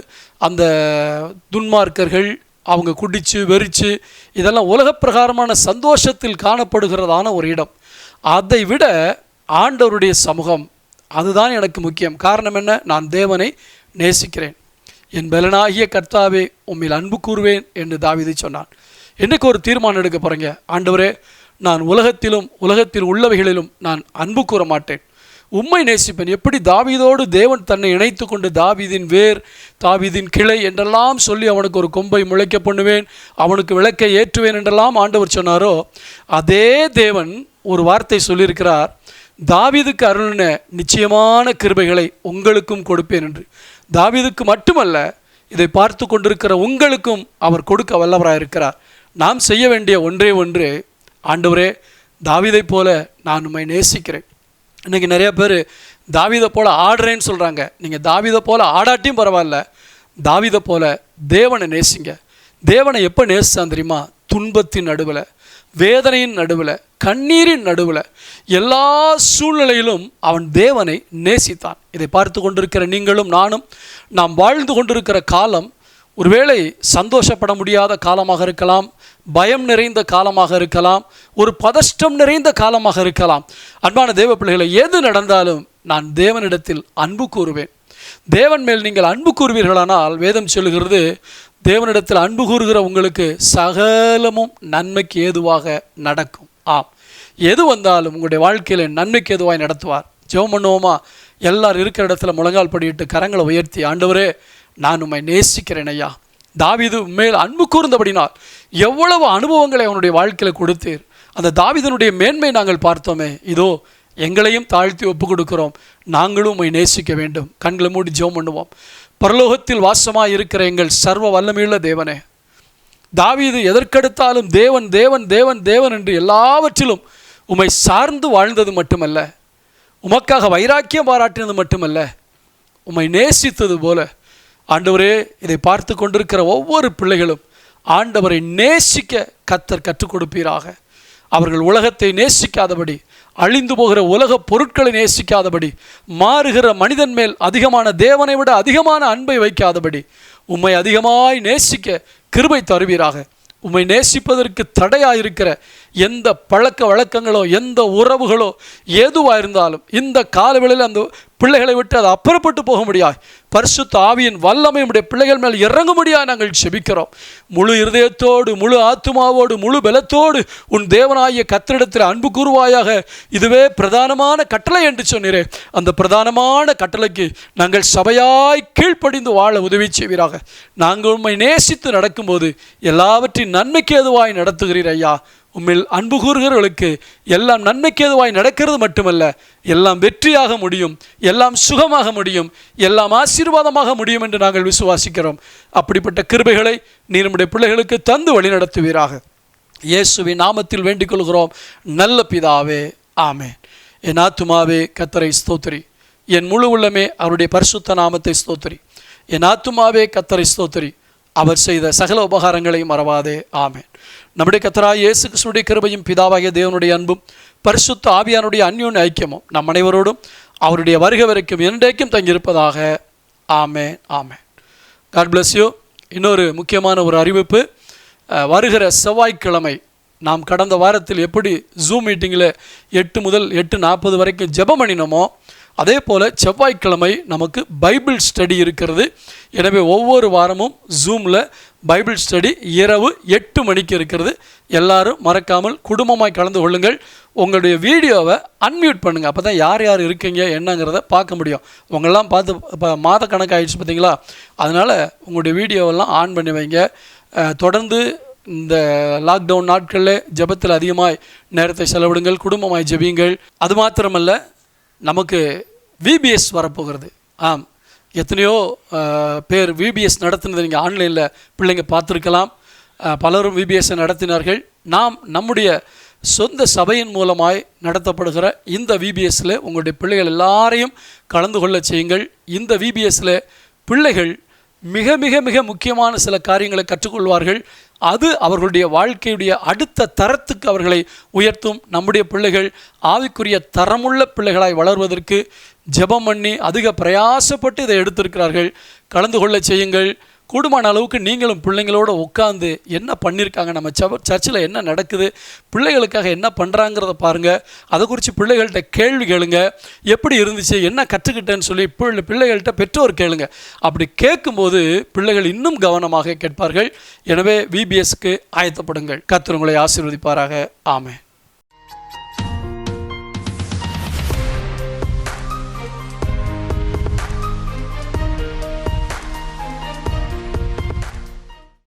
அந்த துன்மார்க்கர்கள் அவங்க குடிச்சு வெறிச்சு இதெல்லாம் உலக பிரகாரமான சந்தோஷத்தில் காணப்படுகிறதான ஒரு இடம். அதை விட ஆண்டவருடைய சமூகம் அதுதான் எனக்கு முக்கியம். காரணம் என்ன? நான் தேவனை நேசிக்கிறேன். என் பலனாகிய கர்த்தாவே உம்மில் அன்பு கூறுவேன் என்று தாவீது சொன்னான். என்றைக்கு ஒரு தீர்மானம் எடுக்க போகிறீங்க, ஆண்டவரே நான் உலகத்தில் உள்ளவைகளிலும் நான் அன்பு கூற மாட்டேன், உம்மை நேசிப்பேன். எப்படி தாவீதோடு தேவன் தன்னை இணைத்து கொண்டு தாவீதின் வேர், தாவீதின் கிளை என்றெல்லாம் சொல்லி அவனுக்கு ஒரு கொம்பை முளைக்க பண்ணுவேன், அவனுக்கு விளக்கை ஏற்றுவேன் என்றெல்லாம் ஆண்டவர் சொன்னாரோ, அதே தேவன் ஒரு வார்த்தை சொல்லியிருக்கிறார், தாவீதுக்கு அருளின நிச்சயமான கிருபைகளை உங்களுக்கும் கொடுப்பேன் என்று. தாவீதுக்கு மட்டுமல்ல, இதை பார்த்து கொண்டிருக்கிற உங்களுக்கும் அவர் கொடுக்க வல்லவராயிருக்கிறார். நாம் செய்ய வேண்டிய ஒன்றே ஒன்று, ஆண்டவரே தாவீதை போல நான் உம்மை நேசிக்கிறேன். இன்றைக்கி நிறைய பேர் தாவீதை போல் ஆடுறேன்னு சொல்கிறாங்க. நீங்கள் தாவீதை போல் ஆடாட்டியும் பரவாயில்ல, தாவீதை போல தேவனை நேசிங்க. தேவனை எப்போ நேசித்தான் தெரியுமா? துன்பத்தின் நடுவில், வேதனையின் நடுவில், கண்ணீரின் நடுவில், எல்லா சூழ்நிலையிலும் அவன் தேவனை நேசித்தான். இதை பார்த்து கொண்டிருக்கிற நீங்களும் நானும் நாம் வாழ்ந்து கொண்டிருக்கிற காலம் ஒருவேளை சந்தோஷப்பட முடியாத காலமாக இருக்கலாம், பயம் நிறைந்த காலமாக இருக்கலாம், ஒரு பதஷ்டம் நிறைந்த காலமாக இருக்கலாம். அன்பான தேவ பிள்ளைகளை, எது நடந்தாலும் நான் தேவனிடத்தில் அன்பு கூறுவேன். தேவன் மேல் நீங்கள் அன்பு கூறுவீர்களானால் வேதம் சொல்லுகிறது, தேவனிடத்தில் அன்பு கூறுகிற உங்களுக்கு சகலமும் நன்மைக்கு ஏதுவாக நடக்கும். ஆம், எது வந்தாலும் உங்களுடைய வாழ்க்கையில் நன்மைக்கு ஏதுவாய் நடத்துவார். ஜெபம் பண்ணுவோமா? எல்லாரும் இருக்கிற இடத்துல முழங்கால் படியிட்டு கரங்களை உயர்த்தி, ஆண்டவரே நான் உம்மை நேசிக்கிறேன் ஐயா. தாவீது மேல் அன்பு கூர்ந்தபடினால் எவ்வளவு அனுபவங்களை அவனுடைய வாழ்க்கையில் கொடுத்தீர். அந்த தாவீதனுடைய மேன்மை நாங்கள் பார்த்தோமே, இதோ எங்களையும் தாழ்த்தி ஒப்பு கொடுக்கிறோம், நாங்களும் உம்மை நேசிக்க வேண்டும். கண்களை மூடி ஜெபம் பண்ணுவோம். பரலோகத்தில் வாசமாக இருக்கிற எங்கள் சர்வ வல்லமையுள்ள தேவனே, தாவீது எதற்கெடுத்தாலும் தேவன் தேவன் தேவன் தேவன் என்று எல்லாவற்றிலும் உம்மை சார்ந்து வாழ்ந்தது மட்டுமல்ல, உமக்காக வைராக்கியம் பாராட்டினது மட்டுமல்ல, உம்மை நேசித்தது போல ஆண்டவரே, இதை பார்த்து கொண்டிருக்கிற ஒவ்வொரு பிள்ளைகளும் ஆண்டவரை நேசிக்க கர்த்தர் கற்றுக் கொடுப்பீராக. அவர்கள் உலகத்தை நேசிக்காதபடி, அழிந்து போகிற உலக பொருட்களை நேசிக்காதபடி, மாறுகிற மனிதன் மேல் அதிகமான தேவனை விட அதிகமான அன்பை வைக்காதபடி உம்மை அதிகமாய் நேசிக்க கிருபை தருவீராக. உம்மை நேசிப்பதற்கு தடையாயிருக்கிற எந்த பழக்க வழக்கங்களோ எந்த உறவுகளோ எதுவாக இருந்தாலும் இந்த காலவெளியில் அந்த பிள்ளைகளை விட்டு அதை அப்புறப்பட்டு போக முடியாது. பரிசுத்த ஆவியின் வல்லமை உடைய பிள்ளைகள் மேல் இறங்க முடியாது. நாங்கள் செபிக்கிறோம். முழு இருதயத்தோடு, முழு ஆத்துமாவோடு, முழு பலத்தோடு உன் தேவனாகிய கர்த்தரிடத்தில் அன்பு கூறுவாயாக. இதுவே பிரதானமான கட்டளை என்று சொன்னீரே, அந்த பிரதானமான கட்டளைக்கு நாங்கள் சபையாய் கீழ்ப்படிந்து வாழ உதவி செய்வீராக. நாங்கள் உம்மை நேசித்து நடக்கும்போது எல்லாவற்றின் நன்மைக்கு ஏதுவாய் நடத்துகிறீர் ஐயா. உம்மில் அன்பு கூறுகிறவர்களுக்கு எல்லாம் நன்மைக்கு ஏதுவாய் நடக்கிறது மட்டுமல்ல, எல்லாம் வெற்றியாக முடியும், எல்லாம் சுகமாக முடியும், எல்லாம் ஆசீர்வாதமாக முடியும் என்று நாங்கள் விசுவாசிக்கிறோம். அப்படிப்பட்ட கிருபைகளை நீர் நம்முடைய பிள்ளைகளுக்கு தந்து வழி நடத்துவீராக. இயேசுவின் நாமத்தில் வேண்டிக் கொள்கிறோம் நல்ல பிதாவே, ஆமென். என் ஆத்துமாவே கர்த்தரை ஸ்தோத்திரி, என் முழு உள்ளமே அவருடைய பரிசுத்த நாமத்தை ஸ்தோத்திரி. என் ஆத்துமாவே கர்த்தரை ஸ்தோத்திரி, அவர் செய்த சகல உபகாரங்களையும் மறவாதே, ஆமென். நம்முடைய கர்த்தராகிய இயேசு கிறிஸ்துவின் கிருபையும் பிதாவாகிய தேவனுடைய அன்பும் பரிசுத்த ஆவியானுடைய அந்யோன்ய ஐக்கியமும் நம் அனைவரோடும் அவருடைய வருகை வரைக்கும் என்றைக்கும் தங்கியிருப்பதாக, ஆமென், ஆமென். God bless you. இன்னொரு முக்கியமான ஒரு அறிவிப்பு, வருகிற செவ்வாய்க்கிழமை நாம் கடந்த வாரத்தில் எப்படி ஜூம் மீட்டிங்கில் 8 முதல் 8:40 வரைக்கும் ஜெபம் பண்ணினோமோ, அதே போல் செவ்வாய்க்கிழமை நமக்கு பைபிள் ஸ்டடி இருக்கிறது. எனவே ஒவ்வொரு வாரமும் ஜூமில் பைபிள் ஸ்டடி இரவு 8 மணிக்கு இருக்கிறது. எல்லாரும் மறக்காமல் குடும்பமாய் கலந்து கொள்ளுங்கள். உங்களுடைய வீடியோவை அன்மியூட் பண்ணுங்கள், அப்போ தான் யார் யார் இருக்கீங்க என்னங்கிறத பார்க்க முடியும். உங்களெல்லாம் பார்த்து இப்போ மாத கணக்காகிடுச்சு பார்த்தீங்களா, அதனால் உங்களுடைய வீடியோவெல்லாம் ஆன் பண்ணி வைங்க. தொடர்ந்து இந்த லாக்டவுன் நாட்களில் ஜெபத்தில் அதிகமாய் நேரத்தை செலவிடுங்கள், குடும்பமாய் ஜெபியுங்கள். அது மாத்திரமல்ல, நமக்கு விபிஎஸ் வரப்போகிறது. ஆம், எத்தனையோ பேர் விபிஎஸ் நடத்தினதை நீங்கள் ஆன்லைனில் பிள்ளைங்க பார்த்துருக்கலாம். பலரும் விபிஎஸ்ஸை நடத்தினார்கள். நாம் நம்முடைய சொந்த சபையின் மூலமாய் நடத்தப்படுகிற இந்த விபிஎஸ்ஸில் உங்களுடைய பிள்ளைகள் எல்லாரையும் கலந்து கொள்ள செய்யுங்கள். இந்த விபிஎஸ்ஸில் பிள்ளைகள் மிக மிக மிக முக்கியமான சில காரியங்களை கற்றுக்கொள்வார்கள். அது அவர்களுடைய வாழ்க்கையுடைய அடுத்த தரத்துக்கு அவர்களை உயர்த்தும். நம்முடைய பிள்ளைகள் ஆவிக்குரிய தரமுள்ள பிள்ளைகளாய் வளர்வதற்கு ஜெபம் பண்ணி அதிக பிரயாசப்பட்டு இதை எடுத்திருக்கிறார்கள். கலந்து கொள்ள செய்யுங்கள். கூடுமான அளவுக்கு நீங்களும் பிள்ளைங்களோட உட்காந்து என்ன பண்ணியிருக்காங்க, நம்ம சர்ச்சில் என்ன நடக்குது, பிள்ளைகளுக்காக என்ன பண்ணுறாங்கிறத பாருங்கள். அதை குறித்து பிள்ளைகள்கிட்ட கேள்வி கேளுங்க. எப்படி இருந்துச்சு, என்ன கற்றுக்கிட்டேன்னு சொல்லி பிள்ளைகள்கிட்ட பெற்றோர் கேளுங்க. அப்படி கேட்கும்போது பிள்ளைகள் இன்னும் கவனமாக கேட்பார்கள். எனவே விபிஎஸ்க்கு ஆயத்தப்படுங்கள். கர்த்தர் உங்களை ஆசீர்வதிப்பாராக. ஆமென்.